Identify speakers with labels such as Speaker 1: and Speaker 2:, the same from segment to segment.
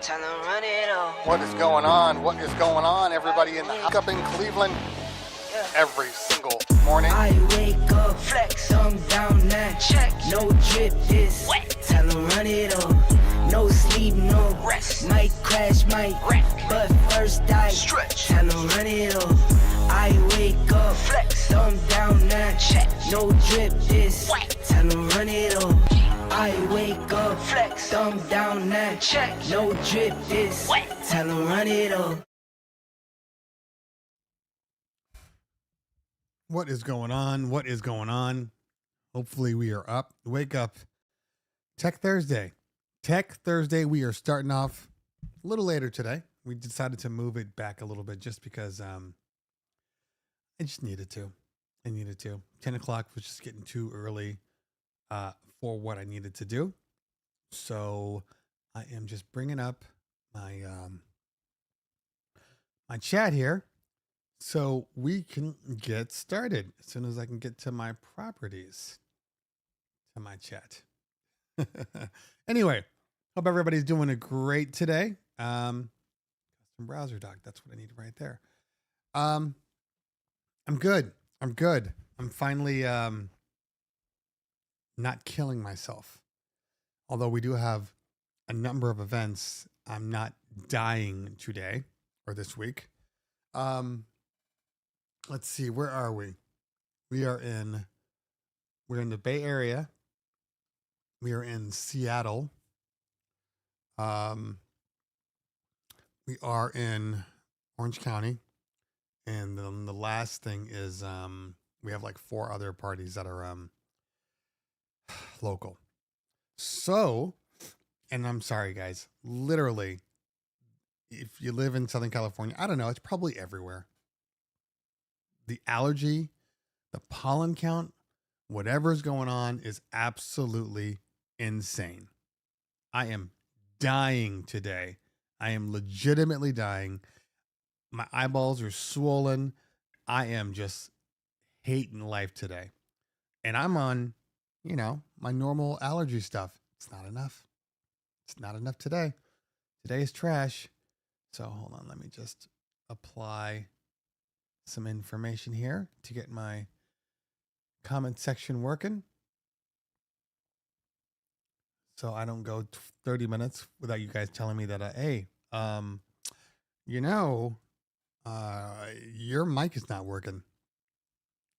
Speaker 1: Tell them run it off.
Speaker 2: What is going on? What is going on, everybody in the house up in Cleveland? Every single morning.
Speaker 1: I wake up, flex, thumb down now. Check. No drip, this wet. Tell them run it off. No sleep, no rest. Might crash, might wreck. But first I stretch. Tell them run it off. I wake up, flex, thumb down now. Check. No drip, this wet. Tell them run it off. I wake up, flex, thumb down now. Check. No drip, this wet. Tell them run it off.
Speaker 2: What is going on? What is going on? Hopefully we are up. Wake up. Tech Thursday. Tech Thursday. We are starting off a little later today. We decided to move it back a little bit just because I just needed to. I needed to. 10 o'clock was just getting too early for what I needed to do. So I am just bringing up my my chat here, so we can get started as soon as I can get to my properties, to my chat. Anyway, hope everybody's doing a great today. Custom browser doc, that's what I need right there. I'm good. I'm finally not killing myself. Although we do have a number of events, I'm not dying today or this week. Let's see, where are we? We're in the Bay Area. We are in Seattle. We are in Orange County. And then the last thing is we have like 4 other parties that are local. So, and I'm sorry guys, literally, if you live in Southern California, I don't know, it's probably everywhere. The allergy, the pollen count, whatever's going on is absolutely insane. I am dying today. I am legitimately dying. My eyeballs are swollen. I am just hating life today. And I'm on, my normal allergy stuff. It's not enough. It's not enough today. Today is trash. So hold on, let me just apply some information here to get my comment section working. So I don't go 30 minutes without you guys telling me that, hey, your mic is not working.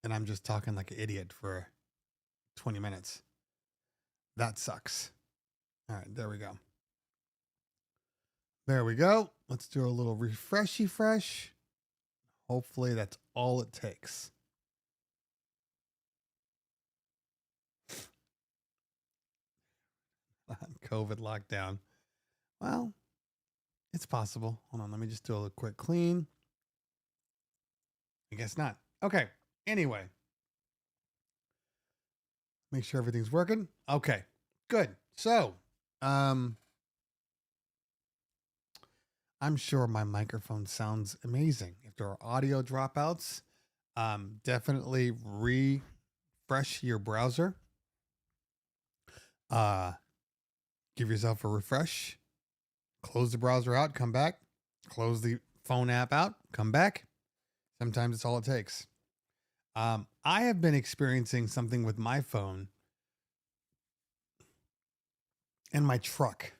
Speaker 2: And I'm just talking like an idiot for 20 minutes. That sucks. All right, there we go. There we go. Let's do a little refreshy fresh. Hopefully that's all it takes. COVID lockdown. Well, it's possible. Hold on, let me just do a quick clean. I guess not. Okay. Anyway. Make sure everything's working. Okay. Good. So, I'm sure my microphone sounds amazing. If there are audio dropouts, definitely refresh your browser. Give yourself a refresh. Close the browser out, come back. Close the phone app out, come back. Sometimes it's all it takes. I have been experiencing something with my phone and my truck.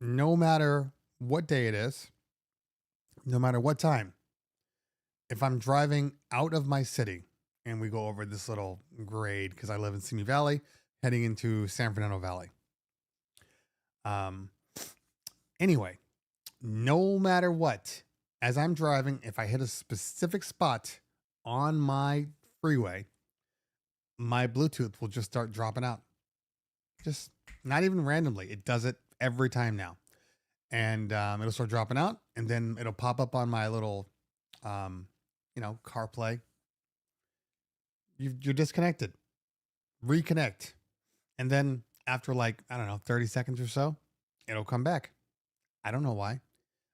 Speaker 2: No matter what day it is, no matter what time, if I'm driving out of my city, and we go over this little grade because I live in Simi Valley, heading into San Fernando Valley. Anyway, no matter what, as I'm driving, if I hit a specific spot on my freeway, my Bluetooth will just start dropping out. Just not even randomly. It does it every time now. And it'll start dropping out, and then it'll pop up on my little, CarPlay. You're disconnected. Reconnect. And then after 30 seconds or so, it'll come back. I don't know why.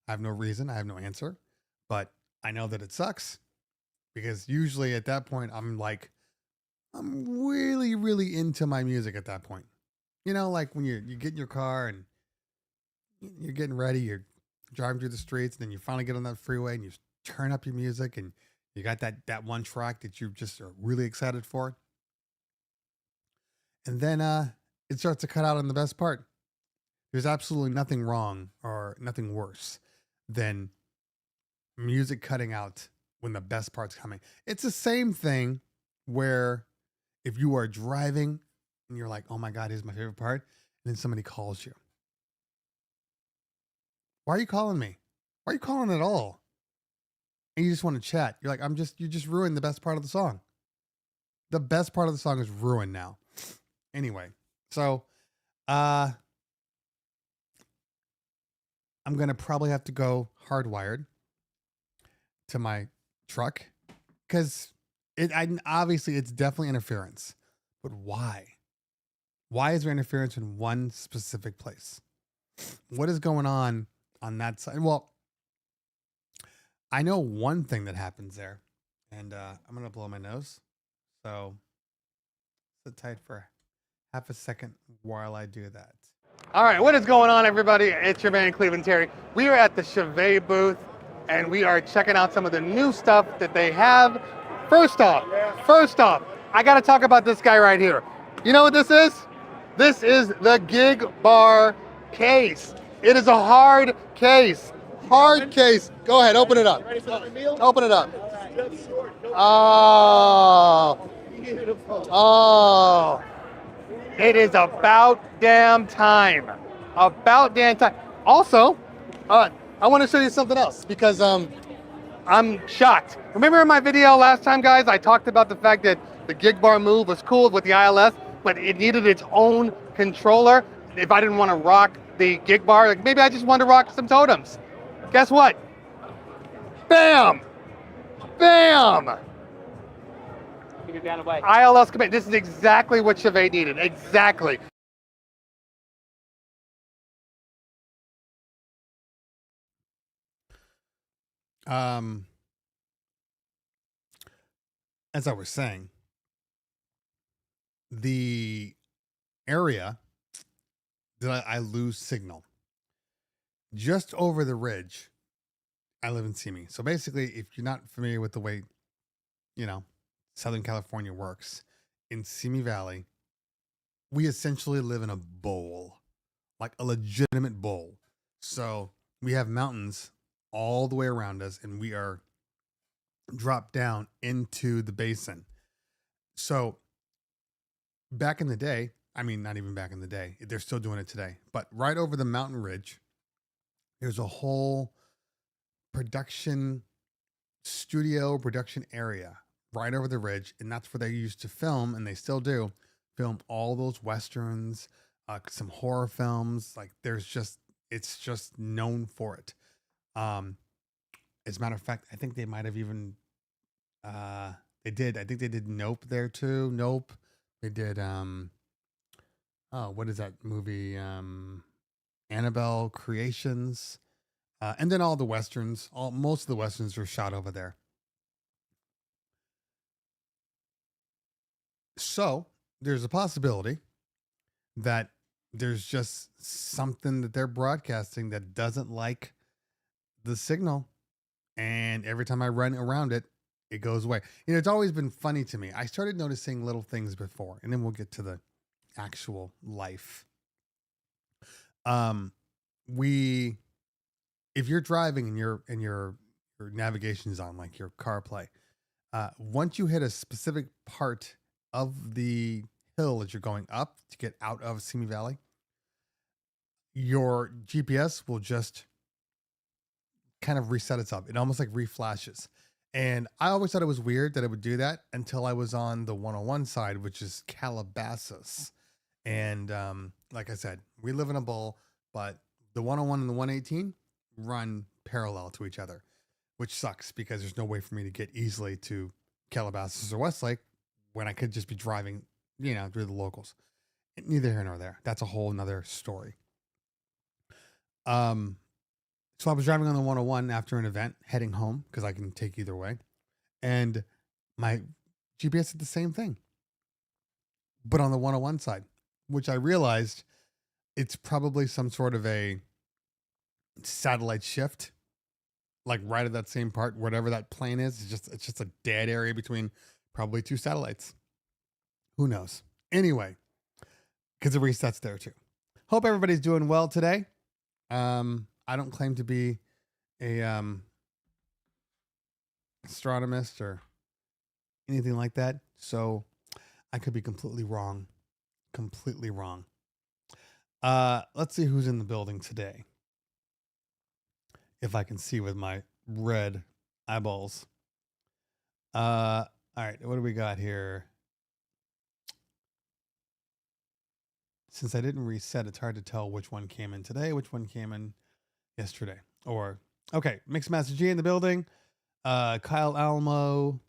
Speaker 2: I have no reason. I have no answer. But I know that it sucks because usually at that point, I'm really, really into my music at that point. Like when you get in your car and you're getting ready, you're driving through the streets, and then you finally get on that freeway and you turn up your music and you got that one track that you just are really excited for. And then it starts to cut out on the best part. There's absolutely nothing wrong or nothing worse than music cutting out when the best part's coming. It's the same thing where if you are driving and you're like, oh my God, here's my favorite part. And then somebody calls you. Why are you calling me? Why are you calling at all? And you just want to chat. You're like, you just ruined the best part of the song. The best part of the song is ruined now. Anyway, so I'm going to probably have to go hardwired to my truck because obviously it's definitely interference. But why? Why is there interference in one specific place? What is going on that side? Well, I know one thing that happens there, and I'm going to blow my nose. So sit tight for half a second while I do that.
Speaker 3: All right, what is going on, everybody? It's your man, Cleveland Terry. We are at the Chevy booth, and we are checking out some of the new stuff that they have. First off, I got to talk about this guy right here. You know what this is? This is the Gig Bar case. It is a hard case. Hard case. Go ahead, open it up. Open it up. Oh. It is about damn time. About damn time. Also, I want to show you something else because I'm shocked. Remember in my video last time, guys, I talked about the fact that the Gig Bar Move was cool with the ILS, but it needed its own controller. If I didn't want to rock the Gig Bar, like maybe I just wanted to rock some totems. Guess what? Bam! Bam! ILS command. This is exactly what Chevy needed. Exactly.
Speaker 2: As I was saying, the area that I lose signal just over the ridge. I live in Simi. So basically, if you're not familiar with the way, Southern California works, in Simi Valley, we essentially live in a bowl, like a legitimate bowl. So we have mountains all the way around us, and we are dropped down into the basin. So back in the day, I mean, not even back in the day, they're still doing it today, but right over the mountain ridge, there's a whole production area right over the ridge. And that's where they used to film, and they still do film all those Westerns, some horror films. Like it's just known for it. As a matter of fact, I think they might have even, I think they did Nope there too. Nope. They did, what is that movie? Annabelle Creations. And then all the Westerns, most of the Westerns were shot over there. So there's a possibility that there's just something that they're broadcasting that doesn't like the signal. And every time I run around it, it goes away. It's always been funny to me. I started noticing little things before, and then we'll get to the actual life. If you're driving and your navigation's on, like your CarPlay, once you hit a specific part of the hill that you're going up to get out of Simi Valley, your GPS will just kind of reset itself. It almost like reflashes. And I always thought it was weird that it would do that until I was on the 101 side, which is Calabasas. And like I said, we live in a bowl, but the 101 and the 118 run parallel to each other, which sucks because there's no way for me to get easily to Calabasas or Westlake when I could just be driving, through the locals. Neither here nor there. That's a whole nother story. So I was driving on the 101 after an event, heading home because I can take either way. And my GPS did the same thing, but on the 101 side, which I realized it's probably some sort of a satellite shift, like right at that same part, whatever that plane is. It's just a dead area between probably two satellites. Who knows? Anyway, because it resets there too. Hope everybody's doing well today. I don't claim to be a astronomist or anything like that, so I could be completely wrong. Completely wrong. Let's see who's in the building today. If I can see with my red eyeballs. All right, what do we got here? Since I didn't reset, it's hard to tell which one came in today, which one came in yesterday. Or okay, Mixed Master G in the building. Kyle Almo,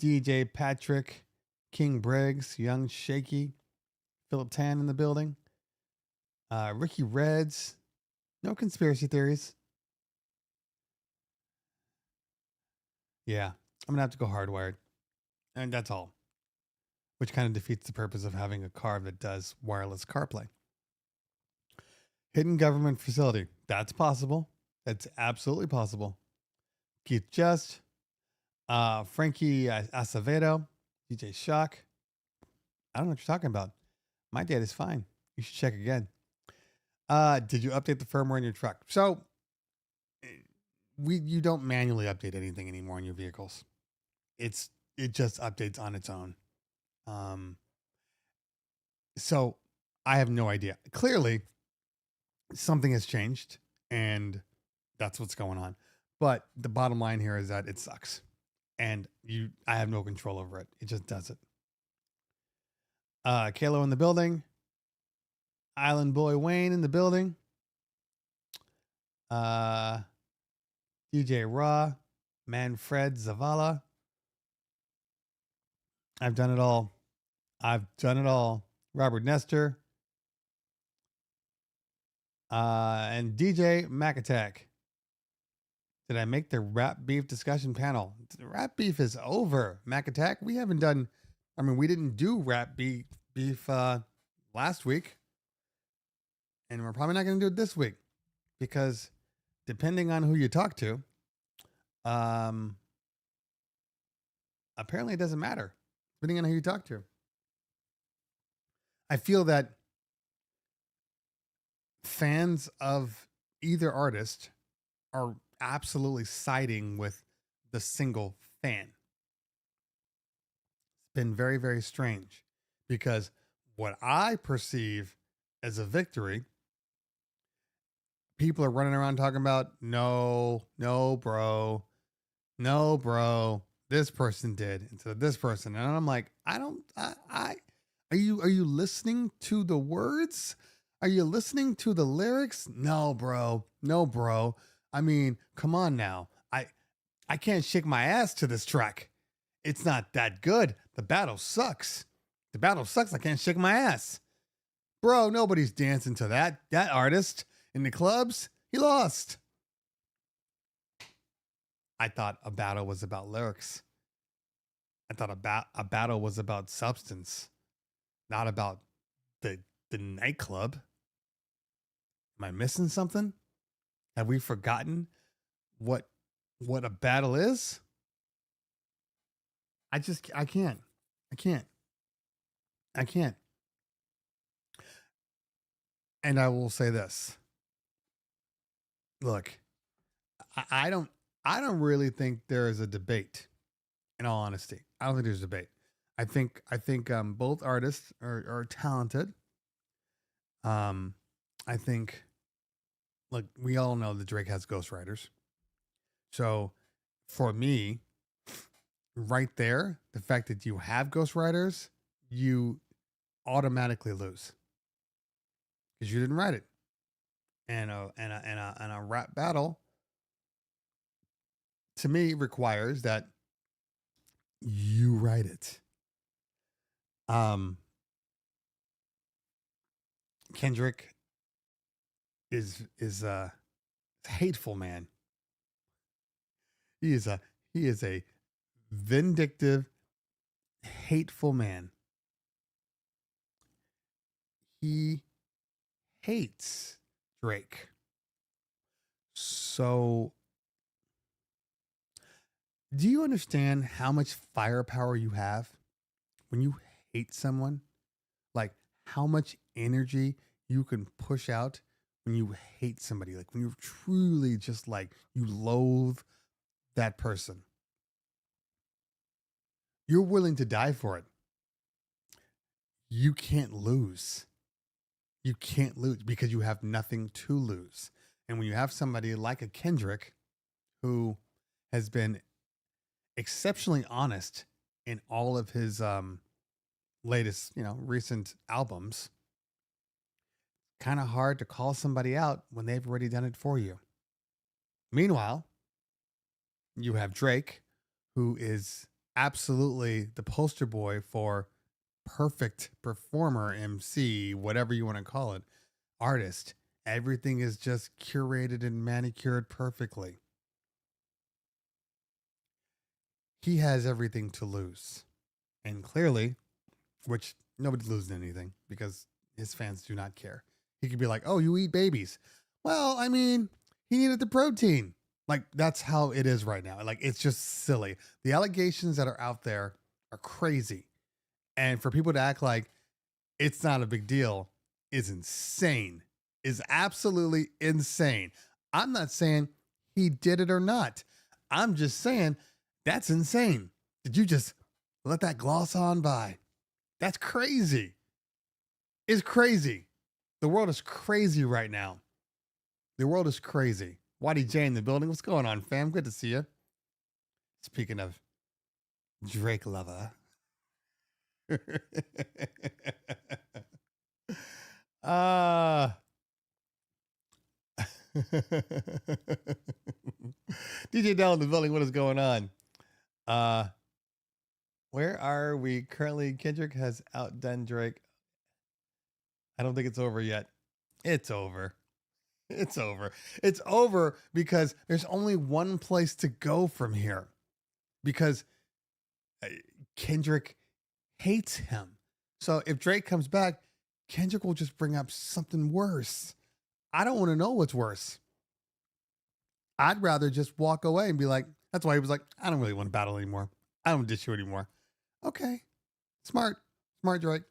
Speaker 2: DJ Patrick, King Briggs, Young Shaky, Philip Tan in the building. Ricky Reds. No conspiracy theories. Yeah, I'm gonna have to go hardwired. And that's all. Which kind of defeats the purpose of having a car that does wireless CarPlay. Hidden government facility. That's possible. That's absolutely possible. Keith Just, Frankie Acevedo, DJ Shock. I don't know what you're talking about. My data's fine. You should check again. Did you update the firmware in your truck? So you don't manually update anything anymore in your vehicles. It just updates on its own. So I have no idea. Clearly, something has changed, and that's what's going on. But the bottom line here is that it sucks, and I have no control over it. It just does it. Kalo in the building. Island Boy Wayne in the building. DJ Raw. Manfred Zavala. I've done it all. Robert Nestor. And DJ Mac Attack. Did I make the rap beef discussion panel? The rap beef is over. Mac Attack. We didn't do rap beef last week. And we're probably not going to do it this week. Because depending on who you talk to, apparently it doesn't matter. Depending on who you talk to. I feel that fans of either artist are absolutely siding with the single fan. It's been very, very strange because what I perceive as a victory, people are running around talking about, no, bro, this person did instead of this person. And I'm like, are you listening to the words? Are you listening to the lyrics? No, bro. I mean, come on now. I can't shake my ass to this track. It's not that good. The battle sucks. I can't shake my ass. Bro, nobody's dancing to that. That artist in the clubs, he lost. I thought a battle was about lyrics. I thought a battle was about substance, not about the nightclub. Am I missing something? Have we forgotten what a battle is? I can't. And I will say this. Look, I don't really think there is a debate. In all honesty, I don't think there's a debate. I think both artists are talented. I think, look, we all know that Drake has ghostwriters. So for me, right there, the fact that you have ghostwriters, you automatically lose because you didn't write it. And a rap battle, to me, requires that you write it. Kendrick is a hateful man. He is a vindictive, hateful man. He hates Drake. So, do you understand how much firepower you have when you hate someone? Like how much energy you can push out when you hate somebody, like when you're truly just like you loathe that person. You're willing to die for it. You can't lose. You can't lose because you have nothing to lose. And when you have somebody like a Kendrick who has been exceptionally honest in all of his latest, recent albums, kind of hard to call somebody out when they've already done it for you. Meanwhile, you have Drake, who is absolutely the poster boy for perfect performer, MC, whatever you want to call it, artist. Everything is just curated and manicured perfectly. He has everything to lose. And clearly, which nobody loses anything because his fans do not care. He could be like, oh, you eat babies. Well, I mean, he needed the protein. Like, that's how it is right now. Like, it's just silly. The allegations that are out there are crazy. And for people to act like it's not a big deal is insane, is absolutely insane. I'm not saying he did it or not. I'm just saying that's insane. Did you just let that gloss on by? That's crazy. It's crazy. The world is crazy right now. The world is crazy. Whitey J in the building. What's going on, fam? Good to see you. Speaking of Drake lover. DJ Dell in the building. What is going on? Where are we currently? Kendrick has outdone Drake. I don't think it's over yet. It's over. It's over. It's over because there's only one place to go from here. Because Kendrick hates him. So if Drake comes back, Kendrick will just bring up something worse. I don't want to know what's worse. I'd rather just walk away and be like, that's why he was like, I don't really want to battle anymore. I don't dish you anymore. Okay. Smart. Smart, Drake.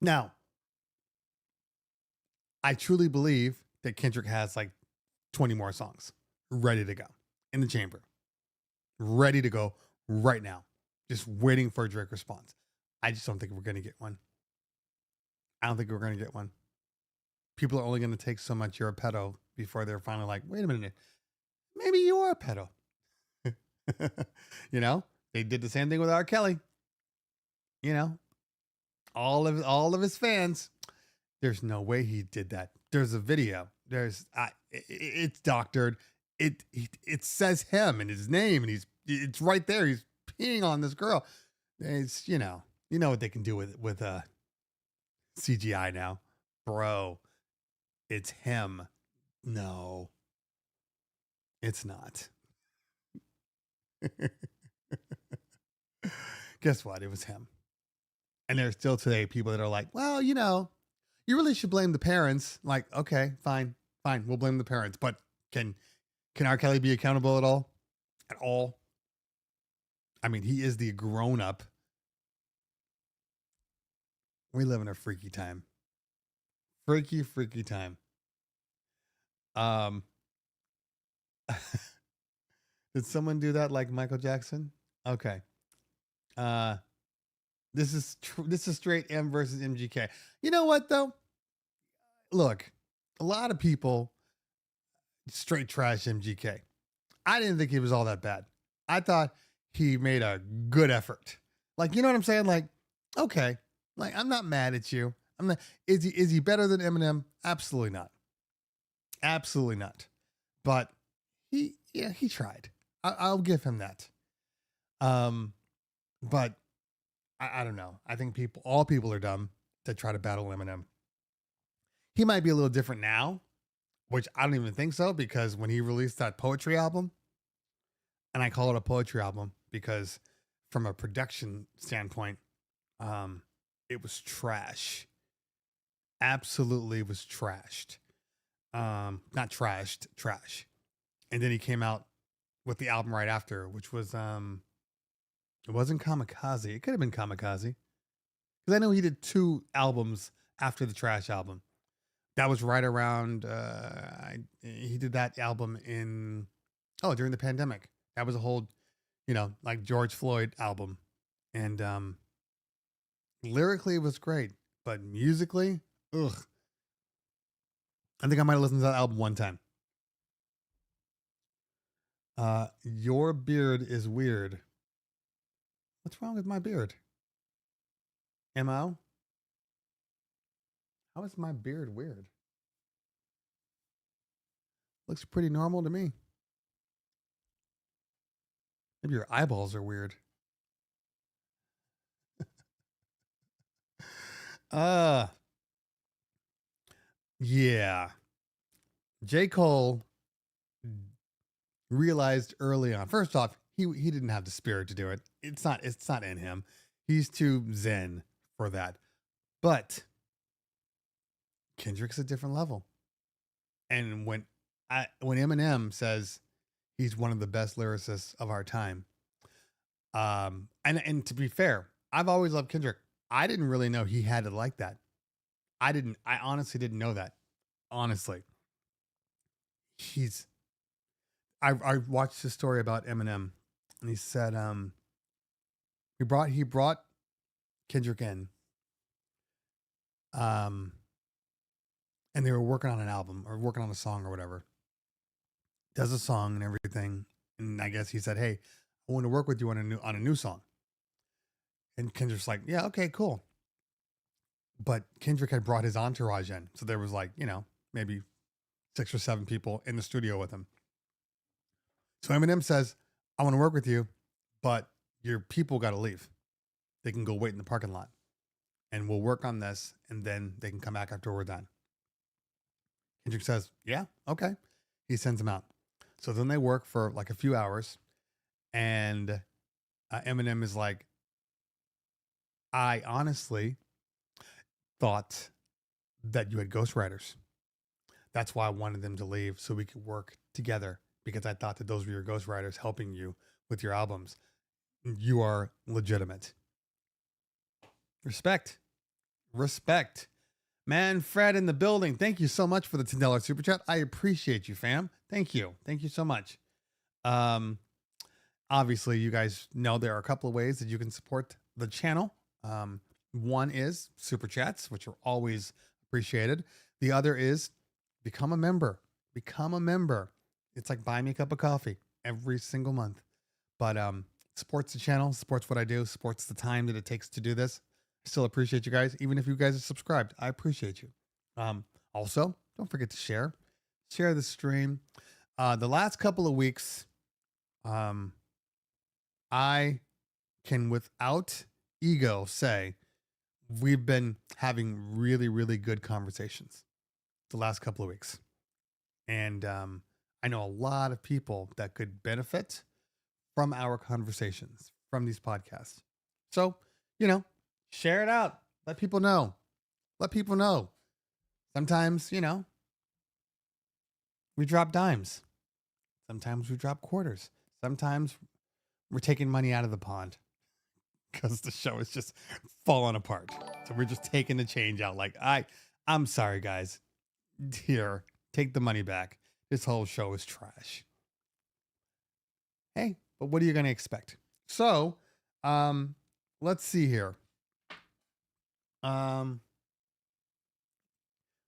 Speaker 2: Now, I truly believe that Kendrick has like 20 more songs ready to go in the chamber. Ready to go right now. Just waiting for a Drake response. I just don't think we're going to get one. I don't think we're going to get one. People are only going to take so much you're a pedo before they're finally like, wait a minute. Maybe you are a pedo. They did the same thing with R. Kelly. All of his fans. There's no way he did that. There's a video. It's doctored. It says him and his name, and it's right there. He's peeing on this girl. It's you know what they can do with CGI now, bro. It's him. No, it's not. Guess what? It was him. And there's still today people that are like, well, you really should blame the parents. Like, okay, fine. We'll blame the parents. But can R. Kelly be accountable at all? At all? I mean, he is the grown up. We live in a freaky time. Freaky time. Did someone do that like Michael Jackson? Okay. This is straight M versus MGK. You know what though? Look, a lot of people straight trash MGK. I didn't think he was all that bad. I thought he made a good effort. Like, you know what I'm saying? Like, okay, like I'm not mad at you. I'm not. Is he better than Eminem? Absolutely not. Absolutely not. But he tried. I'll give him that. But I don't know. I think all people are dumb that try to battle Eminem. He might be a little different now, which I don't even think so, because when he released that poetry album, and I call it a poetry album because from a production standpoint, it was trash. Absolutely was trashed. Not trashed, trash. And then he came out with the album right after, which was it wasn't Kamikaze. It could have been Kamikaze. Because I know he did 2 albums after the Trash album. That was right around he did that album in during the pandemic. That was a whole, like George Floyd album. And lyrically it was great, but musically, ugh. I think I might have listened to that album one time. Your beard is weird. What's wrong with my beard? MO? How is my beard weird? Looks pretty normal to me. Maybe your eyeballs are weird. Yeah. J. Cole realized early on. First off, he didn't have the spirit to do it. It's not in him. He's too zen for that. But Kendrick's a different level. And when Eminem says he's one of the best lyricists of our time, and to be fair, I've always loved Kendrick. I didn't really know he had it like that. I honestly didn't know that. Honestly, I watched a story about Eminem, and he said he brought Kendrick in, and they were working on an album or working on a song or whatever. Does a song and everything, and I guess he said, "Hey, I want to work with you on a new song." And Kendrick's like, "Yeah, okay, cool." But Kendrick had brought his entourage in, so there was like maybe 6 or 7 people in the studio with him. So Eminem says, "I want to work with you, but your people got to leave. They can go wait in the parking lot, and we'll work on this, and then they can come back after we're done." Kendrick says, "Yeah, okay." He sends them out. So then they work for like a few hours, and Eminem is like, "I honestly thought that you had ghostwriters. That's why I wanted them to leave so we could work together, because I thought that those were your ghostwriters helping you with your albums. You are legitimate." Respect. Man, Fred in the building. Thank you so much for the $10 super chat. I appreciate you, fam. Thank you. Thank you so much. Obviously, you guys know there are a couple of ways that you can support the channel. One is super chats, which are always appreciated. The other is become a member. Become a member. It's like buy me a cup of coffee every single month. But supports the channel, supports what I do, supports the time that it takes to do this. I still appreciate you guys, even if you guys are subscribed. I appreciate you. Also, don't forget to share the stream. The last couple of weeks, I can without ego say we've been having really, really good conversations the last couple of weeks. And I know a lot of people that could benefit from our conversations, from these podcasts. So, share it out. Let people know. Sometimes, we drop dimes. Sometimes we drop quarters. Sometimes we're taking money out of the pond because the show is just falling apart. So we're just taking the change out. Like, I'm sorry, guys. Here, take the money back. This whole show is trash. Hey, but what are you going to expect? So, let's see here.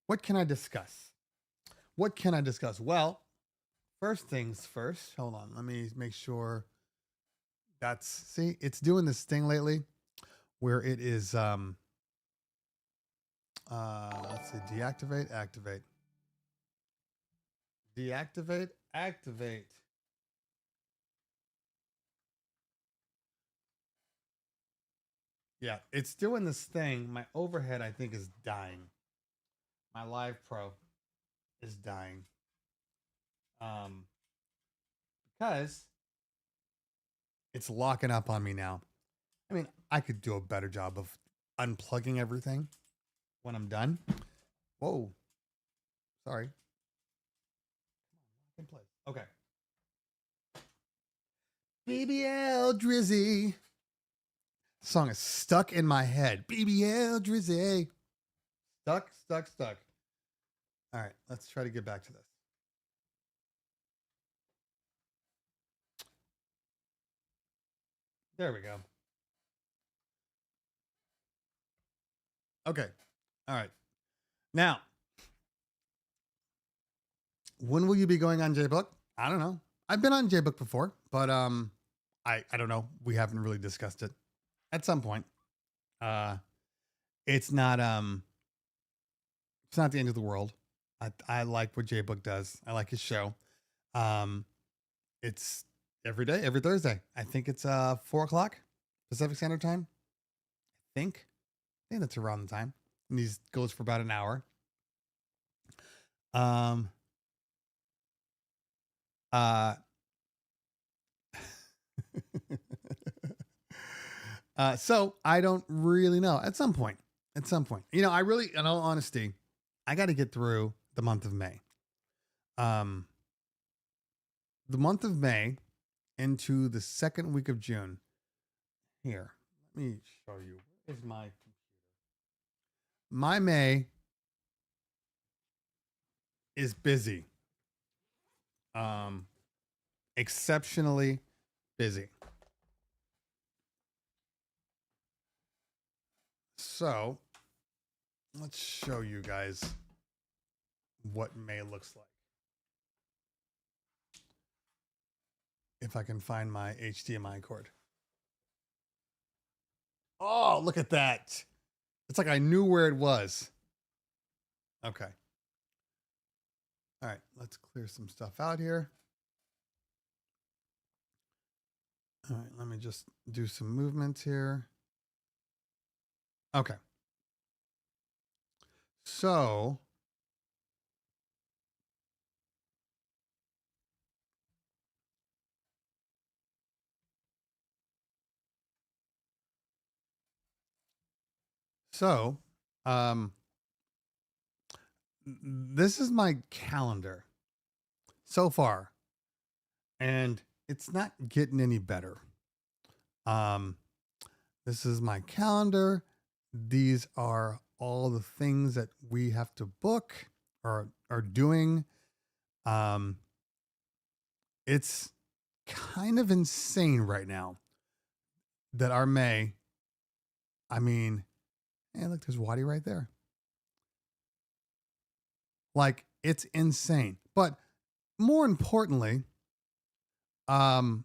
Speaker 2: What can I discuss? Well, first things first. Hold on. Let me make sure it's doing this thing lately where it is, let's see, deactivate, activate. Deactivate, activate. Yeah, it's doing this thing. My overhead, I think, is dying. My Live Pro is dying. Because it's locking up on me now. I mean, I could do a better job of unplugging everything when I'm done. Whoa. Sorry. Okay. BBL Drizzy. Song is stuck in my head. BBL Drizzy. Stuck. All right, let's try to get back to this. There we go. Okay. All right. Now, when will you be going on JBook? I don't know. I've been on JBook before, but I don't know. We haven't really discussed it. At some point. It's not the end of the world. I like what JBook does. I like his show. It's every day, every Thursday. I think it's 4:00 Pacific Standard Time. I think that's around the time. And these goes for about an hour. So I don't really know. At some point, you know, I really, in all honesty, I got to get through the month of May. The month of May into the second week of June. Here, let me show you. Where's my computer? My May is busy. Exceptionally busy. So let's show you guys what May looks like. If I can find my HDMI cord. Oh, look at that. It's like I knew where it was. Okay. All right, let's clear some stuff out here. All right, let me just do some movements here. Okay. So this is my calendar so far, and it's not getting any better. This is my calendar. These are all the things that we have to book or are doing. It's kind of insane right now that our May, I mean, hey, look, there's Waddy right there. Like, it's insane. But more importantly, there's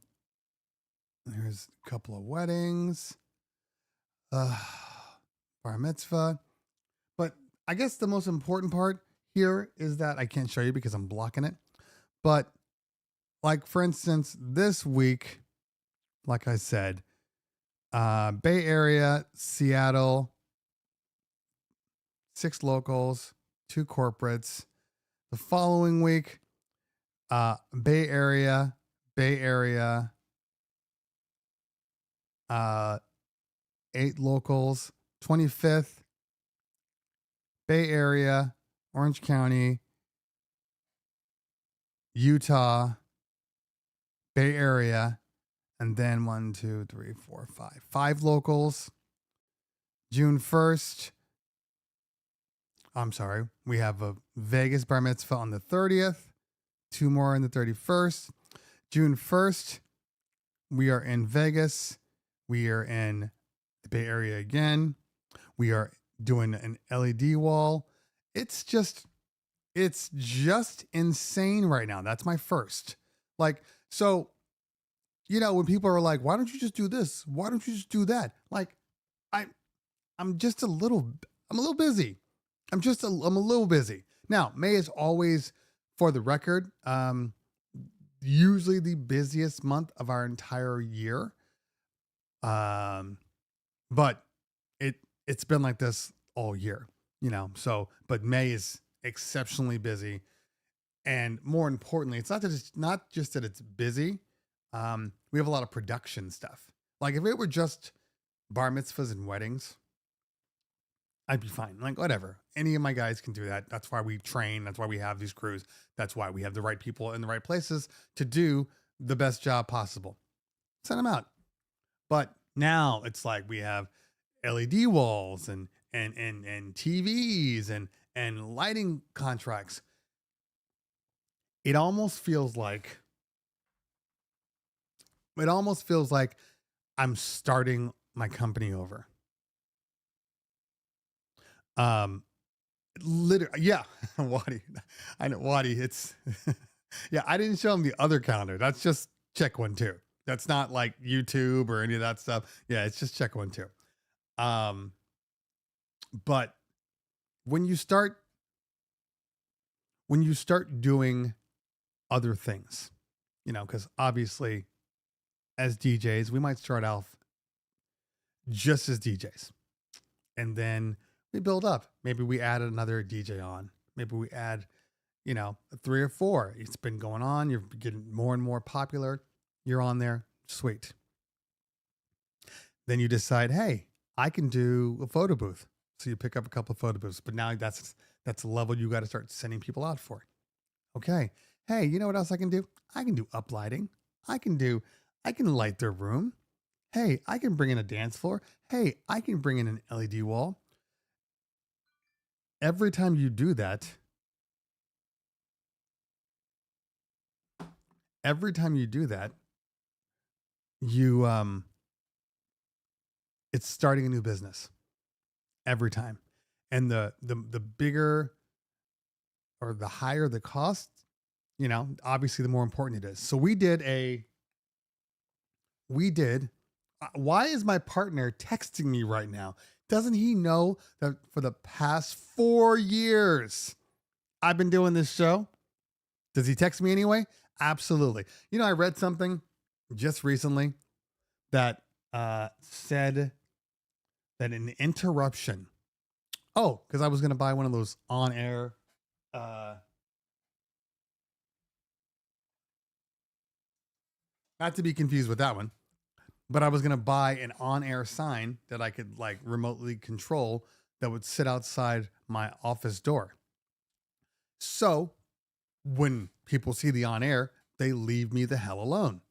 Speaker 2: a couple of weddings, bar mitzvah. But I guess the most important part here is that I can't show you because I'm blocking it. But like, for instance, this week, like I said, Bay Area, Seattle, 6 locals, 2 corporates. The following week, Bay Area, 8 locals. 25th, Bay Area, Orange County, Utah, Bay Area, and then 1, 2, 3, 4, 5. 5 locals. June 1st. I'm sorry. We have a Vegas bar mitzvah on the 30th. 2 more on the 31st. June 1st, we are in Vegas. We are in the Bay Area again. We are doing an LED wall. It's just insane right now. That's my first. Like, so, you know, when people are like, why don't you just do this? Why don't you just do that? Like, I'm a little busy. I'm a little busy. Now, May is always, for the record, usually the busiest month of our entire year. But it's been like this all year, you know, so, but May is exceptionally busy. And more importantly, it's not just that it's busy. We have a lot of production stuff. Like, if it were just bar mitzvahs and weddings, I'd be fine. Like, whatever. Any of my guys can do that. That's why we train. That's why we have these crews. That's why we have the right people in the right places to do the best job possible. send them out. But now it's like we have LED walls and TVs and lighting contracts. It almost feels like I'm starting my company over. Literally, yeah. Wadi, I know Wadi. It's yeah. I didn't show him the other calendar. That's just check 1, 2. That's not like YouTube or any of that stuff. Yeah, it's just check 1, 2. But when you start doing other things, because obviously as DJs, we might start off just as DJs, and then we build up. Maybe we add another DJ on. Maybe we add, 3 or 4. It's been going on. You're getting more and more popular. You're on there. Sweet. Then you decide, hey, I can do a photo booth. So you pick up a couple of photo booths, but now that's a level you got to start sending people out for. Okay. Hey, you know what else I can do? I can do uplighting. I can light their room. Hey, I can bring in a dance floor. Hey, I can bring in an LED wall. Every time you do that, you it's starting a new business every time. And the bigger or the higher the cost, obviously the more important it is. So we did why is my partner texting me right now? Doesn't he know that for the past 4 years I've been doing this show? Does he text me anyway? Absolutely. I read something just recently that said that an interruption. Oh, because I was going to buy one of those on-air. Not to be confused with that one, but I was going to buy an on-air sign that I could like remotely control that would sit outside my office door. So when people see the on-air, they leave me the hell alone.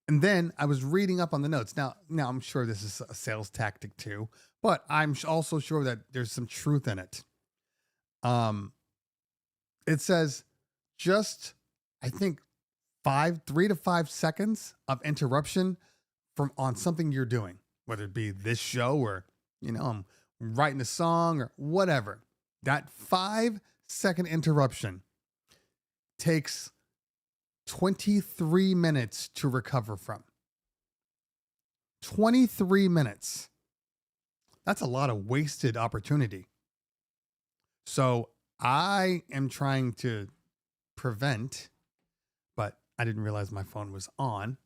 Speaker 2: And then I was reading up on the notes. Now I'm sure this is a sales tactic too, but I'm also sure that there's some truth in it. It says just, I think 3 to 5 seconds of interruption on something you're doing, whether it be this show or, I'm writing a song or whatever. That 5-second interruption takes 23 minutes to recover from. 23 minutes. That's a lot of wasted opportunity. So I am trying to prevent, but I didn't realize my phone was on,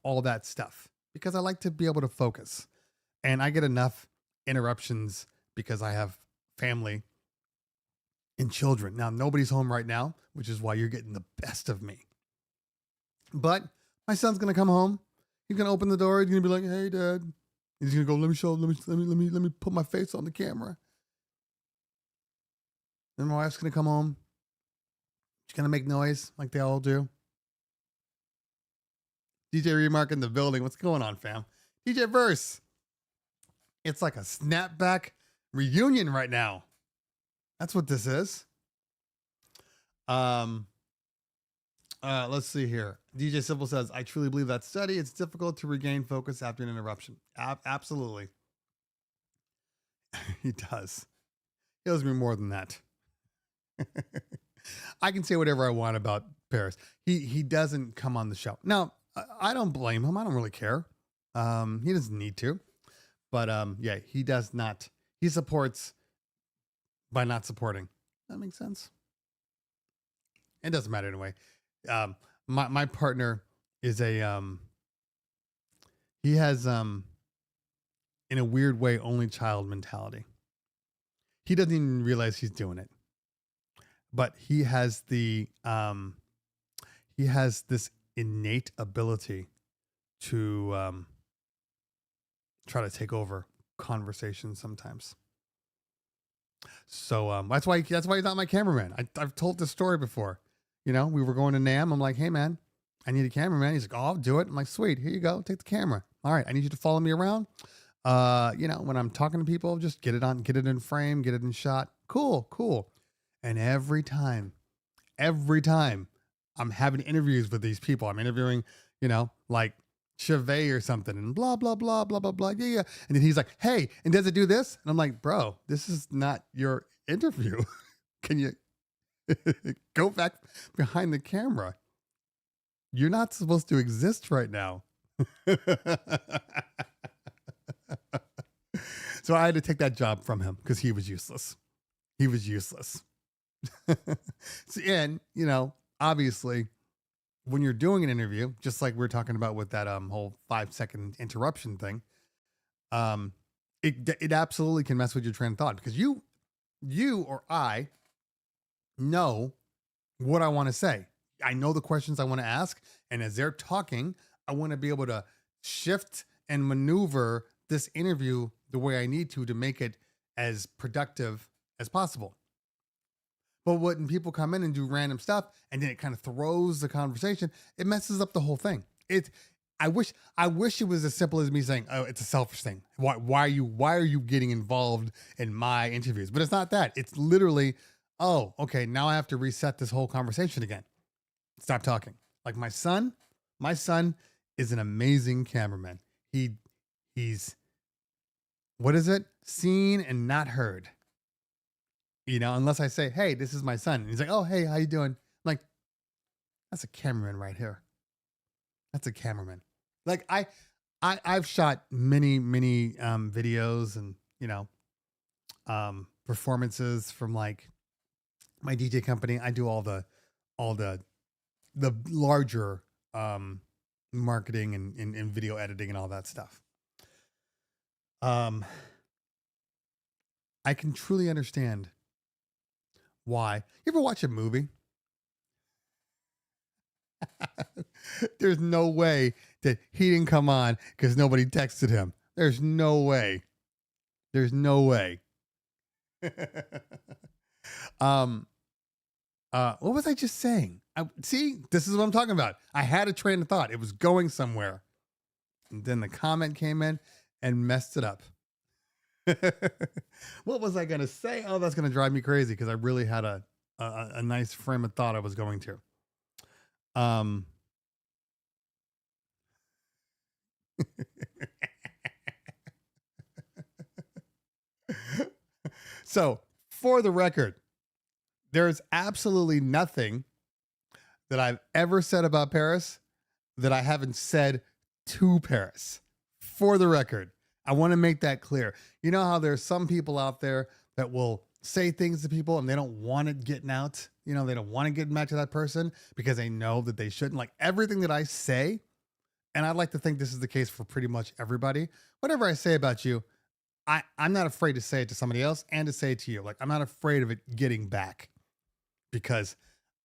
Speaker 2: all that stuff, because I like to be able to focus. And I get enough interruptions because I have family and children. Now, nobody's home right now, which is why you're getting the best of me. But my son's going to come home. He's going to open the door. He's going to be like, hey, Dad. He's going to go, let me put my face on the camera. Then my wife's going to come home. She's going to make noise like they all do. DJ Remark in the building. What's going on, fam? DJ Verse. It's like a snapback reunion right now. That's what this is. Let's see here. DJ Simple says, I truly believe that study. It's difficult to regain focus after an interruption. Absolutely. He does. He owes me more than that. I can say whatever I want about Paris. He doesn't come on the show. Now, I don't blame him. I don't really care. He doesn't need to. But yeah, he does not. He supports by not supporting. That makes sense. It doesn't matter anyway. My partner is he has in a weird way only child mentality. He doesn't even realize he's doing it. But he has this innate ability to try to take over conversations sometimes. So that's why he's not my cameraman. I've told this story before. We were going to NAMM. I'm like, hey man, I need a cameraman. He's like, oh, I'll do it. I'm like, sweet, here you go. Take the camera. All right. I need you to follow me around. When I'm talking to people, just get it in frame, get it in shot. Cool. And every time I'm having interviews with these people, I'm interviewing, like Chevet or something and blah, blah, blah, blah, blah, blah. Yeah. And then he's like, hey, and does it do this? And I'm like, bro, this is not your interview. Can you go back behind the camera? You're not supposed to exist right now. So I had to take that job from him because he was useless. And, obviously, when you're doing an interview, just like we are talking about with that whole 5-second interruption thing, it absolutely can mess with your train of thought because you or I know what I want to say. I know the questions I want to ask, and as they're talking, I want to be able to shift and maneuver this interview the way I need to make it as productive as possible. But when people come in and do random stuff and then it kind of throws the conversation, it messes up the whole thing. I wish it was as simple as me saying, oh, it's a selfish thing. Why are you getting involved in my interviews? But it's not that. It's literally, oh, okay, now I have to reset this whole conversation again. Stop talking. Like my son is an amazing cameraman. He's what is it? Seen and not heard. Unless I say, hey, this is my son. And he's like, oh, hey, how you doing? I'm like, that's a cameraman right here. That's a cameraman. Like I've shot many, videos and, performances from like my DJ company. I do all the larger, marketing and video editing and all that stuff. I can truly understand why. You ever watch a movie? There's no way that he didn't come on because nobody texted him. There's no way. What was I just saying? See, this is what I'm talking about. I had a train of thought. It was going somewhere. And then the comment came in and messed it up. What was I going to say? Oh, that's going to drive me crazy because I really had a nice frame of thought I was going to. So, for the record, there's absolutely nothing that I've ever said about Paris that I haven't said to Paris. For the record, I want to make that clear. You know how there's some people out there that will say things to people and they don't want it getting out. They don't want to get back to that person because they know that they shouldn't. Like everything that I say, and I'd like to think this is the case for pretty much everybody. Whatever I say about you, I'm not afraid to say it to somebody else and to say it to you. Like I'm not afraid of it getting back because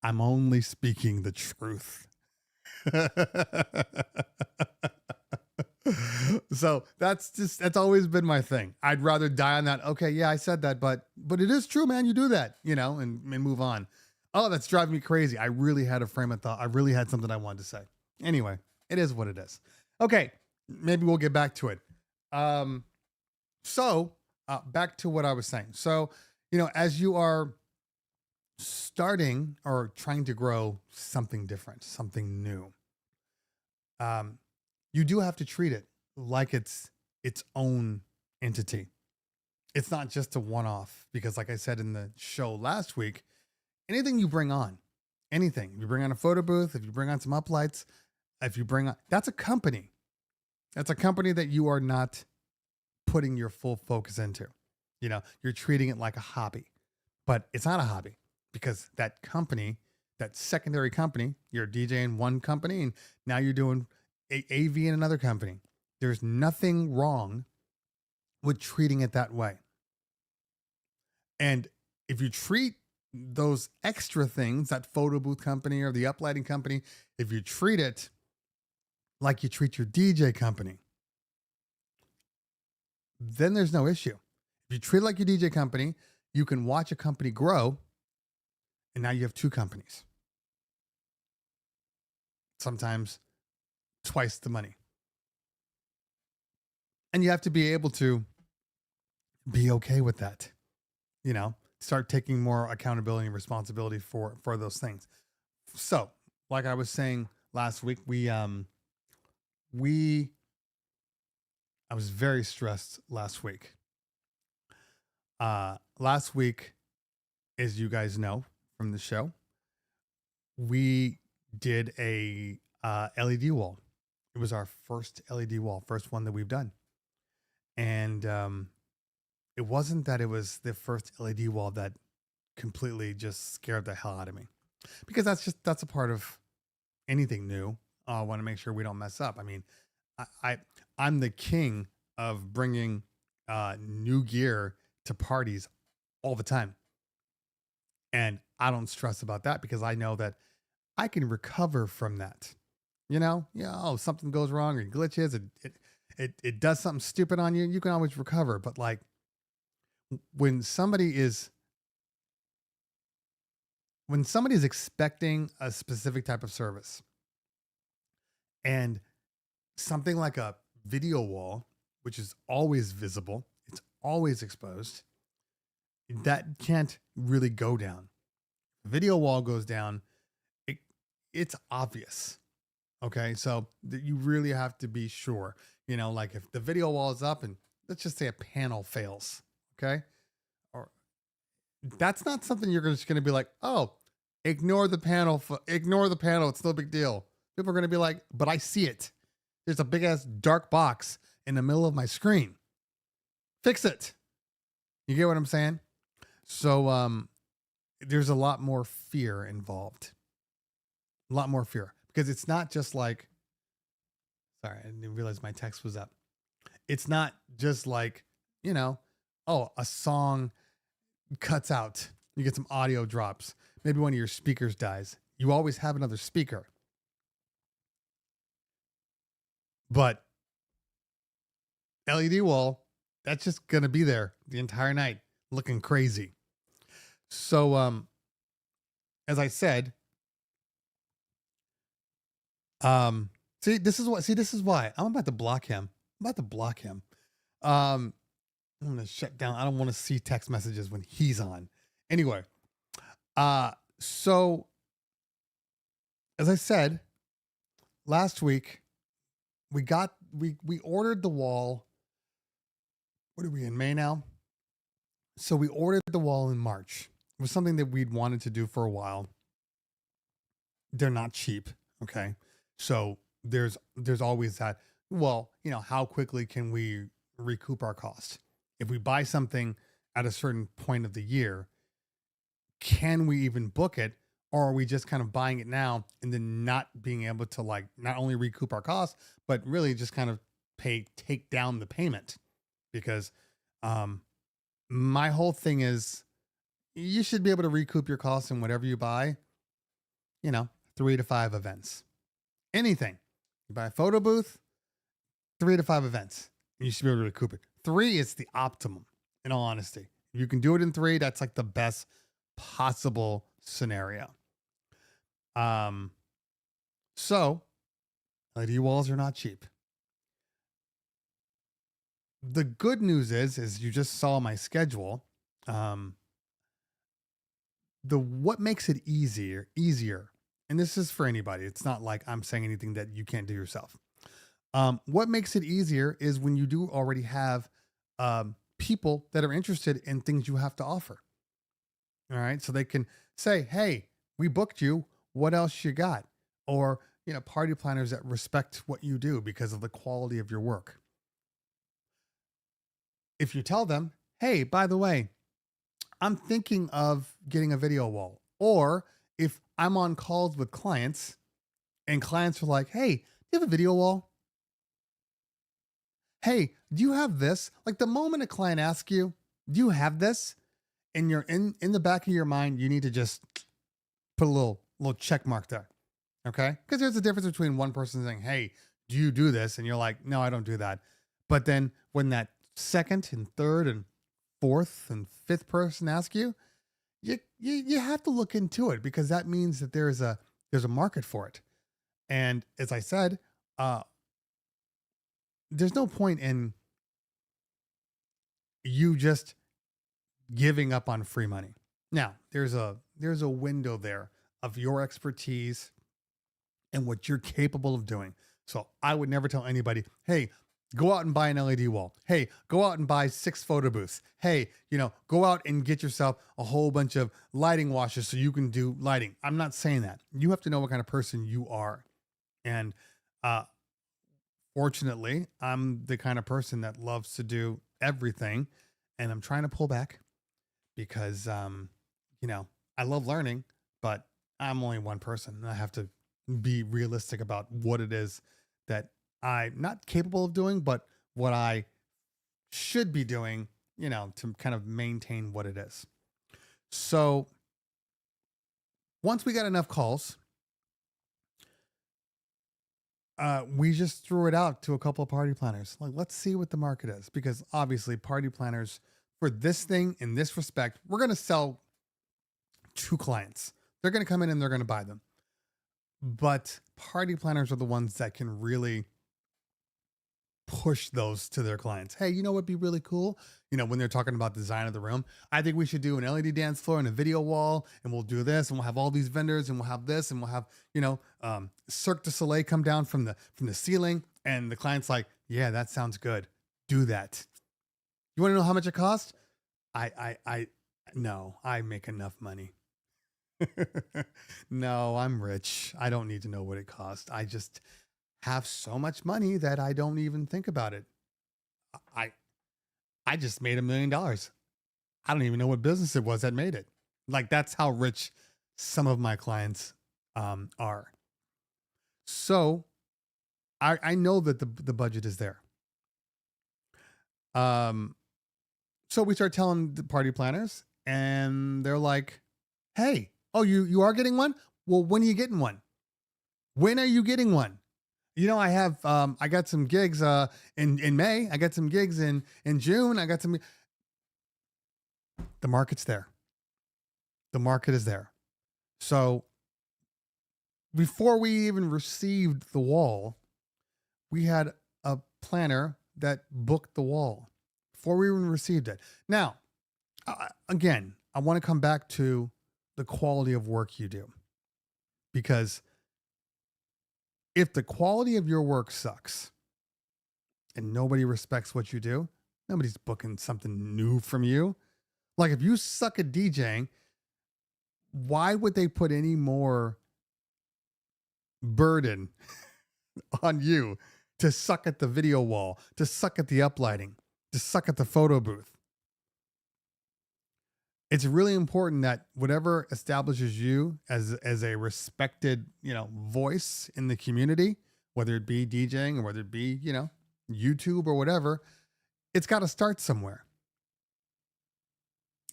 Speaker 2: I'm only speaking the truth. So that's always been my thing. I'd rather die on that. Okay, yeah, I said that, but it is true, man. You do that, and move on. Oh, that's driving me crazy. I really had a frame of thought. I really had something I wanted to say. Anyway, it is what it is. Okay, maybe we'll get back to it. So back to what I was saying. So, as you are starting or trying to grow something different, something new, you do have to treat it like it's its own entity. It's not just a one-off because like I said in the show last week, anything you bring on, if you bring on a photo booth, if you bring on some uplights, that's a company. That's a company that you are not putting your full focus into. You're treating it like a hobby, but it's not a hobby because that company, that secondary company, you're DJing one company and now you're doing AV in another company. There's nothing wrong with treating it that way. And if you treat those extra things, that photo booth company or the uplighting company, if you treat it like you treat your DJ company, then there's no issue. If you treat it like your DJ company, you can watch a company grow, and now you have two companies. sometimes twice the money. And you have to be able to be okay with that. Start taking more accountability and responsibility for those things. So, like I was saying last week, I was very stressed last week. Last week, as you guys know from the show, we did a LED wall. It was our first LED wall, first one that we've done. And it wasn't that it was the first LED wall that completely just scared the hell out of me, because that's a part of anything new. I want to make sure we don't mess up. I mean, I'm the king of bringing new gear to parties all the time. And I don't stress about that because I know that I can recover from that. Something goes wrong or glitches, it does something stupid on you, you can always recover. But like when somebody is expecting a specific type of service and something like a video wall, which is always visible, it's always exposed, that can't really go down. Video wall goes down, it's obvious. Okay, so you really have to be sure. Like if the video wall is up and let's just say a panel fails, okay, or that's not something you're just going to be like, oh, ignore the panel. It's no big deal. People are going to be like, but I see it. There's a big ass dark box in the middle of my screen. Fix it. You get what I'm saying? So there's a lot more fear involved. A lot more fear, because it's not just like, sorry, I didn't realize my text was up. It's not just like, a song cuts out. You get some audio drops. Maybe one of your speakers dies. You always have another speaker. But LED wall, that's just going to be there the entire night looking crazy. So, as I said, this is why I'm about to block him. I'm going to shut down. I don't want to see text messages when he's on. Anyway, so as I said, last week we ordered the wall. What are we in May now? So we ordered the wall in March. It was something that we'd wanted to do for a while. They're not cheap. Okay. So there's always that, well, how quickly can we recoup our cost? If we buy something at a certain point of the year, can we even book it? Or are we just kind of buying it now and then not being able to not only recoup our costs, but really just kind of take down the payment? Because my whole thing is you should be able to recoup your costs in whatever you buy, 3 to 5 events. Anything. You buy a photo booth, 3 to 5 events. And you should be able to recoup it. 3 is the optimum, in all honesty. If you can do it in 3, that's like the best possible scenario. So LED walls are not cheap. The good news is you just saw my schedule. What makes it easier, and this is for anybody. It's not like I'm saying anything that you can't do yourself. What makes it easier is when you do already have people that are interested in things you have to offer. All right. So they can say, hey, we booked you. What else you got? Or, party planners that respect what you do because of the quality of your work. If you tell them, hey, by the way, I'm thinking of getting a video wall. Or if I'm on calls with clients and clients are like, hey, do you have a video wall? Hey, do you have this? Like the moment a client asks you, do you have this? And you're in the back of your mind, you need to just put a little check mark there. Okay. Because there's a difference between one person saying, hey, do you do this? And you're like, no, I don't do that. But then when that second and third and fourth and fifth person ask you, you have to look into it, because that means that there's a market for it. And as I said, there's no point in you just giving up on free money. Now, there's a window there of your expertise and what you're capable of doing. So I would never tell anybody, hey, go out and buy an LED wall. Hey, go out and buy 6 photo booths. Hey, go out and get yourself a whole bunch of lighting washes so you can do lighting. I'm not saying that. You have to know what kind of person you are. And fortunately, I'm the kind of person that loves to do everything. And I'm trying to pull back because, I love learning, but I'm only one person. And I have to be realistic about what it is that I'm not capable of doing, but what I should be doing, to kind of maintain what it is. So once we got enough calls, we just threw it out to a couple of party planners. Like, let's see what the market is, because obviously party planners for this thing, in this respect, we're going to sell to clients. They're going to come in and they're going to buy them. But party planners are the ones that can really push those to their clients. Hey, you know what'd be really cool? When they're talking about design of the room, I think we should do an LED dance floor and a video wall, and we'll do this, and we'll have all these vendors, and we'll have this, and we'll have, Cirque du Soleil come down from the ceiling. And the client's like, yeah, that sounds good. Do that. You want to know how much it costs? No, I make enough money. No, I'm rich. I don't need to know what it costs. I just have so much money that I don't even think about it. I just made $1 million. I don't even know what business it was that made it. Like, that's how rich some of my clients are. So I know that the budget is there. So we start telling the party planners, and they're like, hey, oh, you are getting one? Well, when are you getting one? When are you getting one? I have, I got some gigs in May. I got some gigs in June. I got some. The market's there. The market is there. So before we even received the wall, we had a planner that booked the wall before we even received it. Now, again, I want to come back to the quality of work you do, because if the quality of your work sucks and nobody respects what you do, nobody's booking something new from you. Like, if you suck at DJing, why would they put any more burden on you to suck at the video wall, to suck at the uplighting, to suck at the photo booth? It's really important that whatever establishes you as a respected, voice in the community, whether it be DJing or whether it be, YouTube or whatever, it's got to start somewhere.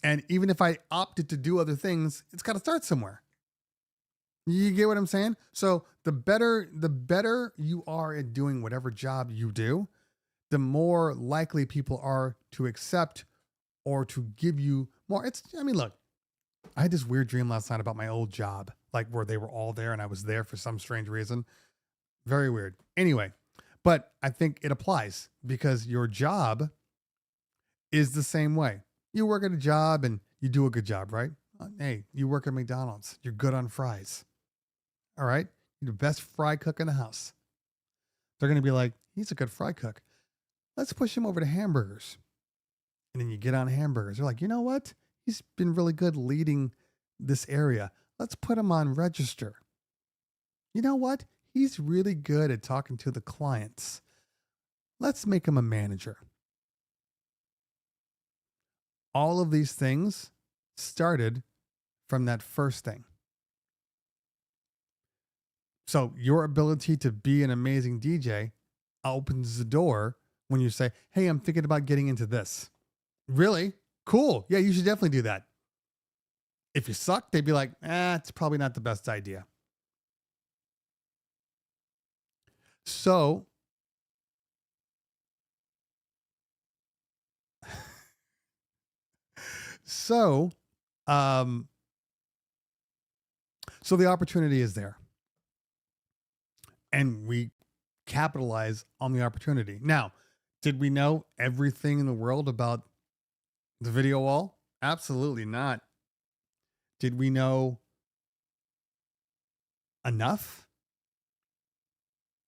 Speaker 2: And even if I opted to do other things, it's got to start somewhere. You get what I'm saying? So the better you are at doing whatever job you do, the more likely people are to accept or to give you more. Look, I had this weird dream last night about my old job, like where they were all there and I was there for some strange reason. Very weird. Anyway, but I think it applies because your job is the same way. You work at a job and you do a good job, right? Hey, you work at McDonald's. You're good on fries. All right. You're the best fry cook in the house. They're going to be like, he's a good fry cook. Let's push him over to hamburgers. And then you get on hamburgers. They're like, you know what? He's been really good leading this area. Let's put him on register. You know what? He's really good at talking to the clients. Let's make him a manager. All of these things started from that first thing. So your ability to be an amazing DJ opens the door when you say, hey, I'm thinking about getting into this. Really? Cool. Yeah, you should definitely do that. If you suck, they'd be like, it's probably not the best idea. So So the opportunity is there. and we capitalize on the opportunity. Now, did we know everything in the world about the video wall? Absolutely not. Did we know enough?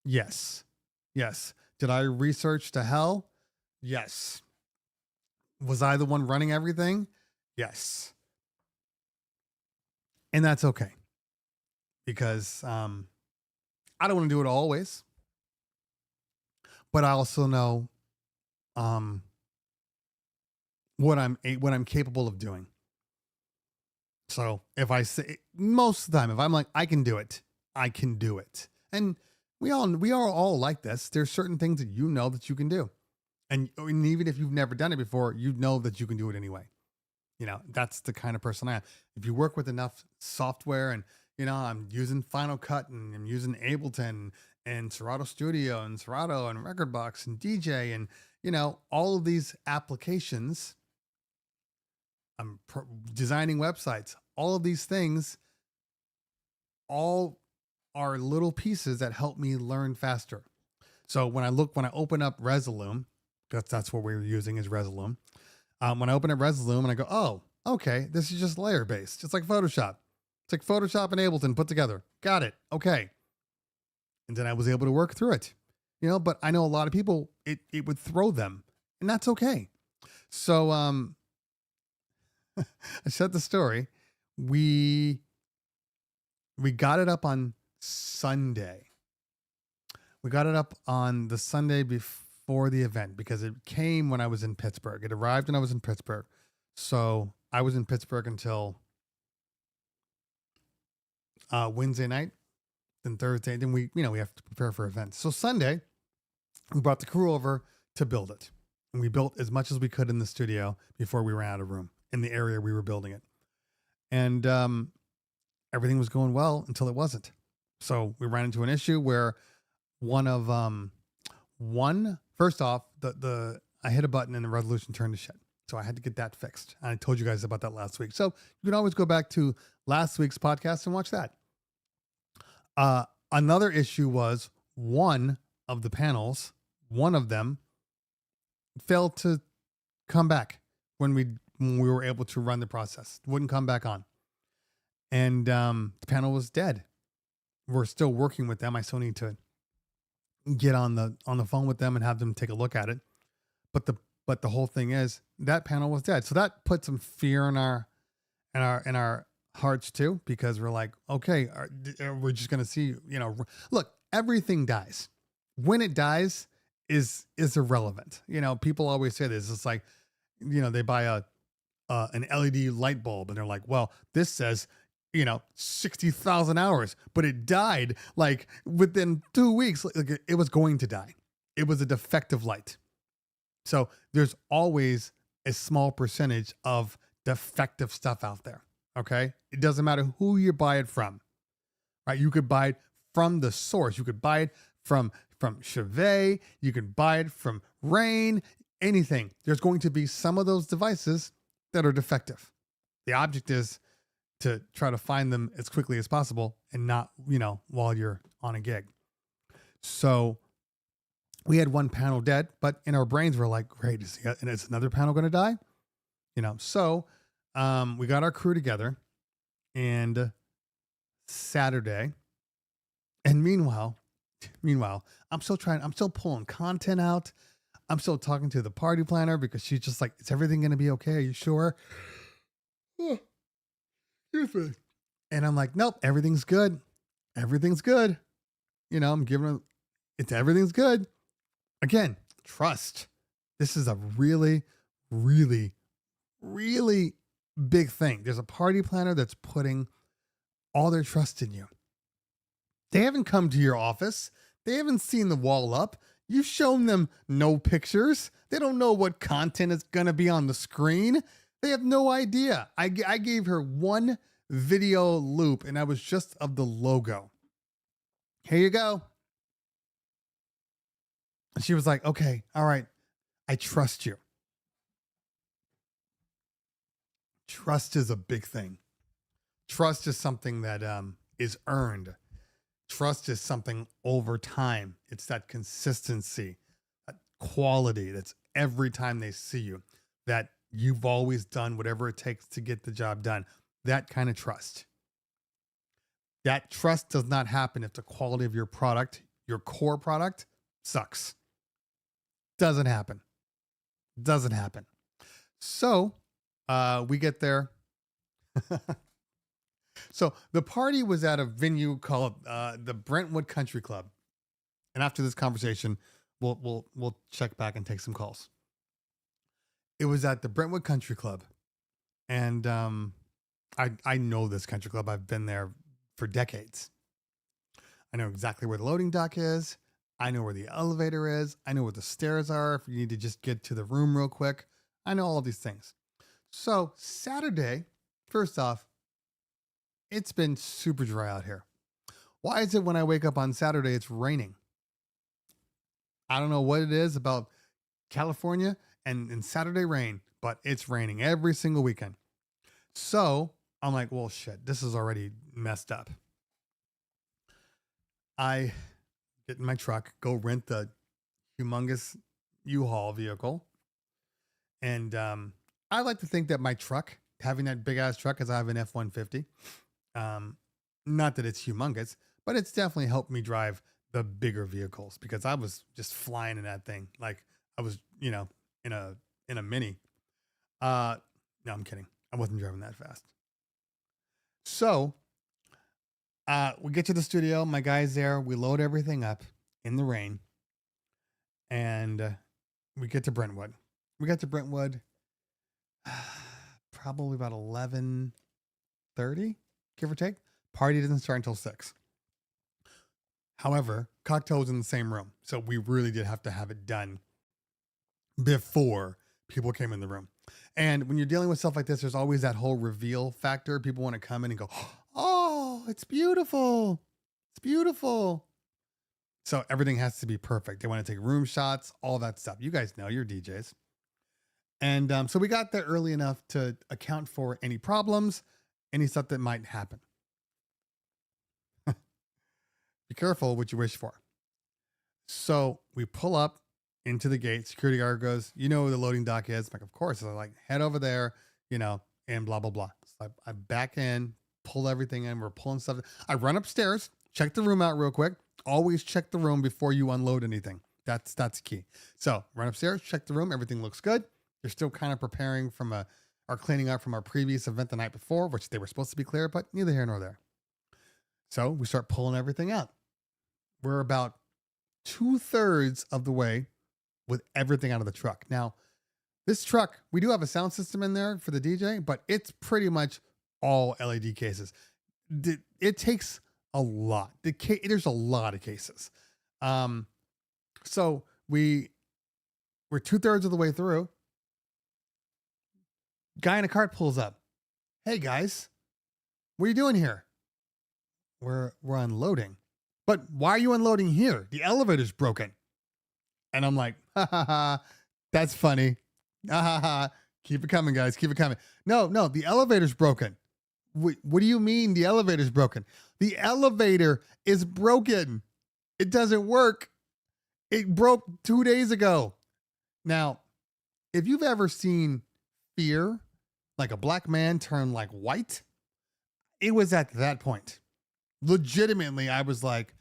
Speaker 2: Yes. Yes. Did I research to hell? Yes. Was I the one running everything? Yes. And that's okay because I don't want to do it always, but I also know um, what I'm capable of doing. So if I say most of the time, if I'm like, I can do it, I can do it. And we are all like this. There's certain things that you know that you can do. And even if you've never done it before, you know that you can do it anyway. You know, that's the kind of person I am. If you work with enough software and, you know, I'm using Final Cut and I'm using Ableton and Serato Studio and Serato and Recordbox and DJ and, you know, all of these applications, I'm designing websites, all of these things, all are little pieces that help me learn faster. So when I open up Resolume, because that's what we're using is Resolume. When I open up Resolume and I go, oh, okay, this is just layer based. It's like Photoshop. It's like Photoshop and Ableton put together. Got it. Okay. And then I was able to work through it, you know, but I know a lot of people, it would throw them and that's okay. So, I said the story. We got it up on Sunday. We got it up on the Sunday before the event because it came when I was in Pittsburgh. It arrived when I was in Pittsburgh. So I was in Pittsburgh until Wednesday night. Then Thursday, then we have to prepare for events. So Sunday, we brought the crew over to build it. And we built as much as we could in the studio before we ran out of room in the area we were building it. And everything was going well until it wasn't. So we ran into an issue where first off, I hit a button and the resolution turned to shit. So I had to get that fixed. I told you guys about that last week. So you can always go back to last week's podcast and watch that. Another issue was one of them failed to come back when we were able to run the process. It wouldn't come back on. And the panel was dead. We're still working with them. I still need to get on the phone with them and have them take a look at it. But the whole thing is that panel was dead. So that put some fear in our hearts too, because we're like, okay, we're just going to see, you know, look, everything dies. When it dies is irrelevant. You know, people always say this. It's like, you know, they buy an LED light bulb and they're like, well, this says, you know, 60,000 hours, but it died like within 2 weeks. Like it was going to die. It was a defective light. So there's always a small percentage of defective stuff out there. Okay. It doesn't matter who you buy it from, right? You could buy it from the source. You could buy it from Chevet. You could buy it from Rain, anything. There's going to be some of those devices that are defective. The object is to try to find them as quickly as possible and not, you know, while you're on a gig. So we had one panel dead, but in our brains, we're like, great. Is another panel going to die? You know, so we got our crew together and Saturday. And meanwhile, I'm still pulling content out. I'm still talking to the party planner because she's just like, is everything going to be okay? Are you sure? And I'm like, nope, everything's good. Everything's good. You know, I'm giving her, everything's good. Again, trust. This is a really, really, really big thing. There's a party planner that's putting all their trust in you. They haven't come to your office. They haven't seen the wall up. You've shown them no pictures. They don't know what content is going to be on the screen. They have no idea. I gave her one video loop and that was just of the logo. Here you go. And she was like, okay, all right. I trust you. Trust is a big thing. Trust is something that is earned. Trust is something over time. It's that consistency, that quality that's every time they see you, that you've always done whatever it takes to get the job done. That kind of trust. That trust does not happen if the quality of your product, your core product, sucks. Doesn't happen. Doesn't happen. So we get there. So the party was at a venue called the Brentwood Country Club. And after this conversation, we'll check back and take some calls. It was at the Brentwood Country Club. And I know this country club. I've been there for decades. I know exactly where the loading dock is. I know where the elevator is. I know where the stairs are if you need to just get to the room real quick. I know all of these things. So Saturday, first off, it's been super dry out here. Why is it when I wake up on Saturday, it's raining? I don't know what it is about California and Saturday rain, but it's raining every single weekend. So I'm like, well, shit, this is already messed up. I get in my truck, go rent the humongous U-Haul vehicle. And I like to think that my truck, having that big ass truck, because I have an F-150, not that it's humongous, but it's definitely helped me drive the bigger vehicles because I was just flying in that thing. Like I was, in a mini. No, I'm kidding. I wasn't driving that fast. So we get to the studio. My guy's there. We load everything up in the rain. And we get to Brentwood. We got to Brentwood probably about 11:30, give or take. Party doesn't start until 6. However, cocktails in the same room. So we really did have to have it done before people came in the room. And when you're dealing with stuff like this, there's always that whole reveal factor. People want to come in and go, oh, it's beautiful. It's beautiful. So everything has to be perfect. They want to take room shots, all that stuff. You guys know, you're DJs. And so we got there early enough to account for any problems, any stuff that might happen. Be careful what you wish for. So we pull up into the gate. Security guard goes, you know where the loading dock is? I'm like, of course. So I'm like, head over there, and blah, blah, blah. So I back in, pull everything in. We're pulling stuff. I run upstairs, check the room out real quick. Always check the room before you unload anything. That's key. So run upstairs, check the room. Everything looks good. You're still kind of preparing from or cleaning up from our previous event the night before, which they were supposed to be clear, but neither here nor there. So we start pulling everything out. We're about 2/3 of the way with everything out of the truck. Now, this truck, we do have a sound system in there for the DJ, but it's pretty much all LED cases. It takes a lot. There's a lot of cases. So we're 2/3 of the way through. Guy in a cart pulls up. Hey guys, what are you doing here? We're unloading. But why are you unloading here? The elevator's broken. And I'm like, ha ha ha, that's funny. Ha ha ha. Keep it coming, guys. Keep it coming. No, the elevator's broken. What do you mean the elevator's broken? The elevator is broken. It doesn't work. It broke 2 days ago. Now, if you've ever seen Fear, like a black man turn like white, it was at that point. Legitimately, I was like,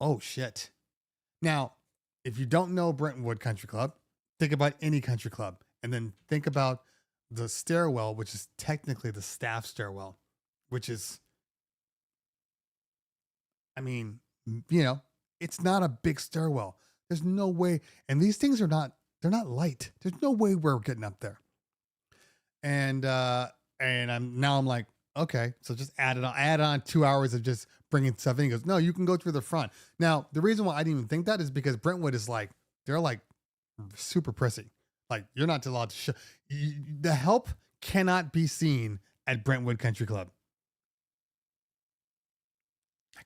Speaker 2: oh shit. Now, if you don't know Brentwood Country Club, think about any country club and then think about the stairwell, which is technically the staff stairwell, which is, it's not a big stairwell. There's no way. And these things they're not light. There's no way we're getting up there. And I'm like, okay, so just add on 2 hours of just bringing stuff in. He goes, no, you can go through the front. Now, the reason why I didn't even think that is because Brentwood is like, they're like super prissy. Like you're not allowed to show. The help cannot be seen at Brentwood Country Club.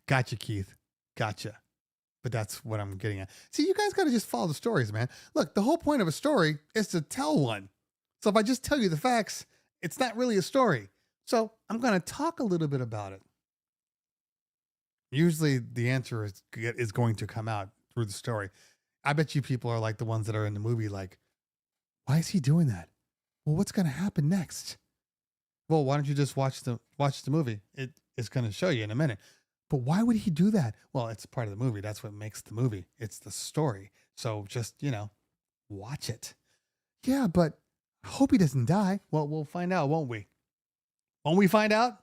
Speaker 2: Gotcha, Keith. Gotcha. But that's what I'm getting at. See, you guys got to just follow the stories, man. Look, the whole point of a story is to tell one. So if I just tell you the facts, it's not really a story. So I'm going to talk a little bit about it. Usually the answer is going to come out through the story. I bet you people are like the ones that are in the movie, like, why is he doing that? Well, what's going to happen next? Well, why don't you just watch the movie? It's going to show you in a minute. But why would he do that? Well, it's part of the movie. That's what makes the movie. It's the story. So just, watch it. Yeah, but I hope he doesn't die. Well, we'll find out, won't we? Won't we find out?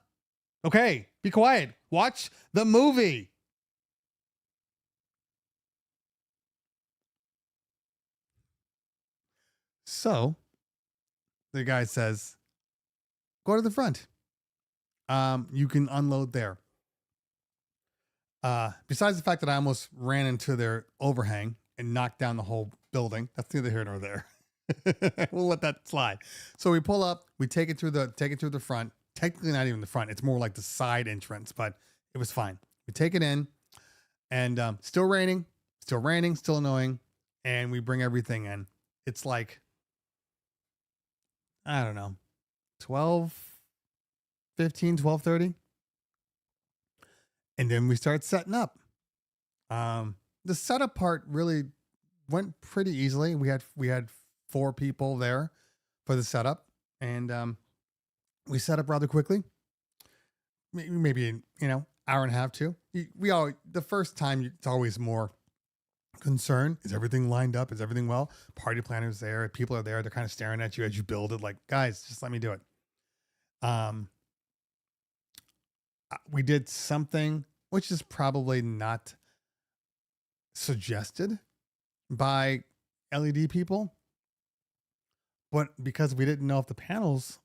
Speaker 2: Okay, be quiet. Watch the movie. So the guy says, go to the front. You can unload there. Besides the fact that I almost ran into their overhang and knocked down the whole building, that's neither here nor there. We'll let that slide. So we pull up, we take it through the front. Technically not even the front. It's more like the side entrance, but it was fine. We take it in, and still raining, still annoying. And we bring everything in. It's like, I don't know, 12:30. And then we start setting up. The setup part really went pretty easily. We had 4 people there for the setup, and we set up rather quickly. Maybe hour and a half too. The first time it's always more concern. Is everything lined up? Is everything well? Party planners there. People are there. They're kind of staring at you as you build it. Like, guys, just let me do it. We did something which is probably not suggested by LED people, but because we didn't know if the panels,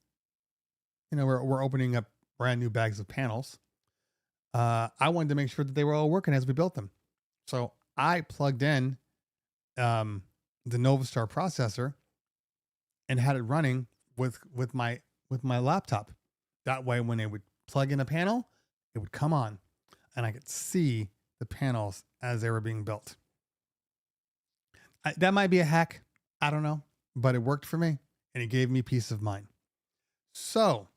Speaker 2: we're opening up brand new bags of panels. I wanted to make sure that they were all working as we built them. So I plugged in the Novastar processor and had it running with my laptop. That way, when it would plug in a panel, it would come on and I could see the panels as they were being built. That might be a hack. I don't know, but it worked for me and it gave me peace of mind. So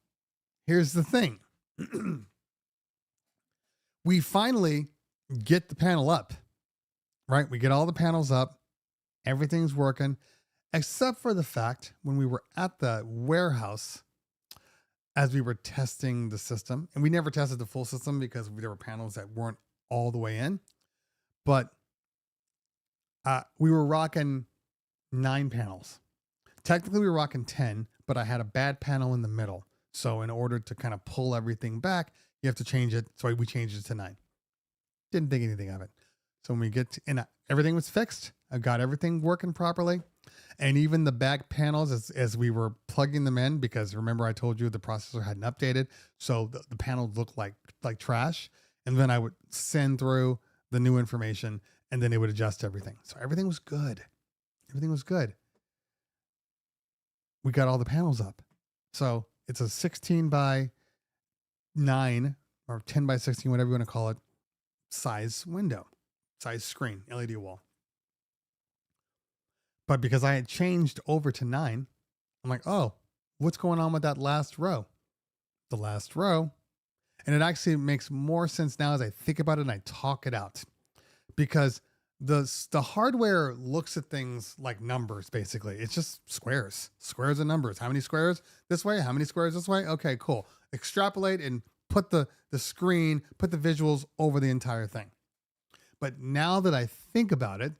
Speaker 2: here's the thing. We finally get the panel up, right? We get all the panels up. Everything's working, except for the fact when we were at the warehouse, as we were testing the system, and we never tested the full system because there were panels that weren't all the way in, but we were rocking 9 panels. Technically we were rocking 10, but I had a bad panel in the middle. So in order to kind of pull everything back, you have to change it. So we changed it to 9. Didn't think anything of it. So when we get to, everything was fixed. I got everything working properly. And even the back panels, as we were plugging them in, because remember I told you the processor hadn't updated. So the panels looked like trash. And then I would send through the new information and then it would adjust everything. So everything was good. Everything was good. We got all the panels up. So it's a 16 by 9 or 10 by 16, whatever you want to call it, size window, size screen, LED wall. But because I had changed over to 9, I'm like, oh, what's going on with that last row? The last row. And it actually makes more sense now as I think about it and I talk it out. Because the hardware looks at things like numbers, basically. It's just squares and numbers. How many squares this way? How many squares this way? Okay, cool. Extrapolate and put the screen, put the visuals over the entire thing. But now that I think about it,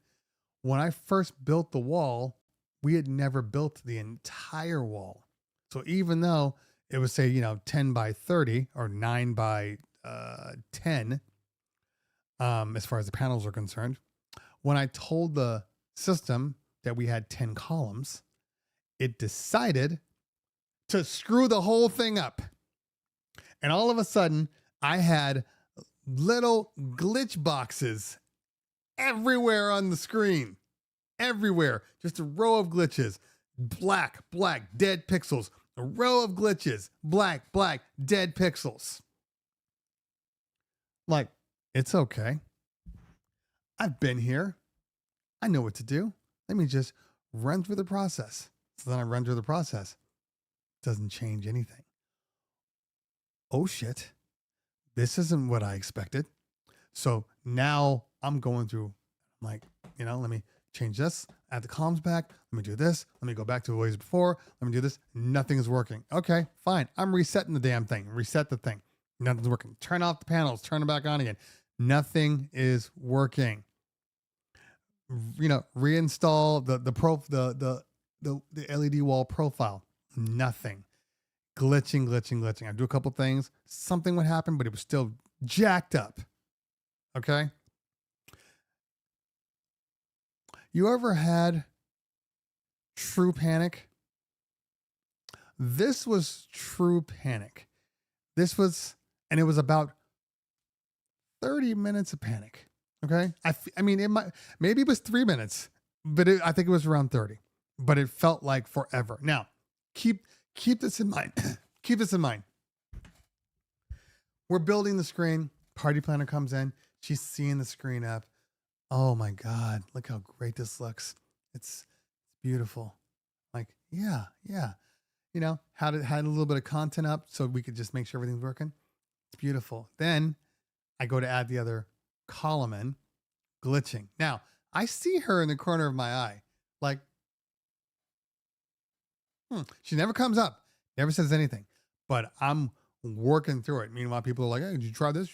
Speaker 2: when I first built the wall, we had never built the entire wall. So even though it was, say, 10 by 30 or 9 by 10, as far as the panels are concerned, when I told the system that we had 10 columns, it decided to screw the whole thing up. And all of a sudden, I had little glitch boxes everywhere on the screen. Everywhere. Just a row of glitches. Black, dead pixels. A row of glitches. Black, dead pixels. Like, it's okay. I've been here. I know what to do. Let me just run through the process. So then I run through the process. Doesn't change anything. Oh shit. This isn't what I expected. So now I'm going through, I'm like, let me change this, add the columns back. Let me do this. Let me go back to the ways before. Let me do this. Nothing is working. Okay, fine. I'm resetting the damn thing. Reset the thing. Nothing's working. Turn off the panels. Turn them back on again. Nothing is working. Reinstall the LED wall profile. Nothing. Glitching. I do a couple things. Something would happen, but it was still jacked up. Okay. You ever had true panic? This was true panic. And it was about 30 minutes of panic. Okay. Maybe it was 3 minutes, but I think it was around 30, but it felt like forever. Now keep this in mind. Keep this in mind. We're building the screen. Party planner comes in. She's seeing the screen up. Oh my God, look how great this looks. It's beautiful. Like, yeah. Had a little bit of content up so we could just make sure everything's working. It's beautiful. Then I go to add the other column in, glitching. Now I see her in the corner of my eye. Like, she never comes up, never says anything, but I'm working through it. Meanwhile, people are like, hey, did you try this?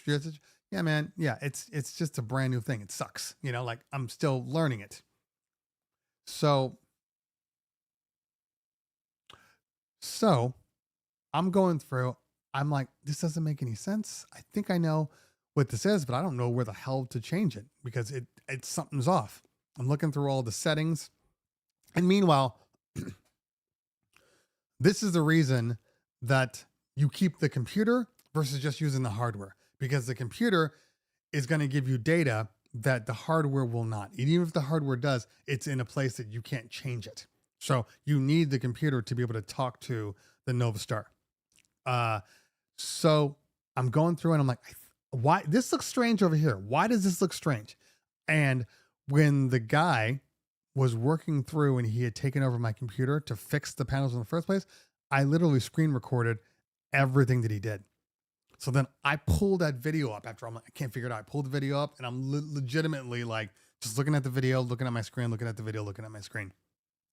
Speaker 2: Yeah, man. Yeah. It's just a brand new thing. It sucks. Like I'm still learning it. So I'm going through, I'm like, this doesn't make any sense. I think I know what this is, but I don't know where the hell to change it because it's something's off. I'm looking through all the settings. And meanwhile, this is the reason that you keep the computer versus just using the hardware, because the computer is going to give you data that the hardware will not. Even if the hardware does, it's in a place that you can't change it. So you need the computer to be able to talk to the Novastar. So I'm going through and I'm like, why this looks strange over here? Why does this look strange? And when the guy was working through and he had taken over my computer to fix the panels in the first place, I literally screen recorded everything that he did. So then I pulled that video up after I'm like, I can't figure it out. I pulled the video up and I'm legitimately like just looking at the video, looking at my screen, looking at the video, looking at my screen.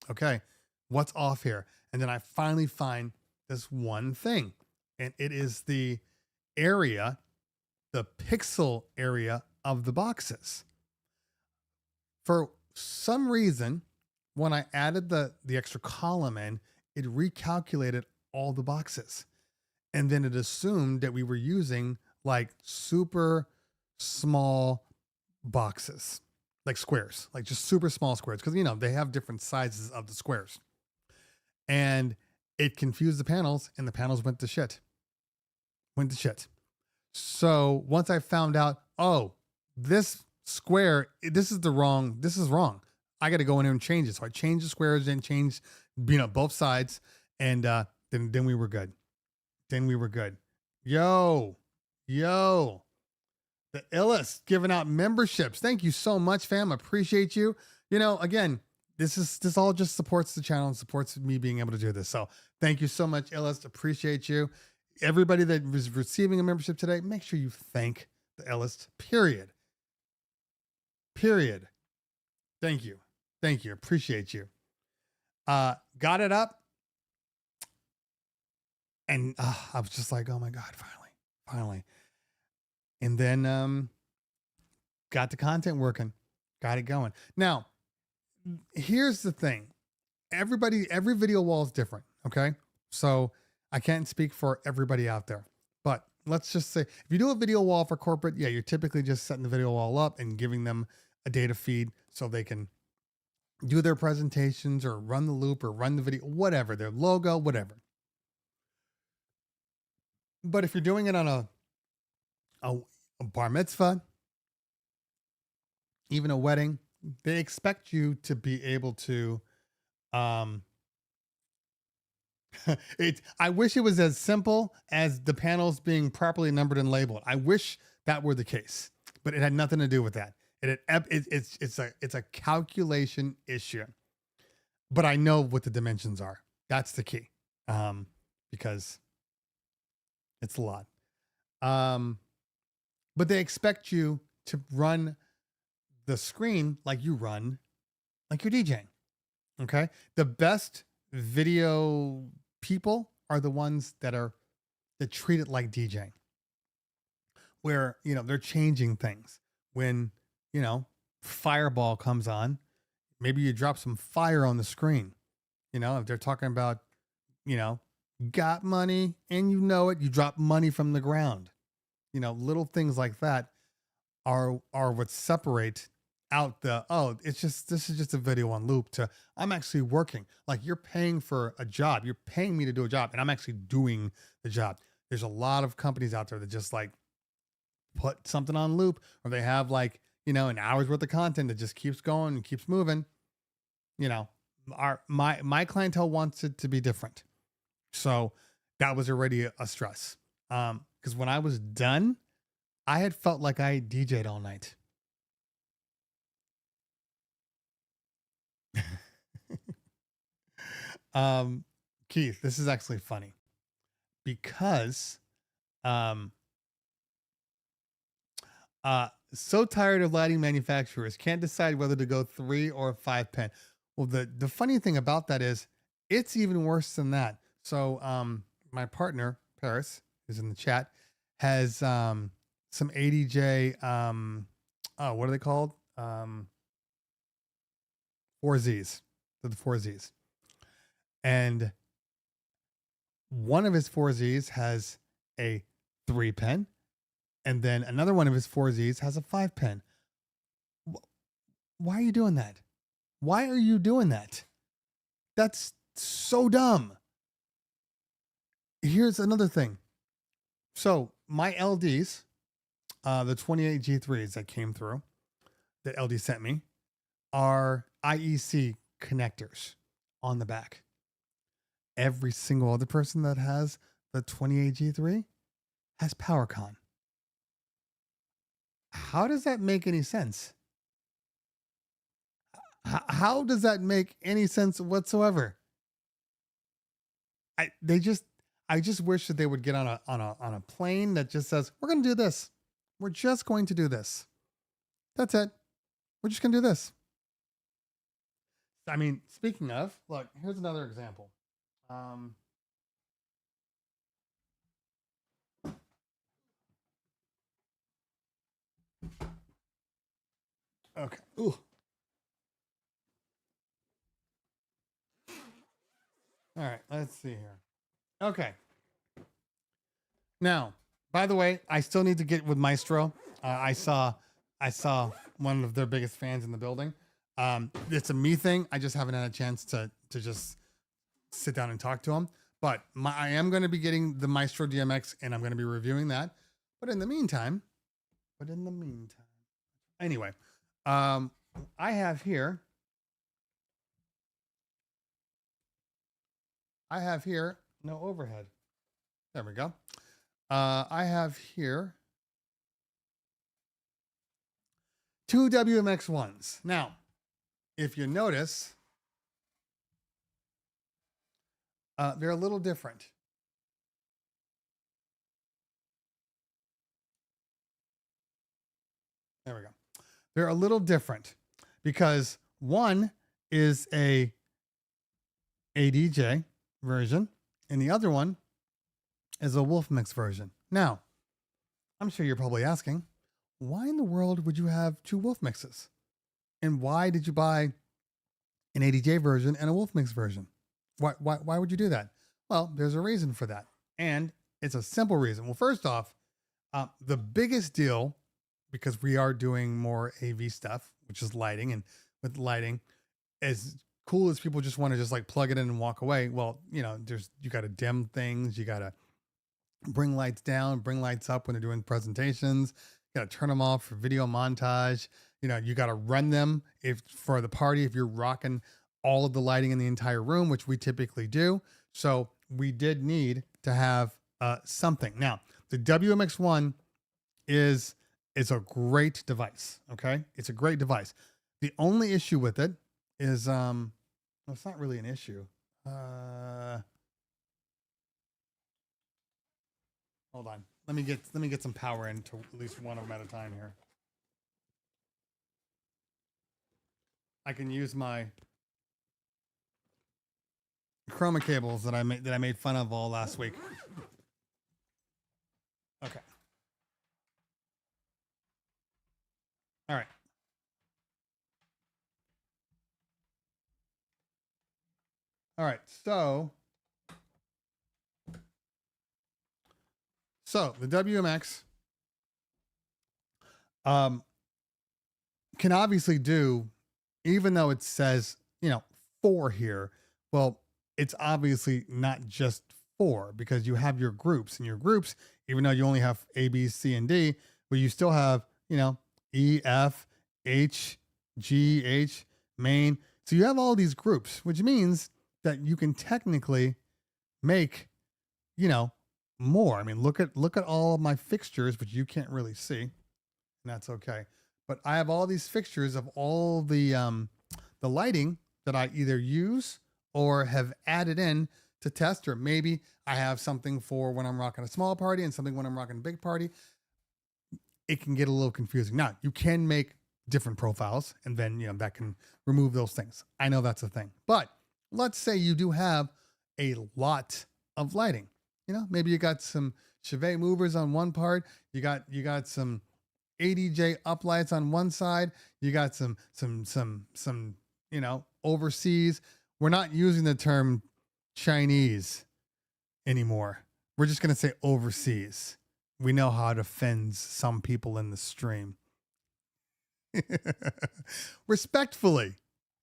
Speaker 2: Okay, what's off here? And then I finally find this one thing, and it is the area, the pixel area of the boxes. For some reason, when I added the extra column in, it recalculated all the boxes. And then it assumed that we were using like super small boxes, like squares, like just super small squares. Cause they have different sizes of the squares, and it confused the panels and the panels went to shit. So once I found out, oh, this square, this is wrong. I got to go in here and change it. So I changed the squares and changed, both sides. And then we were good. Yo, the illest giving out memberships. Thank you so much, fam. Appreciate you. Again, this all just supports the channel and supports me being able to do this. So thank you so much, illest. Appreciate you. Everybody that was receiving a membership today, make sure you thank the illest. Period. Thank you. Appreciate you. Got it up. And I was just like, oh my God, finally. And then got the content working, got it going. Now, here's the thing. Every video wall is different, okay? So I can't speak for everybody out there. But let's just say, if you do a video wall for corporate, yeah, you're typically just setting the video wall up and giving them a data feed so they can do their presentations or run the loop or run the video, whatever, their logo, whatever. But if you're doing it on a bar mitzvah, even a wedding, they expect you to be able to, I wish it was as simple as the panels being properly numbered and labeled. I wish that were the case, but it had nothing to do with that. It's a calculation issue, but I know what the dimensions are. That's the key. Because it's a lot. But they expect you to run the screen like you're DJing. Okay. The best video people are the ones that treat it like DJing, where, they're changing things. When, Fireball comes on, maybe you drop some fire on the screen. If they're talking about, got money and it, you drop money from the ground. Little things like that are what separate out this is just a video on loop to I'm actually working. Like, you're paying for a job. You're paying me to do a job and I'm actually doing the job. There's a lot of companies out there that just like put something on loop, or they have like, an hour's worth of content that just keeps going and keeps moving. My clientele wants it to be different. So that was already a stress. Because when I was done, I had felt like I DJ'd all night. Keith, this is actually funny because so tired of lighting manufacturers, can't decide whether to go 3 or 5 pen. Well, the funny thing about that is it's even worse than that. So my partner, Paris, who's in the chat, has some ADJ what are they called? 4Zs. They're the 4Zs. And one of his 4Zs has a 3 pen, and then another one of his 4Zs has a 5 pen. Why are you doing that? Why are you doing that? That's so dumb. Here's another thing. So my LDs, the 28 G3s that came through, that LD sent me, are IEC connectors on the back. Every single other person that has the 28 G3 has PowerCon. How does that make any sense? How does that make any sense whatsoever? I just wish that they would get on a plane that just says, we're going to do this. We're just going to do this. That's it. We're just going to do this. I mean, speaking of, look, here's another example. Okay. Ooh. All right, let's see here. Okay. Now, by the way, I still need to get with Maestro. I saw one of their biggest fans in the building. It's a me thing. I just haven't had a chance to just sit down and talk to him. But I am going to be getting the Maestro DMX, and I'm going to be reviewing that. But in the meantime, anyway, I have here no overhead. There we go. I have here 2 WMX1s. Now, if you notice, they're a little different. There we go. They're a little different because one is a ADJ version and the other one is a Wolf Mix version. Now, I'm sure you're probably asking, why in the world would you have 2 Wolf Mixes? And why did you buy an ADJ version and a Wolf Mix version? Why would you do that? Well, there's a reason for that. And it's a simple reason. Well, first off, the biggest deal, because we are doing more AV stuff, which is lighting, and with lighting, as cool as people just want to just like plug it in and walk away. Well, you got to dim things. You got to bring lights down, bring lights up when they're doing presentations. You got to turn them off for video montage. You got to run them for the party, if you're rocking all of the lighting in the entire room, which we typically do. So we did need to have something. Now, the WMX1 is a great device. Okay. It's a great device. The only issue with it is, well, it's not really an issue. Hold on. Let me get some power into at least one of them at a time here. I can use my chroma cables that I made fun of all last week. Okay. All right. All right. So the WMX can obviously do, even though it says, 4 here. Well, it's obviously not just 4 because you have your groups, and your groups, even though you only have A, B, C, and D, but you still have, E, F, H, G, H, main. So you have all these groups, which means that you can technically make, more. I mean, look at all of my fixtures, which you can't really see, and that's okay. But I have all these fixtures of all the lighting that I either use or have added in to test, or maybe I have something for when I'm rocking a small party and something when I'm rocking a big party. It can get a little confusing. Now, you can make different profiles, and then that can remove those things. I know that's a thing. But let's say you do have a lot of lighting. Maybe you got some Chevet movers on one part. You got some ADJ uplights on one side. You got some overseas. We're not using the term Chinese anymore. We're just going to say overseas. We know how it offends some people in the stream. Respectfully.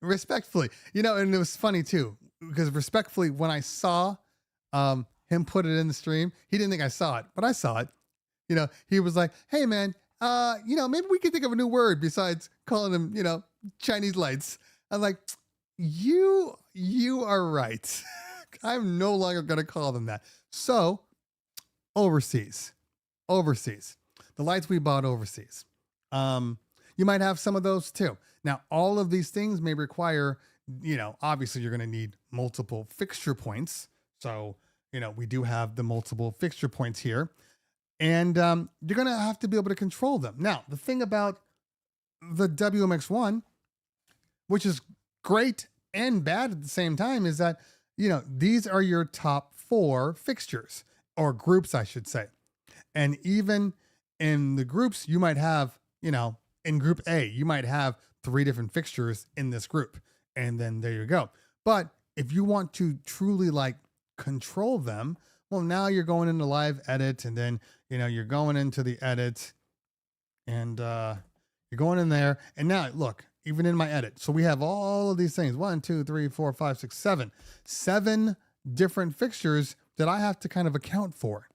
Speaker 2: And it was funny too, because respectfully, when I saw him put it in the stream, he didn't think I saw it, but I saw it. He was like, hey man, maybe we could think of a new word besides calling them, Chinese lights. I'm like, you are right. I'm no longer going to call them that. So overseas, the lights we bought overseas. You might have some of those too. Now, all of these things may require, obviously you're going to need multiple fixture points. So, we do have the multiple fixture points here, and you're going to have to be able to control them. Now, the thing about the WMX1, which is great and bad at the same time, is that, these are your top 4 fixtures, or groups, I should say. And even in the groups, you might have, in group A, you might have 3 different fixtures in this group, and then there you go. But if you want to truly control them, well, now you're going into live edit, and then, you're going into the edit, and you're going in there. And now look, even in my edit. So we have all of these things, 1, 2, 3, 4, 5, 6, 7, 7 different fixtures that I have to kind of account for.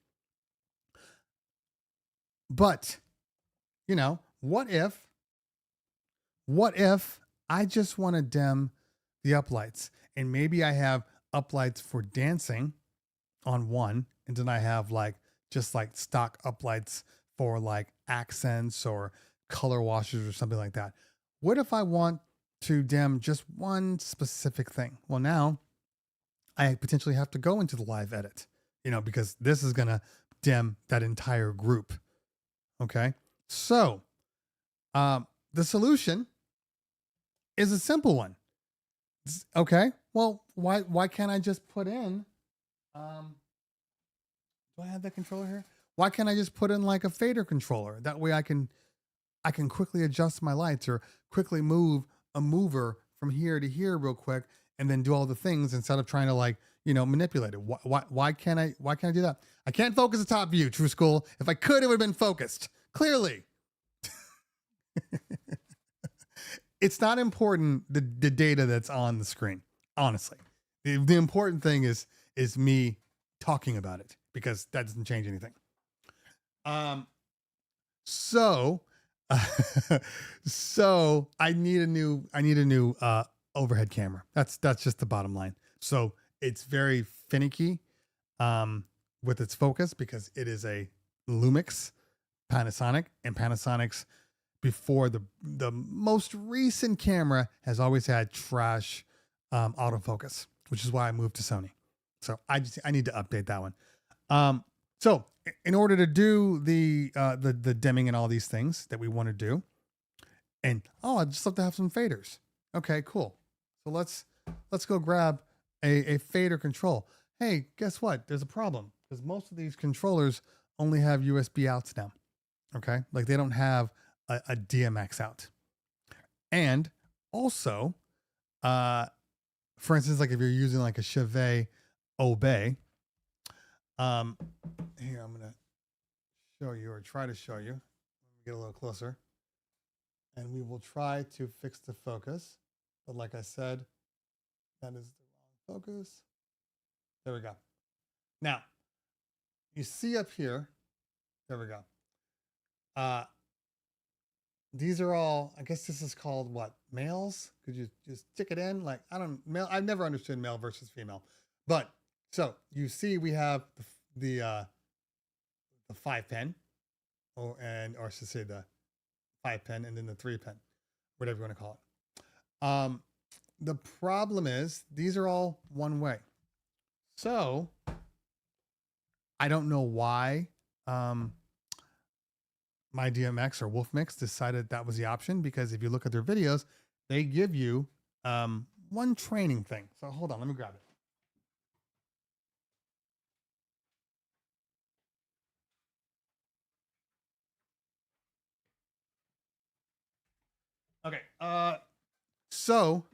Speaker 2: But, what if I just want to dim the uplights, and maybe I have uplights for dancing on one, and then I have just stock uplights for accents or color washers or something like that. What if I want to dim just one specific thing? Well, now I potentially have to go into the live edit, because this is going to dim that entire group. Okay. So, the solution is a simple one. Okay. Well, why can't I just put in, do I have that controller here? Why can't I just put in a fader controller? That way I can quickly adjust my lights, or quickly move a mover from here to here real quick, and then do all the things instead of trying to manipulate it. Why can't I do that? I can't focus the top view, True School. If I could, it would have been focused. Clearly. It's not important, the data that's on the screen, honestly. The important thing is me talking about it, because that doesn't change anything. So I need a new overhead camera. That's just the bottom line. So it's very finicky with its focus, because it is a Lumix Panasonic, and Panasonic's, before the most recent camera, has always had trash autofocus, which is why I moved to Sony. So I need to update that one. So in order to do the dimming and all these things that we want to do, and I just love to have some faders. Okay, cool. So let's go grab a fader control. Hey, guess what? There's a problem because most of these controllers only have USB outs now. Okay, like they don't have a DMX out. And also, for instance, like if you're using like a Chevet Obey, here I'm gonna show you or try to show you. Let me get a little closer, and we will try to fix the focus. But like I said, that is the wrong focus. There we go. Now, you see up here, there we go. These are all, I guess this is called what? Males? Could you just stick it in? Like, I don't, male, I've never understood male versus female. But, so, you see we have the 5-pin, or I should say the 5-pin, and then the 3-pin, whatever you want to call it. The problem is, these are all one way. So, I don't know why my DMX or Wolf Mix decided that was the option, because if you look at their videos, they give you one training thing. So hold on, let me grab it. Okay. So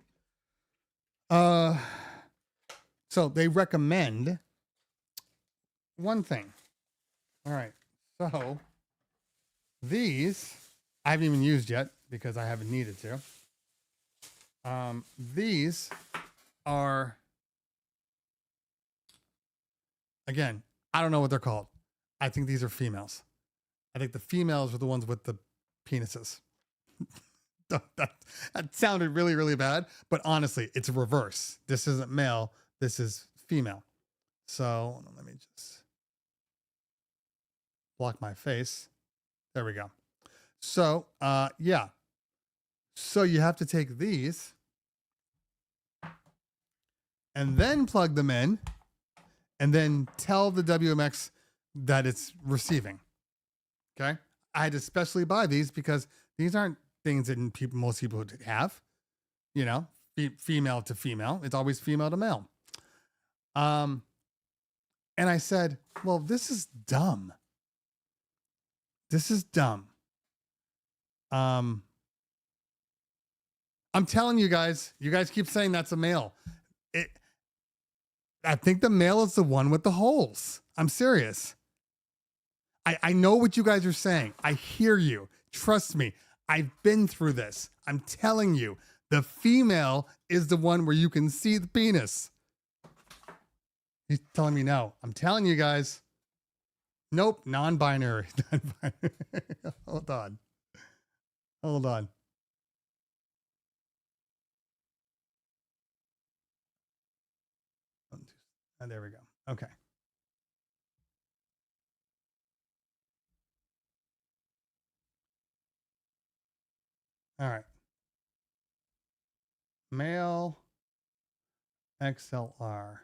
Speaker 2: they recommend one thing. All right. So these I haven't even used yet because I haven't needed to. These are, again, I don't know what they're called. I think these are females. I think the females are the ones with the penises. that sounded really, really bad, but honestly, it's reverse. This isn't male. This is female. So let me just block my face. There we go. So, yeah. So you have to take these and then plug them in and then tell the WMX that it's receiving. Okay. I had to specially buy these because these aren't things that most people have, you know, female to female. It's always female to male. And I said, well, this is dumb. This is dumb. I'm telling you guys keep saying that's a male. I think the male is the one with the holes. I'm serious. I know what you guys are saying. I hear you. Trust me. I've been through this. I'm telling you, the female is the one where you can see the penis. He's telling me no. I'm telling you guys. Nope, non-binary. Hold on. Hold on. And there we go. Okay. All right. Male XLR.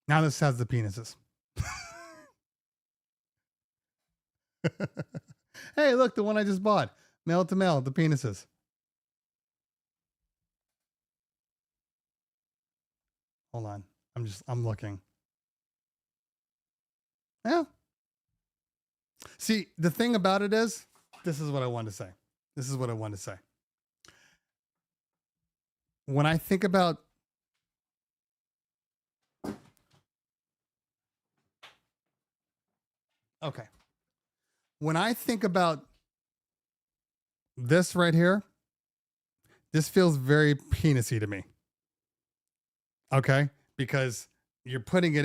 Speaker 2: Now this has the penises. Hey, look, the one I just bought. Male to male, the penises. Hold on. I'm looking. Yeah. See, the thing about it is, this is what I wanted to say. This is what I wanted to say. When I think about okay. When I think about this right here, this feels very penisy to me. Okay? Because you're putting it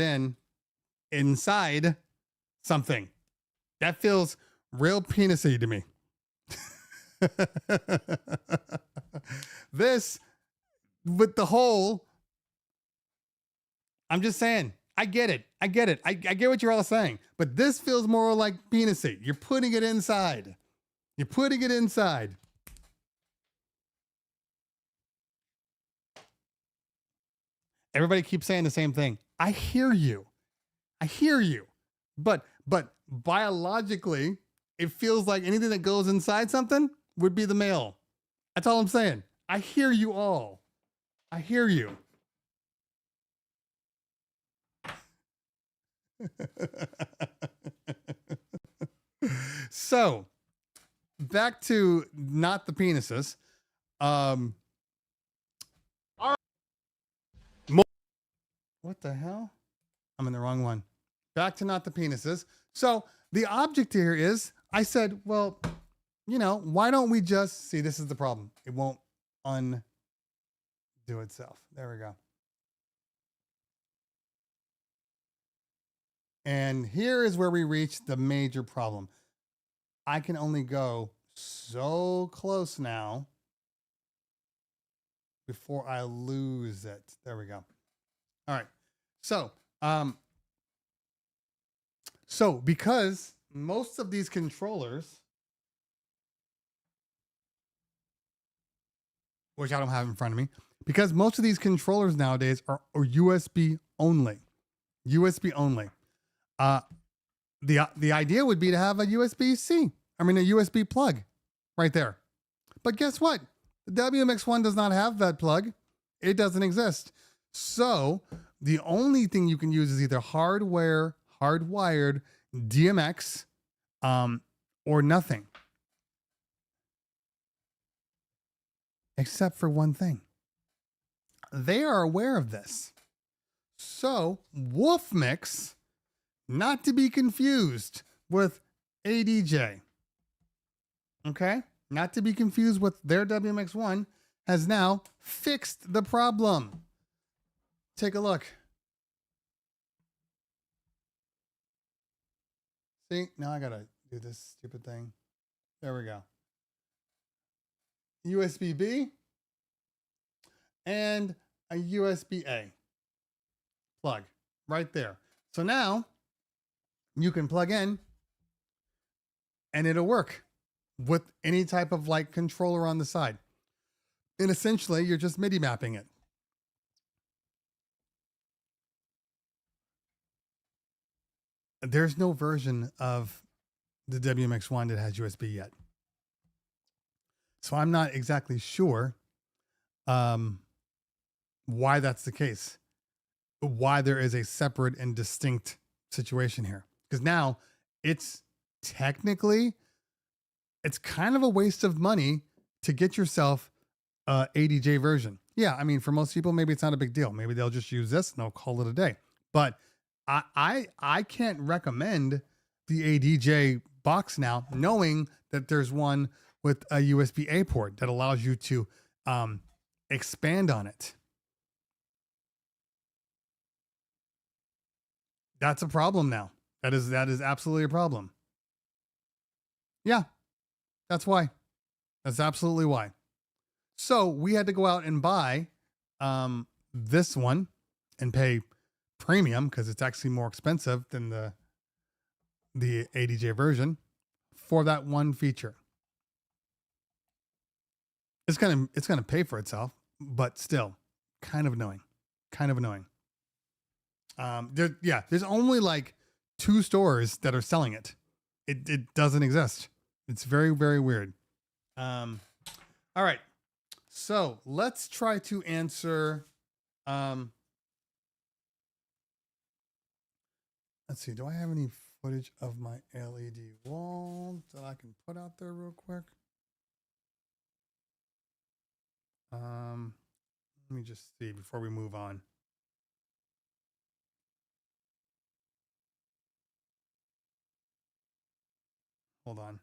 Speaker 2: inside something. That feels real penisy to me. This with the hole, I'm just saying, I get it. I get what you're all saying. But this feels more like penisy. You're putting it inside. You're putting it inside. Everybody keeps saying the same thing. I hear you. But biologically, it feels like anything that goes inside something would be the male. That's all I'm saying. I hear you all. I hear you. So, back to not the penises. What the hell? I'm in the wrong one. Back to not the penises. So the object here is, I said, well, why don't we just see? This is the problem. It won't undo itself. There we go. And here is where we reach the major problem. I can only go so close now before I lose it. There we go. All right. So because most of these controllers, which I don't have in front of me, because most of these controllers nowadays are USB only. USB only. The idea would be to have a USB-C. I mean, a USB plug right there. But guess what? The WMX1 does not have that plug. It doesn't exist. So the only thing you can use is either hardwired DMX, or nothing. Except for one thing. They are aware of this. So WMX, not to be confused with ADJ. Okay? Not to be confused with their WMX1, has now fixed the problem. Take a look. See, now I gotta do this stupid thing. There we go. USB-B and a USB-A plug right there. So now you can plug in and it'll work with any type of like controller on the side. And essentially you're just MIDI mapping it. There's no version of the WMX1 that has USB yet. So I'm not exactly sure why that's the case. Why there is a separate and distinct situation here. Because now it's technically, it's kind of a waste of money to get yourself a ADJ version. Yeah, I mean, for most people, maybe it's not a big deal. Maybe they'll just use this and they'll call it a day. But I can't recommend the ADJ box now, knowing that there's one with a USB-A port that allows you to expand on it. That's a problem now. That is absolutely a problem. Yeah, that's why. That's absolutely why. So we had to go out and buy this one and pay premium because it's actually more expensive than the ADJ version for that one feature. It's gonna pay for itself, but still kind of annoying. There's only like 2 stores that are selling it. It doesn't exist. It's very, very weird. All right. So let's try to answer. Let's see. Do I have any footage of my LED wall that I can put out there real quick? Let me just see before we move on. Hold on.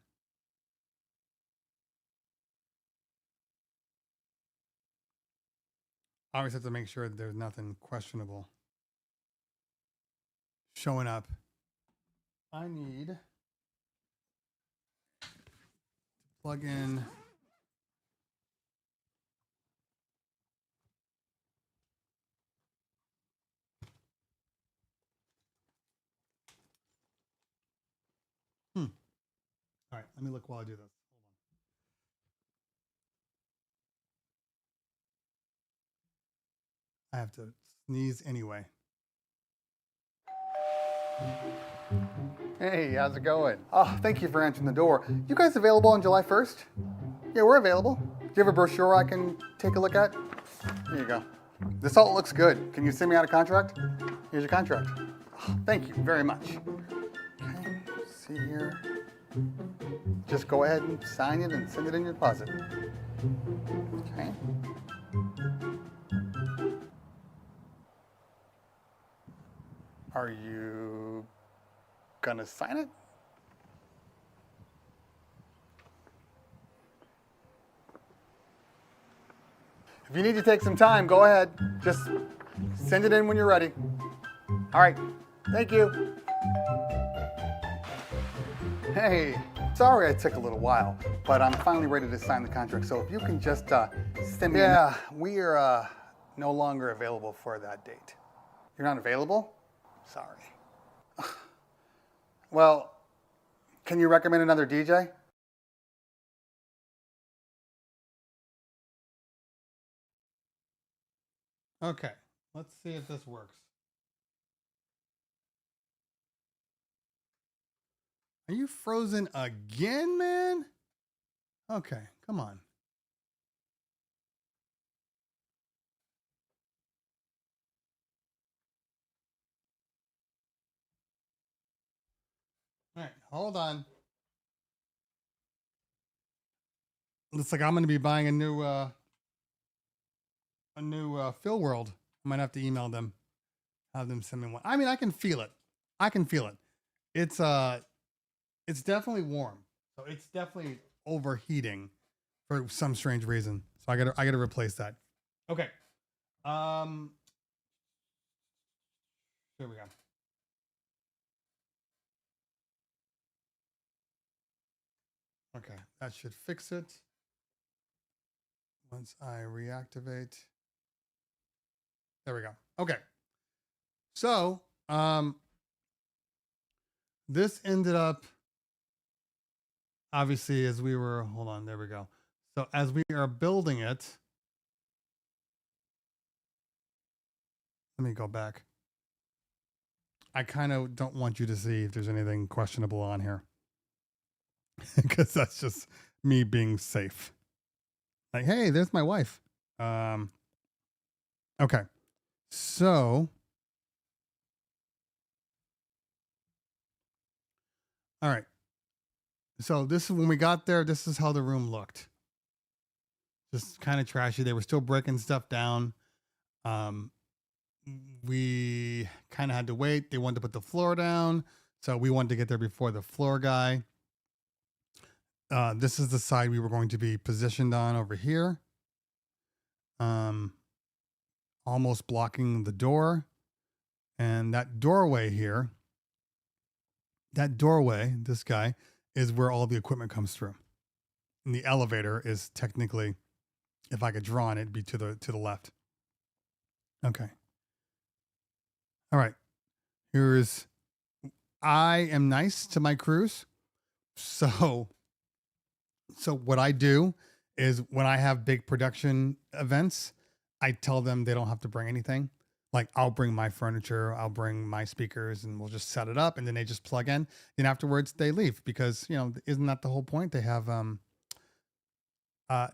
Speaker 2: I always have to make sure that there's nothing questionable showing up. I need to plug in. All right, let me look while I do this. Hold on. I have to sneeze anyway.
Speaker 3: Hey, how's it going? Oh, thank you for answering the door. You guys available on July 1st? Yeah, we're available. Do you have a brochure I can take a look at? Here you go. This all looks good. Can you send me out a contract? Here's your contract. Oh, thank you very much. Okay, see here. Just go ahead and sign it and send it in your deposit. Okay. Are you gonna sign it? If you need to take some time, go ahead. Just send it in when you're ready. All right, thank you. Hey, sorry I took a little while, but I'm finally ready to sign the contract. So if you can just send me. Yeah, we are no longer available for that date. You're not available? Sorry. Well, can you recommend another DJ?
Speaker 2: Okay, let's see if this works. Are you frozen again, man? Okay, come on. All right, hold on. Looks like I'm going to be buying a new Phil World. I might have to email them, have them send me one. I mean, I can feel it. I can feel it. It's definitely warm. So it's definitely overheating for some strange reason. So I gotta replace that. Okay. Here we go. Okay, that should fix it. Once I reactivate. There we go. Okay. So, this ended up, obviously, as we were, hold on, there we go. So as we are building it, let me go back. I kind of don't want you to see if there's anything questionable on here. Because that's just me being safe. Like, hey, there's my wife. Okay. So, all right. So this is when we got there, this is how the room looked. Just kind of trashy. They were still breaking stuff down. We kind of had to wait. They wanted to put the floor down. So we wanted to get there before the floor guy. This is the side we were going to be positioned on over here. Almost blocking the door. And that doorway here, this guy, is where all the equipment comes through. And the elevator is technically, if I could draw on it, it'd be to the left. Okay. All right. I am nice to my crews. So what I do is when I have big production events, I tell them they don't have to bring anything. Like, I'll bring my furniture, I'll bring my speakers, and we'll just set it up, and then they just plug in. And afterwards they leave because, isn't that the whole point? They have to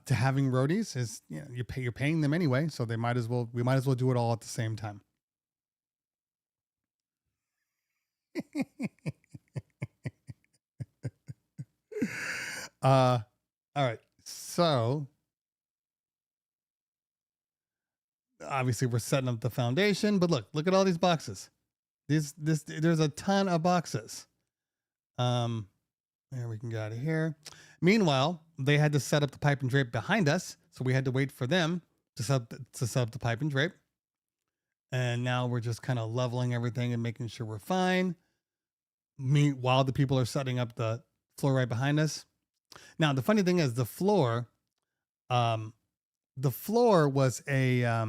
Speaker 2: having roadies is, you're paying them anyway, so we might as well do it all at the same time. All right. So obviously we're setting up the foundation, but look at all these boxes. There's a ton of boxes. There, we can get out of here. Meanwhile, they had to set up the pipe and drape behind us, so we had to wait for them to set up the pipe and drape. And now we're just kind of leveling everything and making sure we're fine. While the people are setting up the floor right behind us. Now, the funny thing is the floor was a,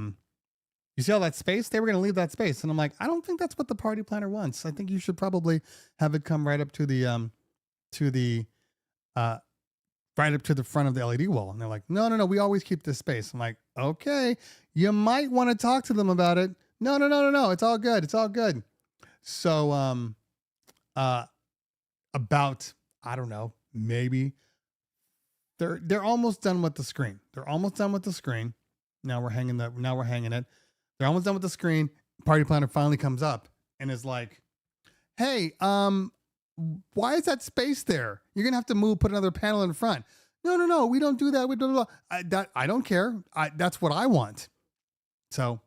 Speaker 2: you see all that space? They were going to leave that space. And I'm like, I don't think that's what the party planner wants. I think you should probably have it come right up to the front of the LED wall. And they're like, no, we always keep this space. I'm like, okay, you might want to talk to them about it. No, it's all good. It's all good. So, about, I don't know, maybe they're almost done with the screen. They're almost done with the screen. Now we're hanging it. They're almost done with the screen. Party planner finally comes up and is like, "Hey, why is that space there? You're gonna have to put another panel in front." No, we don't do that. We blah, blah, blah. I don't care. That's what I want. So,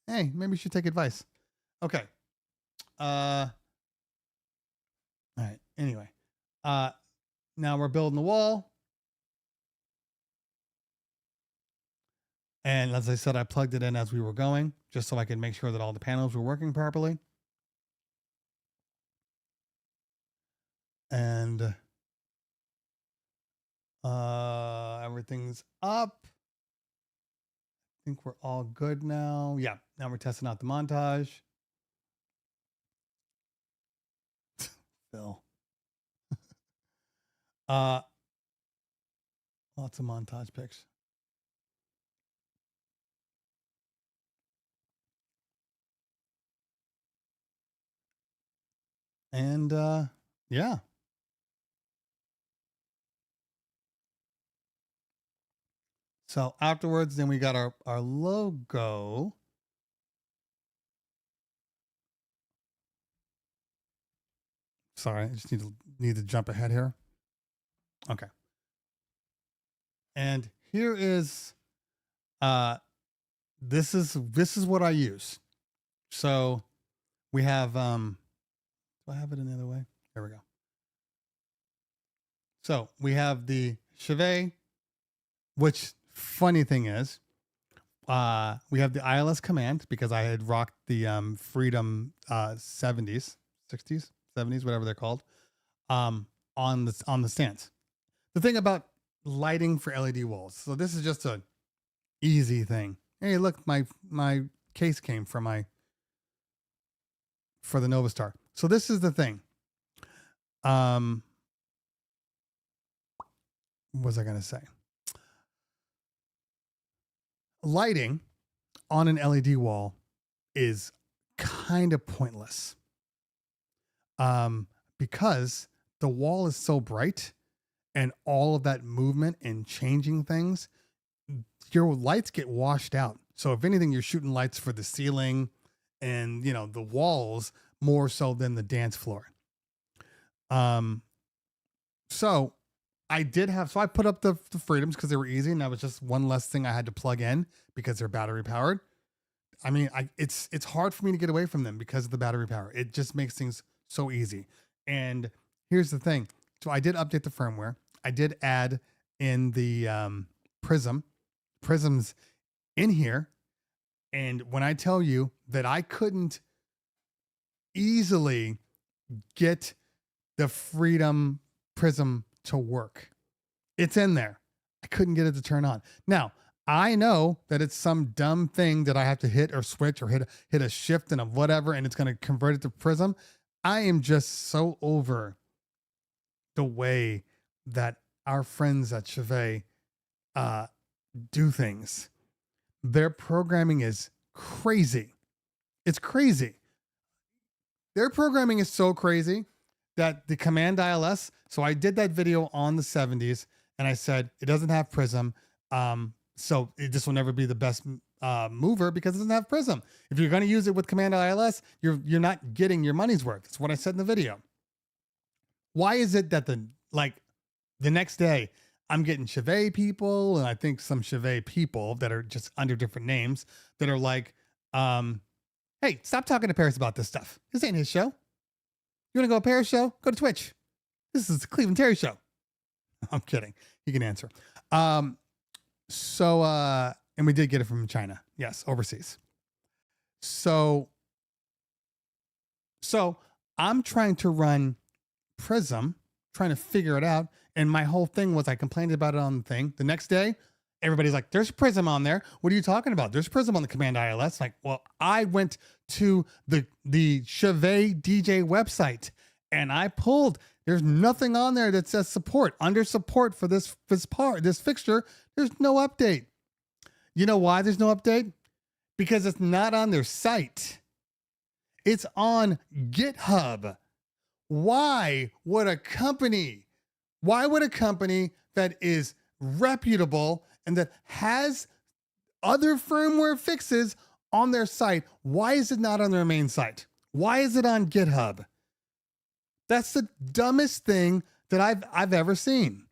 Speaker 2: hey, maybe you should take advice. Okay. All right. Anyway, now we're building the wall. And as I said, I plugged it in as we were going, just so I could make sure that all the panels were working properly. And everything's up. I think we're all good now. Yeah, now we're testing out the montage. Phil. Lots of montage pics. And yeah. So afterwards, then we got our logo. Sorry, I just need to jump ahead here. Okay. And here is this is what I use. So we have do I have it in the other way? There we go. So we have the chevet, which funny thing is, we have the ILS command because I had rocked the Freedom 70s, 60s, 70s, whatever they're called, on the stands. The thing about lighting for LED walls. So this is just a easy thing. Hey, look, my case came for the Novastar. So this is the thing. What was I going to say? Lighting on an LED wall is kind of pointless. Because the wall is so bright and all of that movement and changing things, your lights get washed out. So if anything, you're shooting lights for the ceiling and, the walls more so than the dance floor. So I put up the Freedoms because they were easy, and that was just one less thing I had to plug in because they're battery powered. I mean, it's hard for me to get away from them because of the battery power. It just makes things so easy. And here's the thing. So I did update the firmware. I did add in the prisms in here. And when I tell you that I couldn't easily get the Freedom prism to work, it's in there. I couldn't get it to turn on. Now, I know that it's some dumb thing that I have to hit or switch or hit a shift and a whatever, and it's going to convert it to prism. I am just so over the way that our friends at Chevet do things. Their programming is crazy. It's crazy. Their programming is so crazy that the command ILS. So I did that video on the 70s, and I said it doesn't have prism. So this will never be the best mover because it doesn't have prism. If you're going to use it with command ILS, you're not getting your money's worth. That's what I said in the video. Why is it that the next day I'm getting Chevet people, and I think some Chevet people that are just under different names that are like, hey, stop talking to Paris about this stuff. This ain't his show. You want to go to Paris show? Go to Twitch. This is the Cleveland Terry show. I'm kidding. He can answer. So, and we did get it from China. Yes, overseas. So I'm trying to run Prism, trying to figure it out. And my whole thing was I complained about it on the thing. The next day, everybody's like, there's Prism on there. What are you talking about? There's Prism on the command ILS. Like, well, I went to the Chevet DJ website and I pulled, there's nothing on there that says support. Under support for this fixture, there's no update. You know why there's no update? Because it's not on their site. It's on GitHub. why would a company that is reputable and that has other firmware fixes on their site, why is it not on their main site? Why is it on GitHub? That's the dumbest thing that I've ever seen.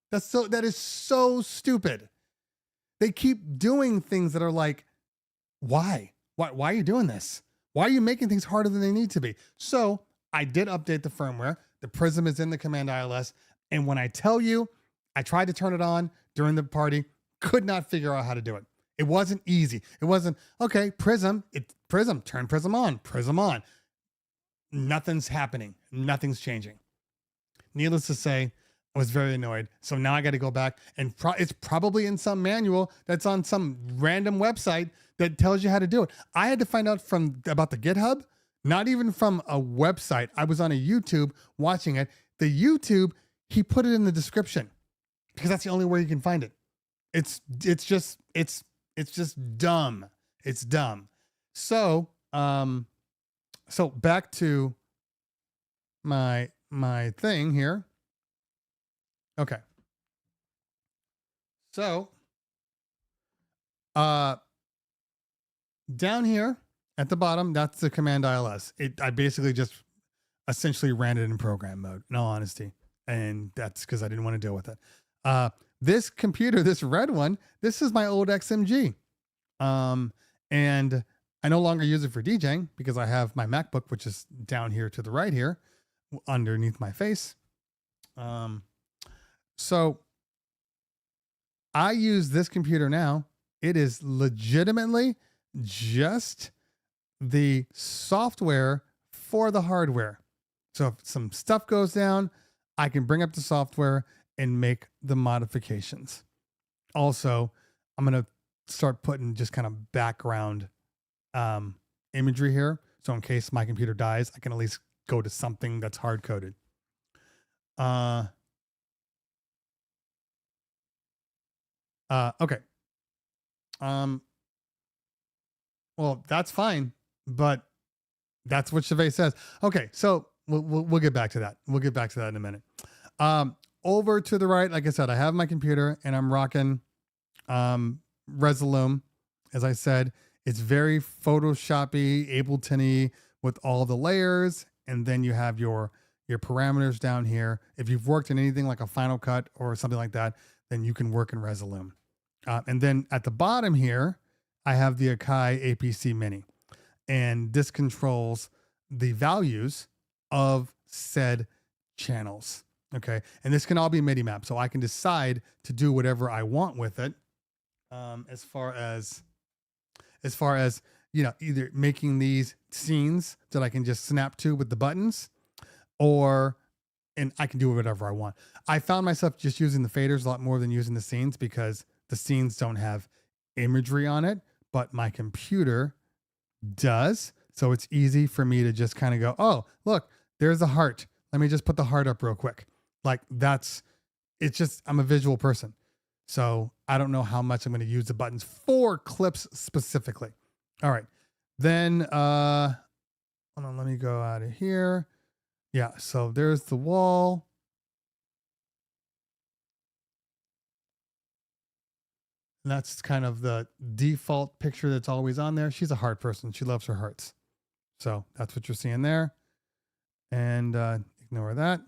Speaker 2: That is so stupid. They keep doing things that are like, why? Why are you doing this? Why are you making things harder than they need to be? So I did update the firmware. The Prism is in the command ILS. And when I tell you, I tried to turn it on during the party, could not figure out how to do it. It wasn't easy. It wasn't, okay, Prism, turn Prism on. Nothing's happening. Nothing's changing. Needless to say, I was very annoyed. So now I got to go back and it's probably in some manual that's on some random website that tells you how to do it. I had to find out about the GitHub, not even from a website. I was on a YouTube watching it. The YouTube, he put it in the description because that's the only way you can find it. It's just dumb. It's dumb. So back to my thing here. Okay. So, down here at the bottom, that's the command ILS. I basically just essentially ran it in program mode, in all honesty. And that's because I didn't want to deal with it. This computer, this red one, this is my old XMG. And I no longer use it for DJing because I have my MacBook, which is down here to the right here, underneath my face. So I use this computer now. It is legitimately just the software for the hardware. So if some stuff goes down, I can bring up the software and make the modifications. Also, I'm going to start putting just kind of background imagery here. So in case my computer dies, I can at least go to something that's hard coded. Okay. Well, that's fine, but that's what Chavez says. Okay, so we'll get back to that. We'll get back to that in a minute. Over to the right, like I said, I have my computer and I'm rocking Resolume. As I said, it's very Photoshoppy, Ableton-y with all the layers, and then you have your parameters down here. If you've worked in anything like a Final Cut or something like that, then you can work in Resolume. And then at the bottom here, I have the Akai APC Mini, and this controls the values of said channels. Okay. And this can all be MIDI mapped. So I can decide to do whatever I want with it. As far as, either making these scenes that I can just snap to with the buttons, and I can do whatever I want. I found myself just using the faders a lot more than using the scenes because the scenes don't have imagery on it, but my computer does. So it's easy for me to just kind of go, oh, look, there's a heart. Let me just put the heart up real quick. Like I'm a visual person. So I don't know how much I'm going to use the buttons for clips specifically. All right. Then, hold on, let me go out of here. Yeah. So there's the wall. And that's kind of the default picture that's always on there. She's a heart person. She loves her hearts. So that's what you're seeing there. And ignore that.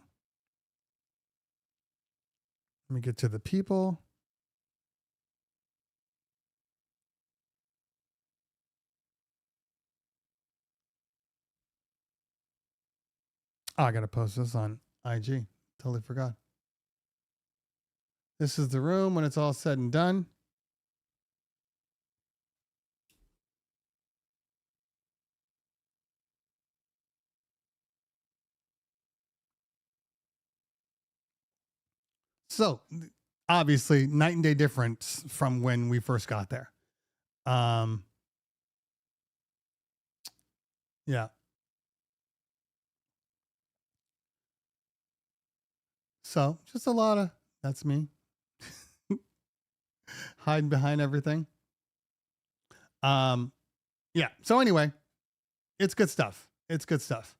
Speaker 2: Let me get to the people. Oh, I got to post this on IG. Totally forgot. This is the room when it's all said and done. So obviously night and day difference from when we first got there. Yeah. So just a lot of, that's me hiding behind everything. Yeah. So anyway, it's good stuff. It's good stuff.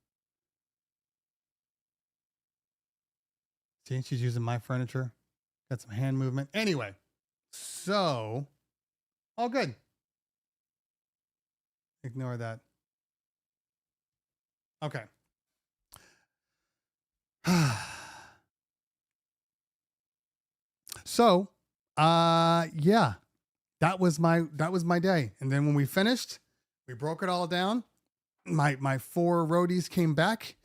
Speaker 2: See, she's using my furniture. Got some hand movement. Anyway, so all good. Ignore that. Okay. So, yeah, that was my day. And then when we finished, we broke it all down. My 4 roadies came back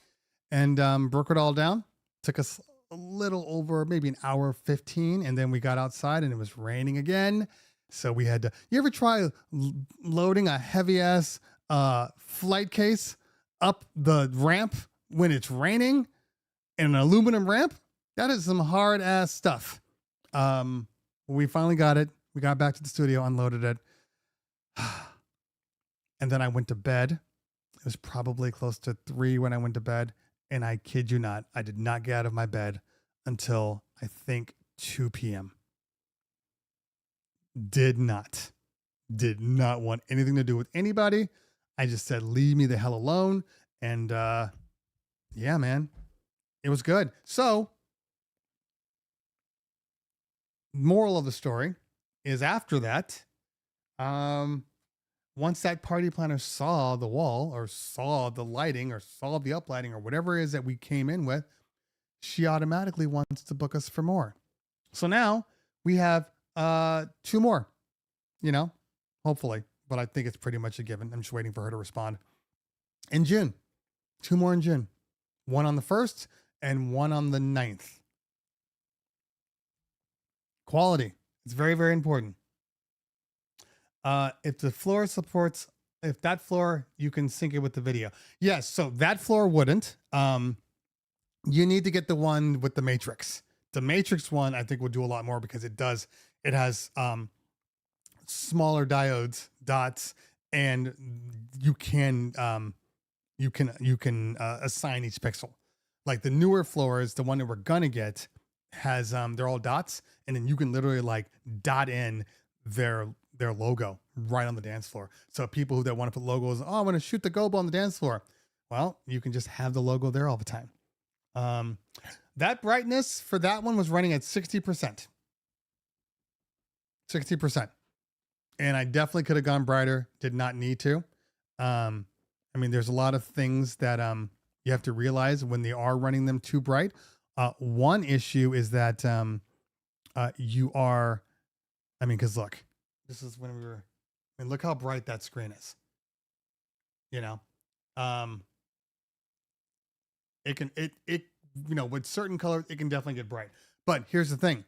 Speaker 2: and broke it all down. Took us a little over maybe an hour 15, and then we got outside and it was raining again. So we had to. You ever try loading a heavy ass flight case up the ramp when it's raining in an aluminum ramp? That is some hard ass stuff. We finally got it. We got back to the studio, unloaded it. And then I went to bed. It was probably close to 3 when I went to bed. And I kid you not, I did not get out of my bed until I think 2 p.m. Did not want anything to do with anybody. I just said, leave me the hell alone. And yeah, man, it was good. So, moral of the story is after that, once that party planner saw the wall or saw the lighting or saw the uplighting or whatever it is that we came in with, she automatically wants to book us for more. So now we have 2 more, hopefully, but I think it's pretty much a given. I'm just waiting for her to respond. In June, 2 more in June, 1 on the 1st and 1 on the 9th. Quality. It's very, very important. If the floor supports, if that floor, you can sync it with the video. Yes. So that floor wouldn't, you need to get the one with the matrix. The matrix one, I think will do a lot more because it has, smaller diodes, dots, and you can assign each pixel. Like the newer floors, the one that we're gonna get has, they're all dots, and then you can literally like dot in their logo right on the dance floor. So people that want to put logos, I want to shoot the gobo on the dance floor. Well, you can just have the logo there all the time. That brightness for that one was running at 60%. 60%. And I definitely could have gone brighter. Did not need to. I mean, there's a lot of things that you have to realize when they are running them too bright. One issue is that you are, because look, this is when look how bright that screen is. With certain colors, it can definitely get bright. But here's the thing.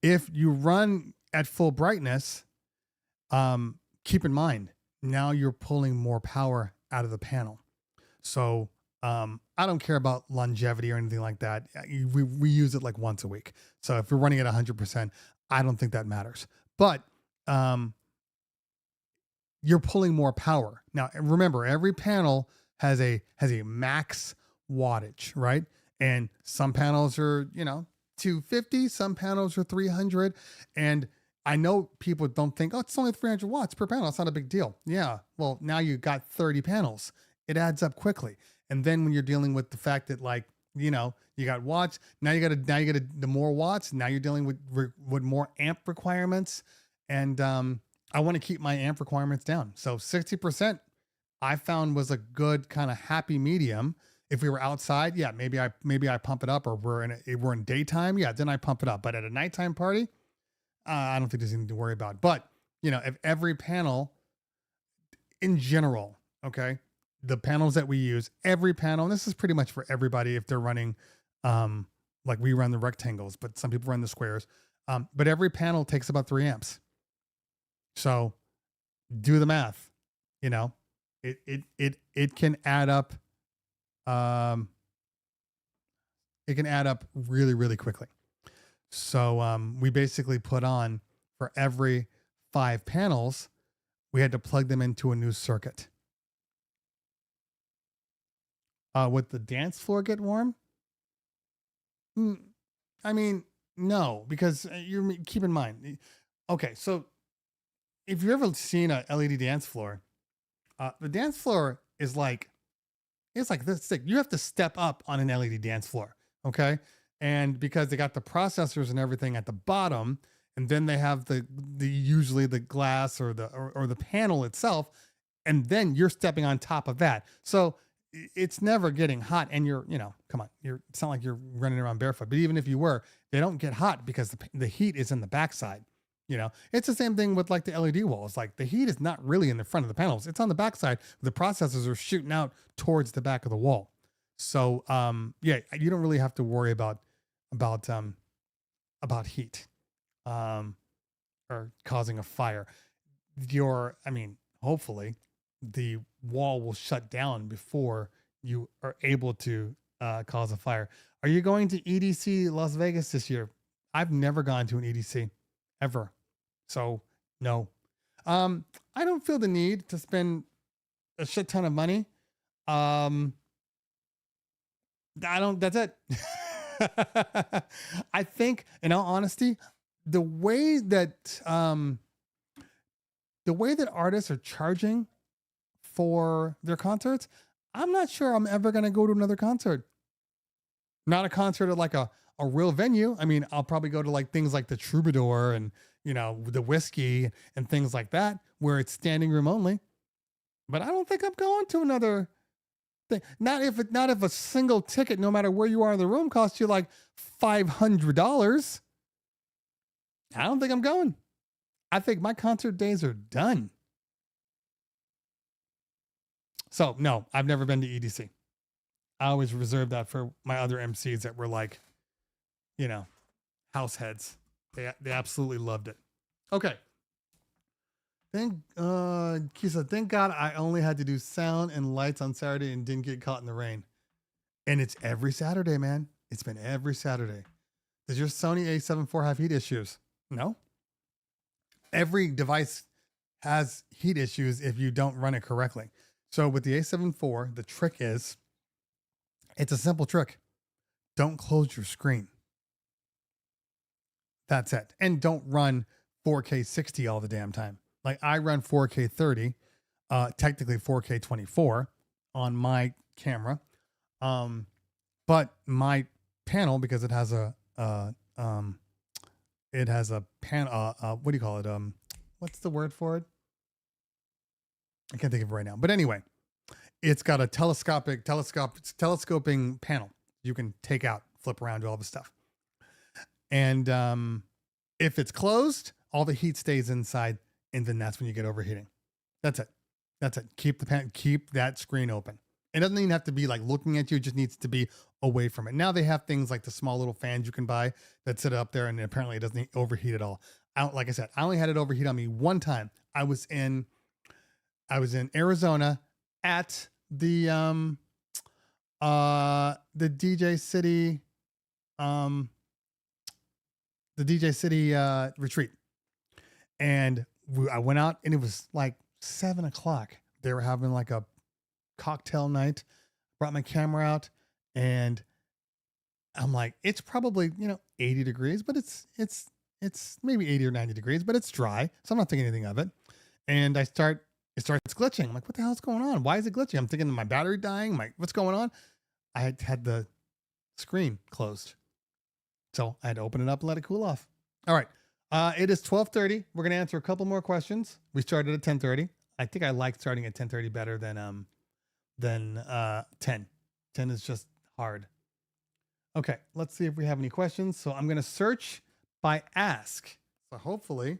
Speaker 2: If you run at full brightness, keep in mind, now you're pulling more power out of the panel. So I don't care about longevity or anything like that. We use it like once a week. So if you're running at 100%, I don't think that matters. But you're pulling more power. Now, remember, every panel has a max wattage, right? And some panels are, 250, some panels are 300. And I know people don't think, it's only 300 watts per panel. It's not a big deal. Yeah. Well, now you got 30 panels. It adds up quickly. And then when you're dealing with the fact that you got watts, now you got the more watts. Now you're dealing with more amp requirements. And I want to keep my amp requirements down. So 60% I found was a good kind of happy medium. If we were outside, yeah, maybe I pump it up, or we're in daytime. Yeah. Then I pump it up. But at a nighttime party, I don't think there's anything to worry about. But, if every panel in general, okay, the panels that we use, every panel, and this is pretty much for everybody if they're running, like we run the rectangles, but some people run the squares. But every panel takes about 3 amps. So do the math, it can add up. It can add up really, really quickly. So we basically put on, for every 5 panels, we had to plug them into a new circuit. Would the dance floor get warm? No, because keep in mind. Okay, so if you've ever seen a LED dance floor, the dance floor is it's like this thick. You have to step up on an LED dance floor, okay? And because they got the processors and everything at the bottom, and then they have the usually the glass or the panel itself, and then you're stepping on top of that. So it's never getting hot, and you're, come on, it's not like you're running around barefoot, but even if you were, they don't get hot because the heat is in the backside. It's the same thing with like the LED walls. Like the heat is not really in the front of the panels. It's on the backside. The processors are shooting out towards the back of the wall. So, yeah, you don't really have to worry about heat, or causing a fire. Hopefully the wall will shut down before you are able to cause a fire. Are you going to EDC Las Vegas this year? I've never gone to an EDC ever. So no, I don't feel the need to spend a shit ton of money. That's it. I think, in all honesty, the way that artists are charging for their concerts, I'm not sure I'm ever going to go to another concert. Not a concert at like a real venue. I mean, I'll probably go to like things like the Troubadour and, the Whiskey and things like that, where it's standing room only. But I don't think I'm going to another thing. Not if a single ticket, no matter where you are in the room, costs you like $500. I don't think I'm going. I think my concert days are done. So no, I've never been to EDC. I always reserve that for my other MCs that were like, house heads. They absolutely loved it. Okay. Kisa, thank God I only had to do sound and lights on Saturday and didn't get caught in the rain. And it's every Saturday, man. It's been every Saturday. Does your Sony A7 IV have heat issues? No. Every device has heat issues if you don't run it correctly. So with the A7 IV, the trick is, it's a simple trick. Don't close your screen. That's it. And don't run 4K 60 all the damn time. Like I run 4K 30, technically 4K 24 on my camera. But my panel, because it has a panel, what do you call it? What's the word for it? I can't think of it right now. But anyway, it's got a telescoping panel you can take out, flip around, do all the stuff. And if it's closed, all the heat stays inside, and then that's when you get overheating. That's it. Keep that screen open. It doesn't even have to be like looking at you. It just needs to be away from it. Now they have things like the small little fans you can buy that sit up there, and apparently it doesn't overheat at all. Like I said, I only had it overheat on me one time. I was in Arizona at the DJ City retreat, and I went out, and it was like 7:00. They were having like a cocktail night. Brought my camera out, and I'm like, it's probably 80 degrees, but it's maybe 80 or 90 degrees, but it's dry, so I'm not thinking anything of it. And it starts glitching. I'm like, what the hell's going on? Why is it glitching? I'm thinking my battery dying. What's going on? I had the screen closed, so I had to open it up and let it cool off. All right. It is 12:30. We're going to answer a couple more questions. We started at 10:30. I think I like starting at 10:30 better than 10. 10 is just hard. Okay, let's see if we have any questions. So I'm going to search by ask. So hopefully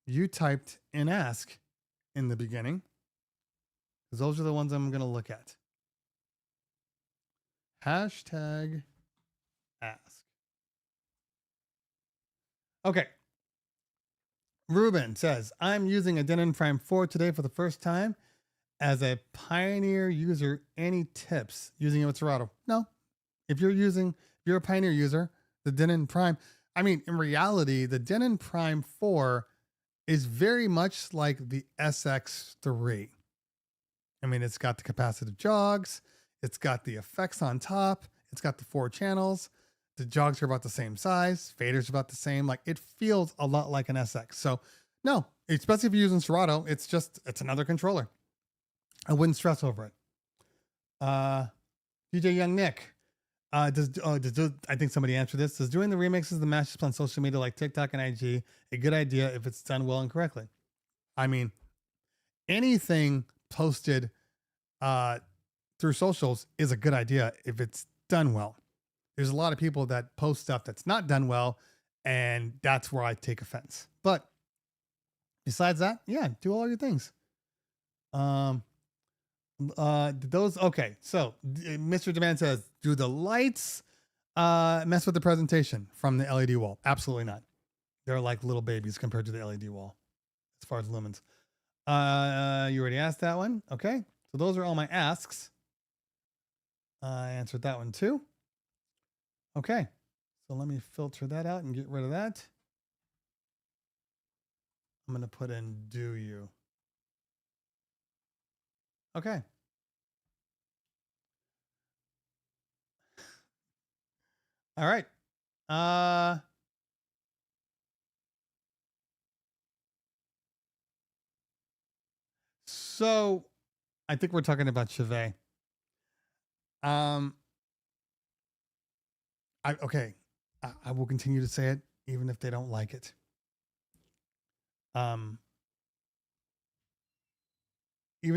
Speaker 2: you typed in ask in the beginning, because those are the ones I'm going to look at. Hashtag ask. Okay. Ruben says, I'm using a Denon Prime 4 today for the first time. As a Pioneer user, any tips using it with Serato? No. If you're a Pioneer user, the Denon Prime, in reality, the Denon Prime 4 is very much like the SX3. It's got the capacitive jogs, it's got the effects on top, it's got the 4 channels. The jogs are about the same size. Faders are about the same. Like, it feels a lot like an SX. So no, especially if you're using Serato, it's another controller. I wouldn't stress over it. DJ Young Nick, I think somebody answered this. Does doing the remixes, the mashups on social media like TikTok and IG, a good idea if it's done well and correctly? I mean, anything posted through socials is a good idea if it's done well. There's a lot of people that post stuff that's not done well, and that's where I take offense. But besides that, yeah, do all your things. Those okay. So Mr. Demand says, do the lights mess with the presentation from the LED wall? Absolutely not. They're like little babies compared to the LED wall as far as lumens. You already asked that one. Okay. So those are all my asks. I answered that one too. Okay. So let me filter that out and get rid of that. I'm going to put in do you. Okay. All right. So I think we're talking about Chevet. Okay. I will continue to say it even if they don't like it. Even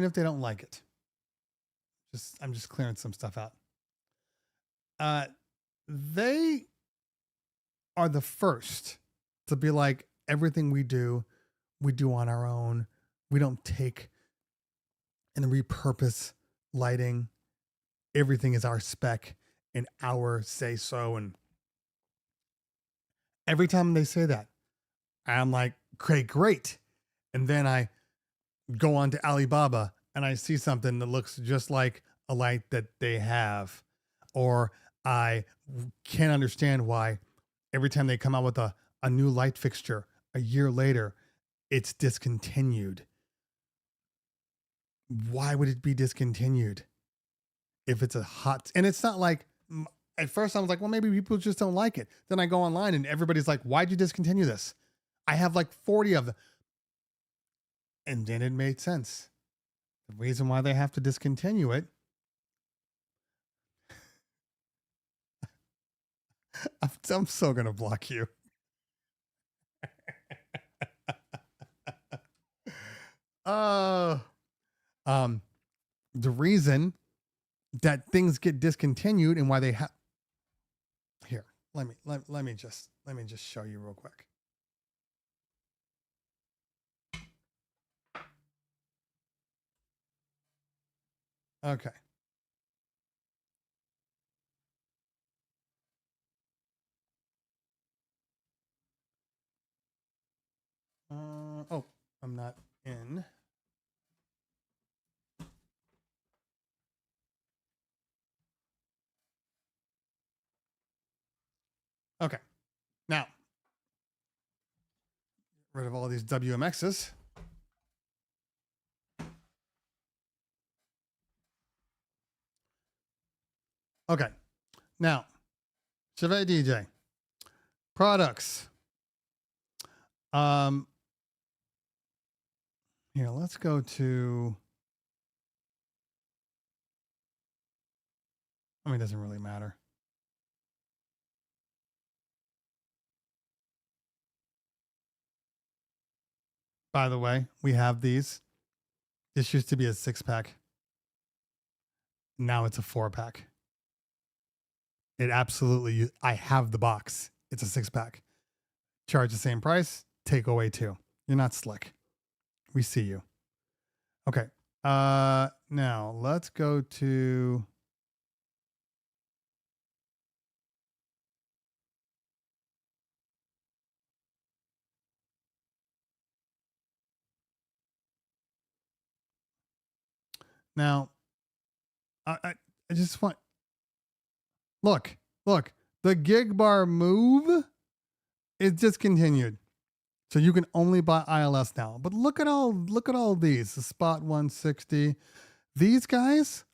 Speaker 2: if they don't like it. I'm just clearing some stuff out. They are the first to be like, everything we do on our own. We don't take and repurpose lighting. Everything is our spec and our say so. And every time they say that, I'm like, great. And then I go on to Alibaba and I see something that looks just like a light that they have. Or I can't understand why every time they come out with a new light fixture a year later, it's discontinued. Why would it be discontinued if it's a hot? And it's not like, at first I was like, well, maybe people just don't like it. Then I go online and everybody's like, why'd you discontinue this? I have like 40 of them. And then it made sense. The reason why they have to discontinue it. I'm so going to block you. The reason that things get discontinued and why they have here, let me just show you real quick. Okay. Oh, I'm not in. Okay. Now, rid of all these WMXs. Okay. Now, Chevet DJ products. Here, let's go to. I mean, it doesn't really matter. By the way, we have these. This used to be a 6-pack. Now it's a 4-pack. It absolutely, I have the box. It's a 6-pack. Charge the same price, take away 2. You're not slick. We see you. Okay. Now let's go to. Now, I just want. Look, the gig bar move is discontinued. So you can only buy ILS now. But look at all these. The Spot 160. These guys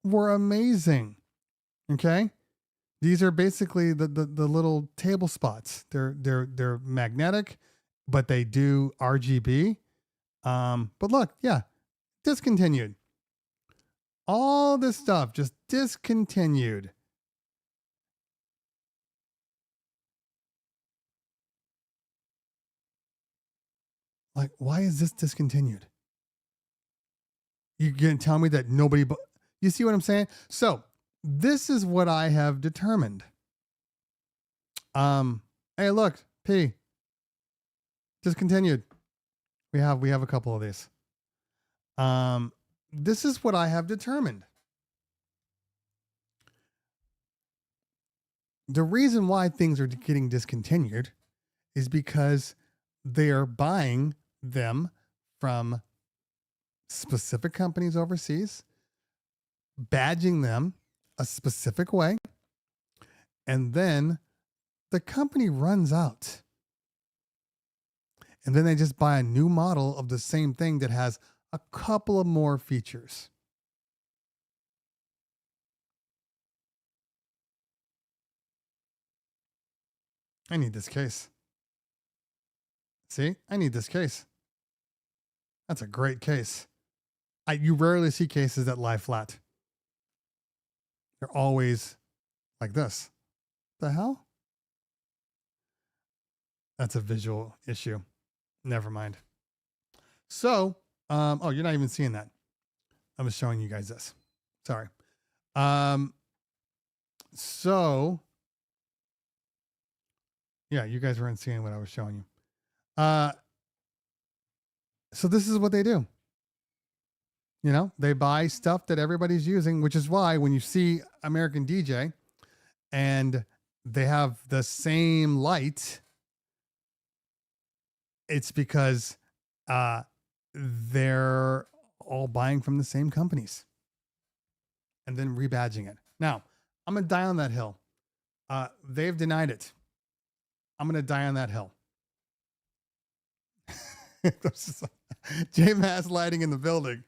Speaker 2: were amazing. Okay? These are basically the little table spots. They're magnetic, but they do RGB. But look, yeah, discontinued. All this stuff just discontinued. Like, why is this discontinued? You can tell me that nobody, you see what I'm saying? So this is what I have determined. Hey, look, P, discontinued. We have a couple of these. This is what I have determined. The reason why things are getting discontinued is because they are buying them from specific companies overseas, badging them a specific way, and then the company runs out. And then they just buy a new model of the same thing that has a couple of more features. I need this case. See, I need this case. That's a great case. You rarely see cases that lie flat. They're always like this. The hell? That's a visual issue. Never mind. So, oh, you're not even seeing that. I was showing you guys this. Sorry. So, yeah, you guys weren't seeing what I was showing you. So this is what they do. You know, they buy stuff that everybody's using, which is why when you see American DJ and they have the same light, it's because they're all buying from the same companies and then rebadging it. Now, I'm going to die on that hill. They've denied it. I'm going to die on that hill. J-Mass lighting in the building.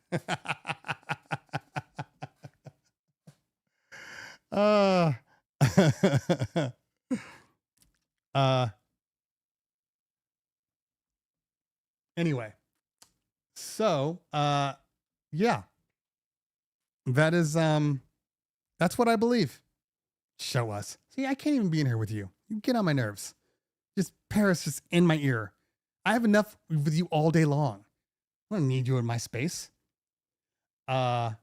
Speaker 2: Anyway, so yeah, that is that's what I believe. Show us. See, I can't even be in here with you. You get on my nerves. Just Paris just in my ear. I have enough with you all day long. I don't need you in my space. Thanks,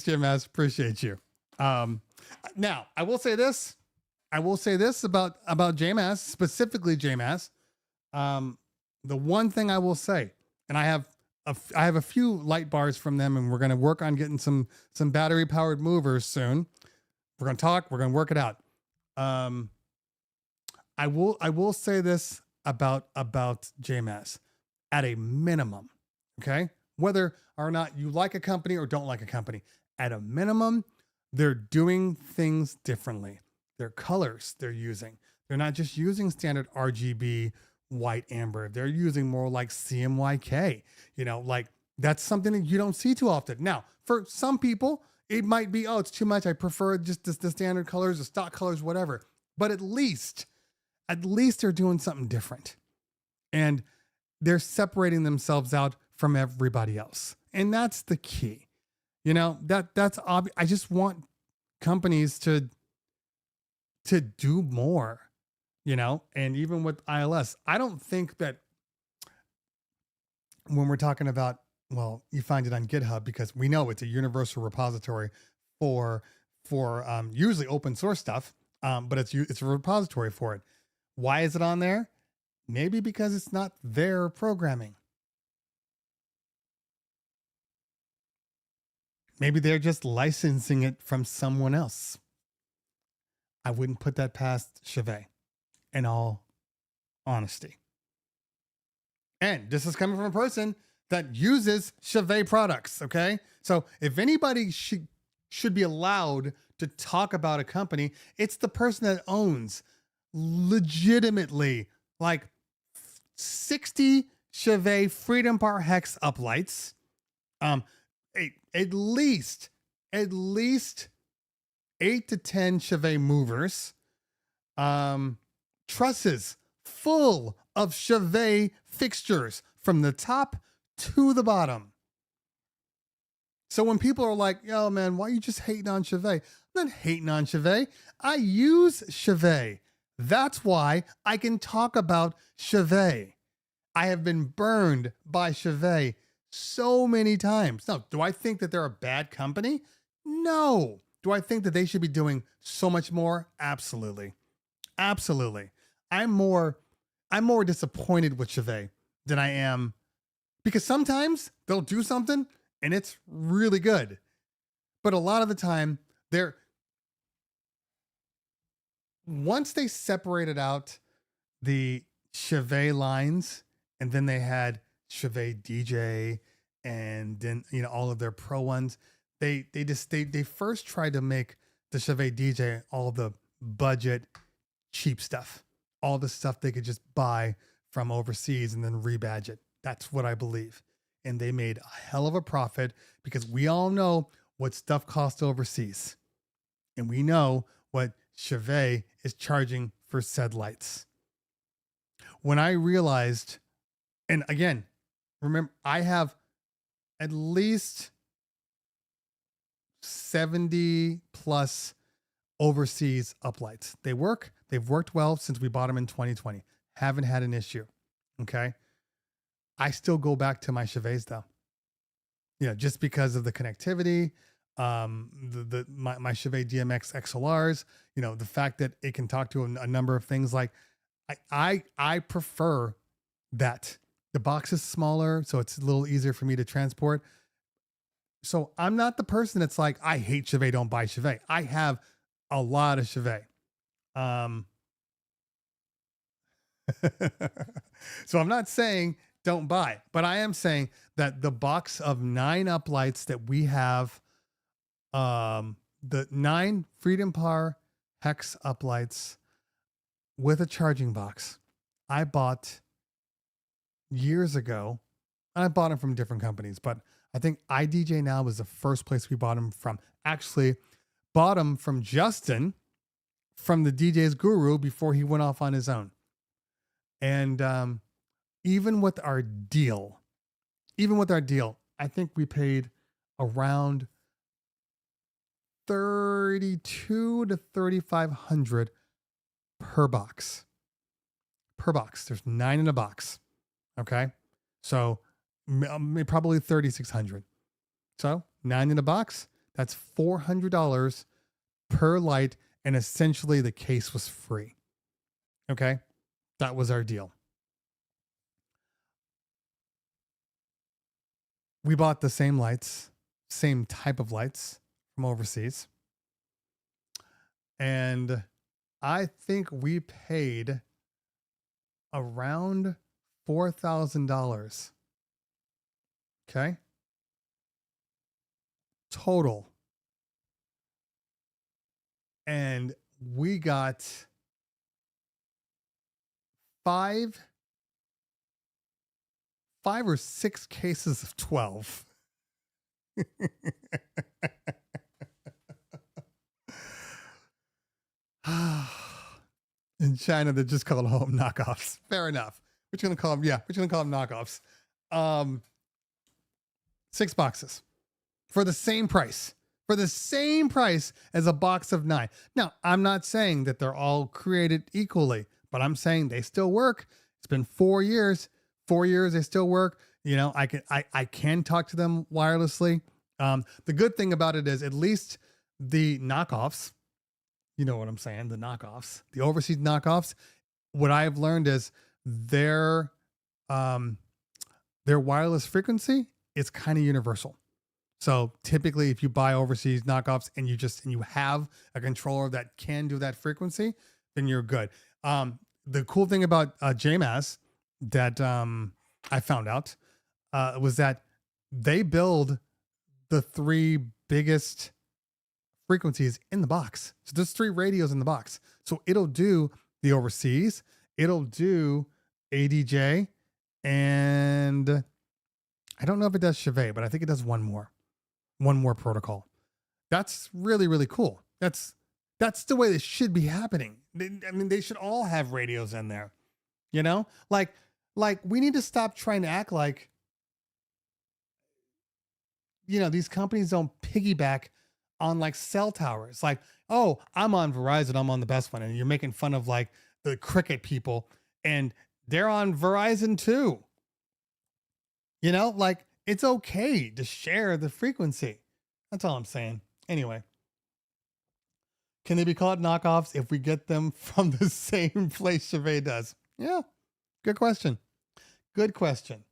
Speaker 2: Jim Ass. Appreciate you. Now I will say this. about JMass, specifically JMass. The one thing I will say, and I have a few light bars from them, and we're going to work on getting some battery powered movers soon. We're going to talk. We're going to work it out. I will say this about JMass. At a minimum, okay? Whether or not you like a company or don't like a company, at a minimum, they're doing things differently. Their colors they're using. They're not just using standard RGB, white, amber. They're using more like CMYK. You know, like that's something that you don't see too often. Now, for some people, it might be, oh, it's too much. I prefer just the standard colors, the stock colors, whatever. But at least they're doing something different. And they're separating themselves out from everybody else. And that's the key. You know, that's obvious. I just want companies to do more, you know, and even with ILS, I don't think that when we're talking about, well, you find it on GitHub because we know it's a universal repository for usually open source stuff, but it's a repository for it. Why is it on there? Maybe because it's not their programming. Maybe they're just licensing it from someone else. I wouldn't put that past Chevet, in all honesty. And this is coming from a person that uses Chevet products, okay? So if anybody should be allowed to talk about a company, it's the person that owns legitimately like 60 Chevet Freedom Power Hex uplights, at least 8 to 10 Chevet movers, trusses full of Chevet fixtures from the top to the bottom. So when people are like, yo, man, why are you just hating on Chevet? I'm not hating on Chevet. I use Chevet. That's why I can talk about Chevet. I have been burned by Chevet so many times. Now, do I think that they're a bad company? No. Do I think that they should be doing so much more? Absolutely. Absolutely. I'm more disappointed with Chevet than I am, because sometimes they'll do something and it's really good. But a lot of the time, once they separated out the Chevet lines, and then they had Chevet DJ, and then all of their pro ones. They first tried to make the Chevet DJ all the budget cheap stuff, all the stuff they could just buy from overseas and then rebadge it. That's what I believe. And they made a hell of a profit, because we all know what stuff costs overseas, and we know what Chevet is charging for said lights. When I realized, and again, remember, I have at least 70 plus overseas uplights. They've worked well since we bought them in 2020. Haven't had an issue. Okay. I still go back to my Chevets though. Just because of the connectivity, my Chevet DMX XLRs, the fact that it can talk to a number of things. Like I prefer that the box is smaller, so it's a little easier for me to transport. So I'm not the person that's like, I hate Chevet, don't buy Chevet. I have a lot of Chevet. So I'm not saying don't buy, but I am saying that the box of 9 uplights that we have, the 9 Freedom Power Hex uplights with a charging box, I bought years ago. And I bought them from different companies, but I think IDJ Now was the first place we bought them from. Actually, bought them from Justin from the DJ's Guru before he went off on his own. And even with our deal, I think we paid around $3,200 to $3,500 per box. There's 9 in a box. Okay. So probably $3,600. So 9 in a box, that's $400 per light. And essentially the case was free. Okay. That was our deal. We bought the same lights, same type of lights from overseas. And I think we paid around $4,000. Okay. Total. And we got 5 or 6 cases of 12. In China, they just call them knockoffs. Fair enough. We're just gonna call them knockoffs. 6 boxes for the same price. For the same price as a box of 9. Now, I'm not saying that they're all created equally, but I'm saying they still work. It's been 4 years. 4 years, they still work. I can talk to them wirelessly. The good thing about it is, at least the knockoffs, you know what I'm saying, the knockoffs, the overseas knockoffs, what I've learned is their wireless frequency is kind of universal. So typically, if you buy overseas knockoffs and you have a controller that can do that frequency, then you're good. The cool thing about JMAS that I found out was that they build the 3 biggest frequencies in the box. So there's 3 radios in the box. So it'll do the overseas, it'll do ADJ, and I don't know if it does Chevet, but I think it does one more protocol. That's really, really cool. That's the way this should be happening. They should all have radios in there, like we need to stop trying to act like, these companies don't piggyback on like cell towers. Like, oh, I'm on Verizon, I'm on the best one. And you're making fun of like the Cricket people, and they're on Verizon too. You know, like it's okay to share the frequency. That's all I'm saying. Anyway, can they be called knockoffs if we get them from the same place Chevet does? Yeah, good question. Good question.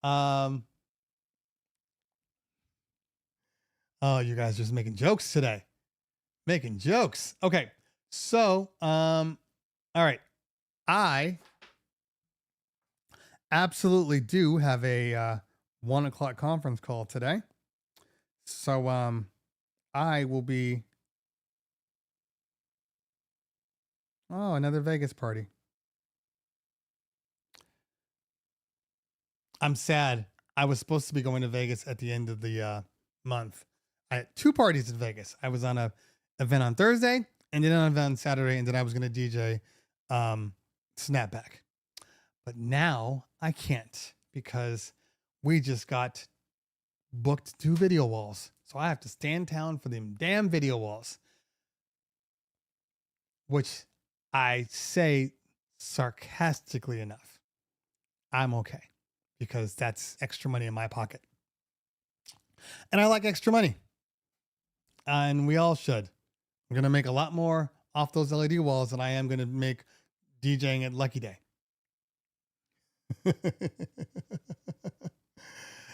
Speaker 2: Oh, you guys just making jokes today. Making jokes. Okay. So, all right. I absolutely do have a 1 o'clock conference call today. So, I will be, oh, another Vegas party. I'm sad. I was supposed to be going to Vegas at the end of the month. I had 2 parties in Vegas. I was on a event on Thursday and then an event on Saturday, and then I was going to DJ Snapback. But now I can't because we just got booked 2 video walls. So I have to stay in town for them damn video walls, which I say sarcastically enough. I'm okay because that's extra money in my pocket. And I like extra money. And we all should. I'm going to make a lot more off those LED walls than I am going to make DJing at Lucky Day.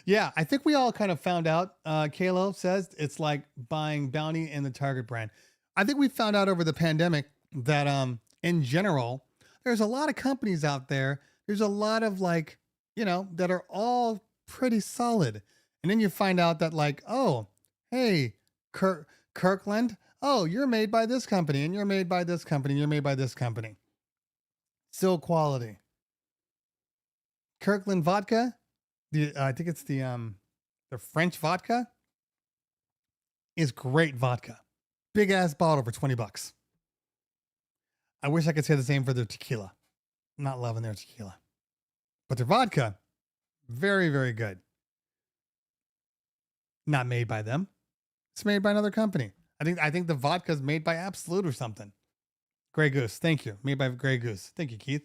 Speaker 2: Yeah, I think we all kind of found out. Kalo says it's like buying Bounty and the Target brand. I think we found out over the pandemic that in general, there's a lot of companies out there. There's a lot of like, you know, that are all pretty solid. And then you find out that like, oh, hey, Kirkland, oh, you're made by this company and you're made by this company. You're made by this company. Still quality. Kirkland vodka. I think it's the French vodka is great vodka. Big ass bottle for $20. I wish I could say the same for their tequila. I'm not loving their tequila. But their vodka, very, very good. Not made by them. It's made by another company. I think the vodka is made by Absolute or something. Grey Goose, thank you. Made by Grey Goose. Thank you, Keith.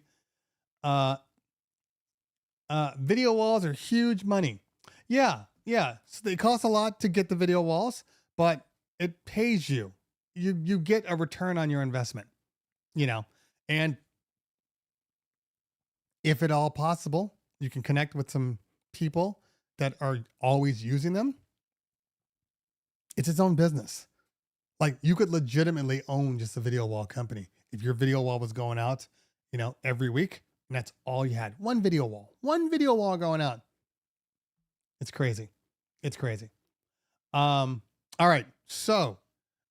Speaker 2: Video walls are huge money. Yeah. So they cost a lot to get the video walls, but it pays you. You get a return on your investment, you know. And if at all possible, you can connect with some people that are always using them. It's its own business. Like you could legitimately own just a video wall company. If your video wall was going out, you know, every week, and that's all you had. One video wall going out. It's crazy. It's crazy. All right. So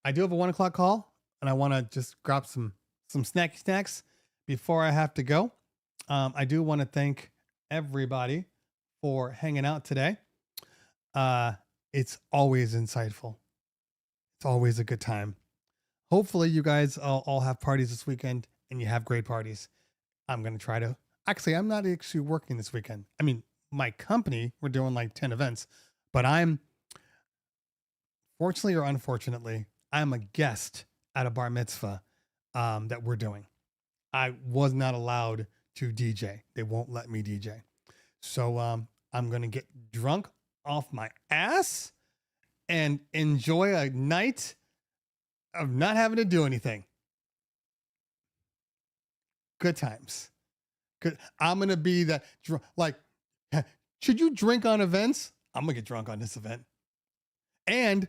Speaker 2: I do have a 1 o'clock call and I want to just grab some snacky snacks before I have to go. I do want to thank everybody for hanging out today. It's always insightful. It's always a good time. Hopefully you guys all have parties this weekend and you have great parties. I'm going to try to, actually, I'm not actually working this weekend. I mean, my company, we're doing like 10 events, but I'm, fortunately or unfortunately, I'm a guest at a bar mitzvah that we're doing. I was not allowed to DJ. They won't let me DJ. So I'm going to get drunk off my ass and enjoy a night of not having to do anything. Good times. Good. I'm going to be that like, should you drink on events? I'm going to get drunk on this event. And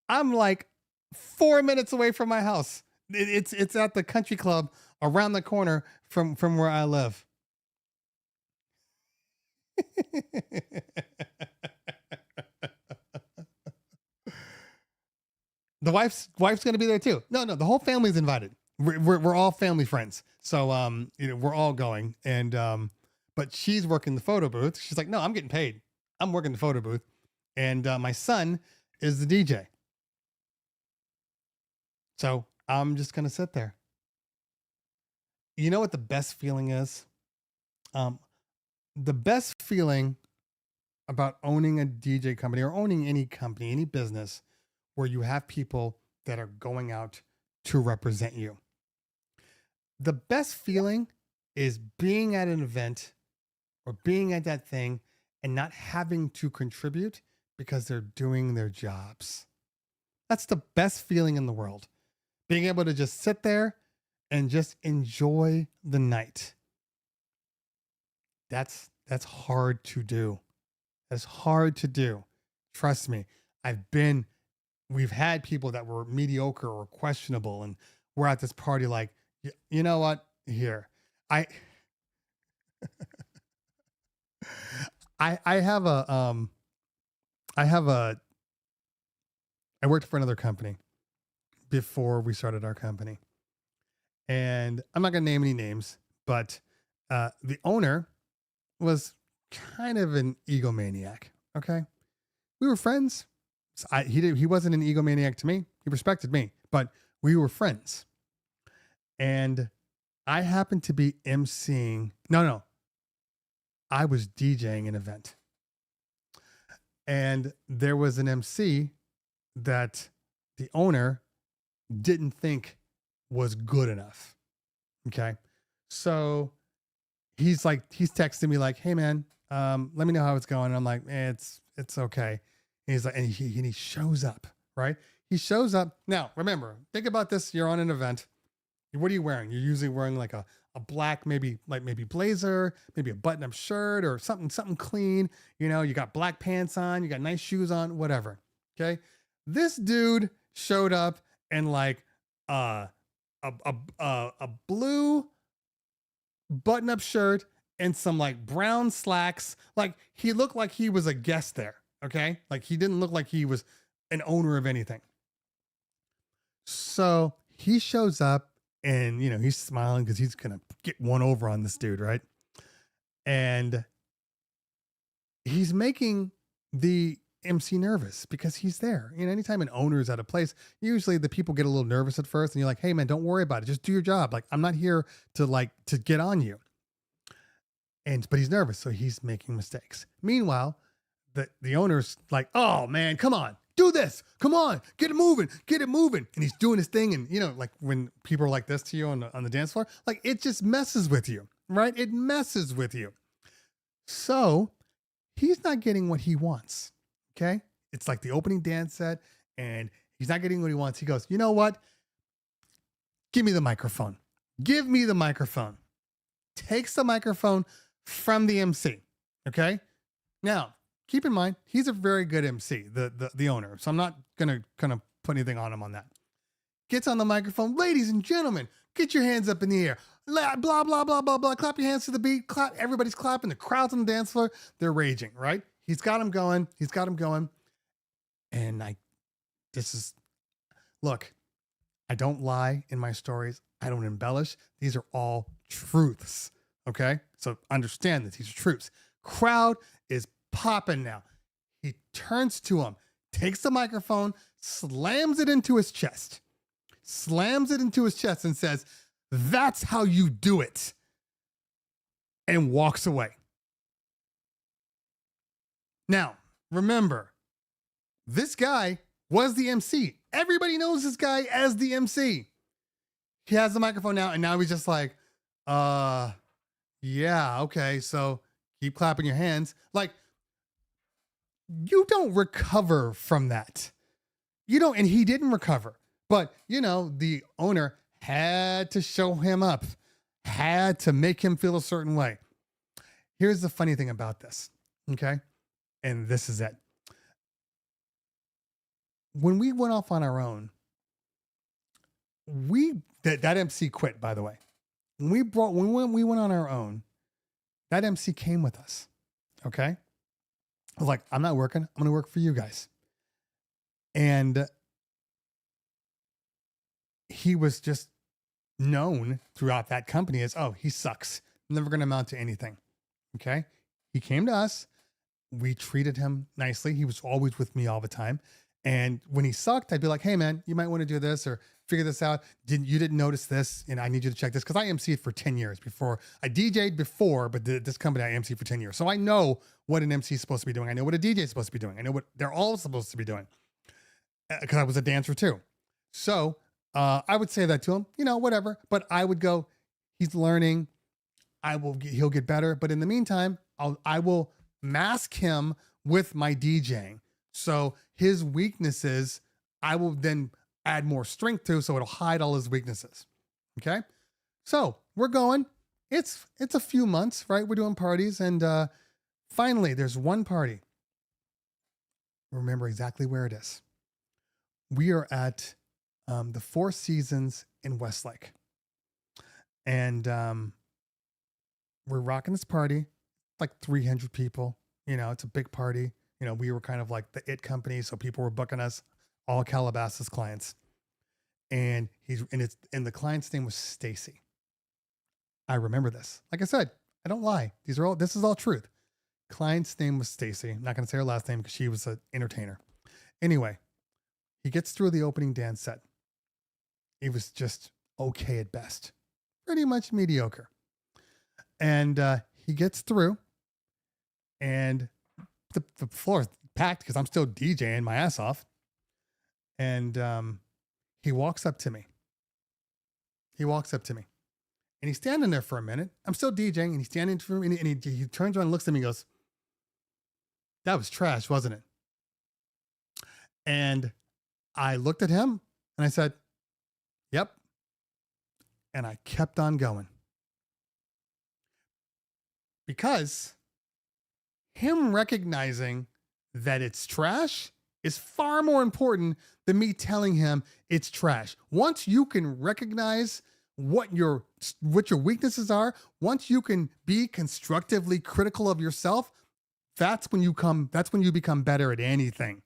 Speaker 2: I'm like 4 minutes away from my house. It's at the country club around the corner from where I live. The wife's going to be there too. No, the whole family's invited. We're all family friends. So, you know, we're all going and, but she's working the photo booth. She's like, no, I'm getting paid. I'm working the photo booth. And, my son is the DJ. So I'm just going to sit there. You know what the best feeling is? The best feeling about owning a DJ company or owning any company, any business where you have people that are going out to represent you. The best feeling is being at an event or being at that thing and not having to contribute because they're doing their jobs. That's the best feeling in the world. Being able to just sit there and just enjoy the night. That's hard to do. That's hard to do. Trust me. We've had people that were mediocre or questionable, and we're at this party like, you know what? Here. I I have a I worked for another company before we started our company. And I'm not going to name any names, but the owner was kind of an egomaniac. Okay. We were friends. He wasn't an egomaniac to me. He respected me, but we were friends. And I happened to be emceeing. No. I was DJing an event. And there was an MC that the owner didn't think was good enough. Okay. So he's texting me like, hey man, let me know how it's going. And I'm like, it's okay. And he's like, and he shows up, right? He shows up. Now, remember, think about this. You're on an event. What are you wearing? You're usually wearing like a black, maybe blazer, maybe a button-up shirt or something clean. You know, you got black pants on, you got nice shoes on, whatever. Okay. This dude showed up in like a blue button-up shirt and some like brown slacks. Like he looked like he was a guest there. Okay. Like he didn't look like he was an owner of anything. So he shows up and, you know, he's smiling because he's going to get one over on this dude. Right. And he's making the MC nervous because he's there. You know, anytime an owner is at a place, usually the people get a little nervous at first and you're like, hey man, don't worry about it. Just do your job. Like, I'm not here to get on you. But he's nervous. So he's making mistakes. Meanwhile, the owner's like, oh man, come on, do this. Come on, get it moving. And he's doing his thing. And you know, like when people are like this to you on the dance floor, like it just messes with you, right? It messes with you. So he's not getting what he wants. Okay. It's like the opening dance set and he's not getting what he wants. He goes, you know what? Give me the microphone. Give me the microphone. Takes the microphone from the MC. Okay. Now, keep in mind, he's a very good MC, the owner. So I'm not going to put anything on him on that. Gets on the microphone. Ladies and gentlemen, get your hands up in the air. Blah, blah, blah, blah, blah. Clap your hands to the beat. Clap. Everybody's clapping. The crowd's on the dance floor. They're raging, right? He's got him going. And look, I don't lie in my stories. I don't embellish. These are all truths. Okay. So understand that these are truths. Crowd is popping now. He turns to him, takes the microphone, slams it into his chest and says, that's how you do it. And walks away. Now, remember, this guy was the MC. Everybody knows this guy as the MC. He has the microphone now, and now he's just like, yeah, okay, so keep clapping your hands. Like, you don't recover from that. You don't, and he didn't recover. But, you know, the owner had to show him up, had to make him feel a certain way. Here's the funny thing about this, okay? And this is it. When we went off on our own, that MC quit, by the way. When we went on our own, that MC came with us. Okay. I was like, I'm not working. I'm going to work for you guys. And he was just known throughout that company as, oh, he sucks. Never going to amount to anything. Okay. He came to us. We treated him nicely. He was always with me all the time. And when he sucked, I'd be like, hey man, you might want to do this or figure this out. You didn't notice this. And I need you to check this. Cause I MC'd for 10 years before I DJ'd before, but this company I MC'd for 10 years. So I know what an MC is supposed to be doing. I know what a DJ is supposed to be doing. I know what they're all supposed to be doing. Cause I was a dancer too. So, I would say that to him, you know, whatever, but I would go, he's learning. He'll get better. But in the meantime, I will mask him with my DJing. So his weaknesses, I will then add more strength to, so it'll hide all his weaknesses. Okay. So we're going, it's a few months, right? We're doing parties. And finally there's one party. Remember exactly where it is. We are at the Four Seasons in Westlake. And we're rocking this party, like 300 people. You know, it's a big party. You know, we were kind of like the it company, so people were booking us, all Calabasas clients. And the client's name was Stacy. I remember this. Like I said, I don't lie. This is all truth. Client's name was Stacy. I'm not going to say her last name because she was an entertainer. Anyway, he gets through the opening dance set. It was just okay at best. Pretty much mediocre. And he gets through, and the floor is packed because I'm still DJing my ass off. And he walks up to me. And he's standing there for a minute. I'm still DJing, and he's standing for me, and he turns around and looks at me and goes, "That was trash, wasn't it?" And I looked at him and I said, "Yep." And I kept on going. Because him recognizing that it's trash is far more important than me telling him it's trash. Once you can recognize what your weaknesses are, once you can be constructively critical of yourself, that's when you become better at anything.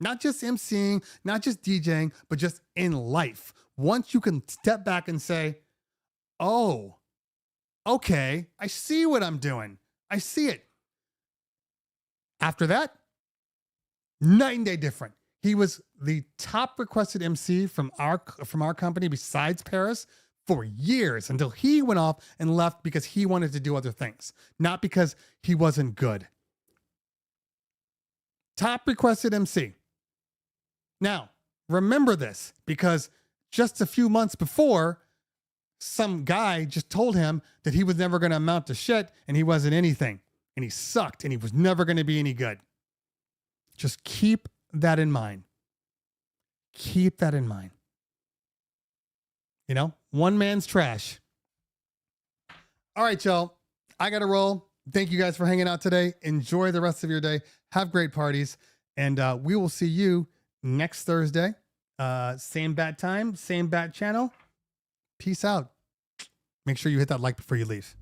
Speaker 2: Not just emceeing, not just DJing, but just in life. Once you can step back and say, "Oh, okay, I see what I'm doing. I see it." After that, night and day different. He was the top requested MC from our company besides Paris for years, until he went off and left because he wanted to do other things, not because he wasn't good. Top requested MC. Now, remember this, because just a few months before, some guy just told him that he was never going to amount to shit and he wasn't anything and he sucked and he was never going to be any good. Just keep that in mind. Keep that in mind. You know, one man's trash. All right, y'all. I got to roll. Thank you guys for hanging out today. Enjoy the rest of your day. Have great parties. And we will see you next Thursday. Same bat time, same bat channel. Peace out. Make sure you hit that like before you leave.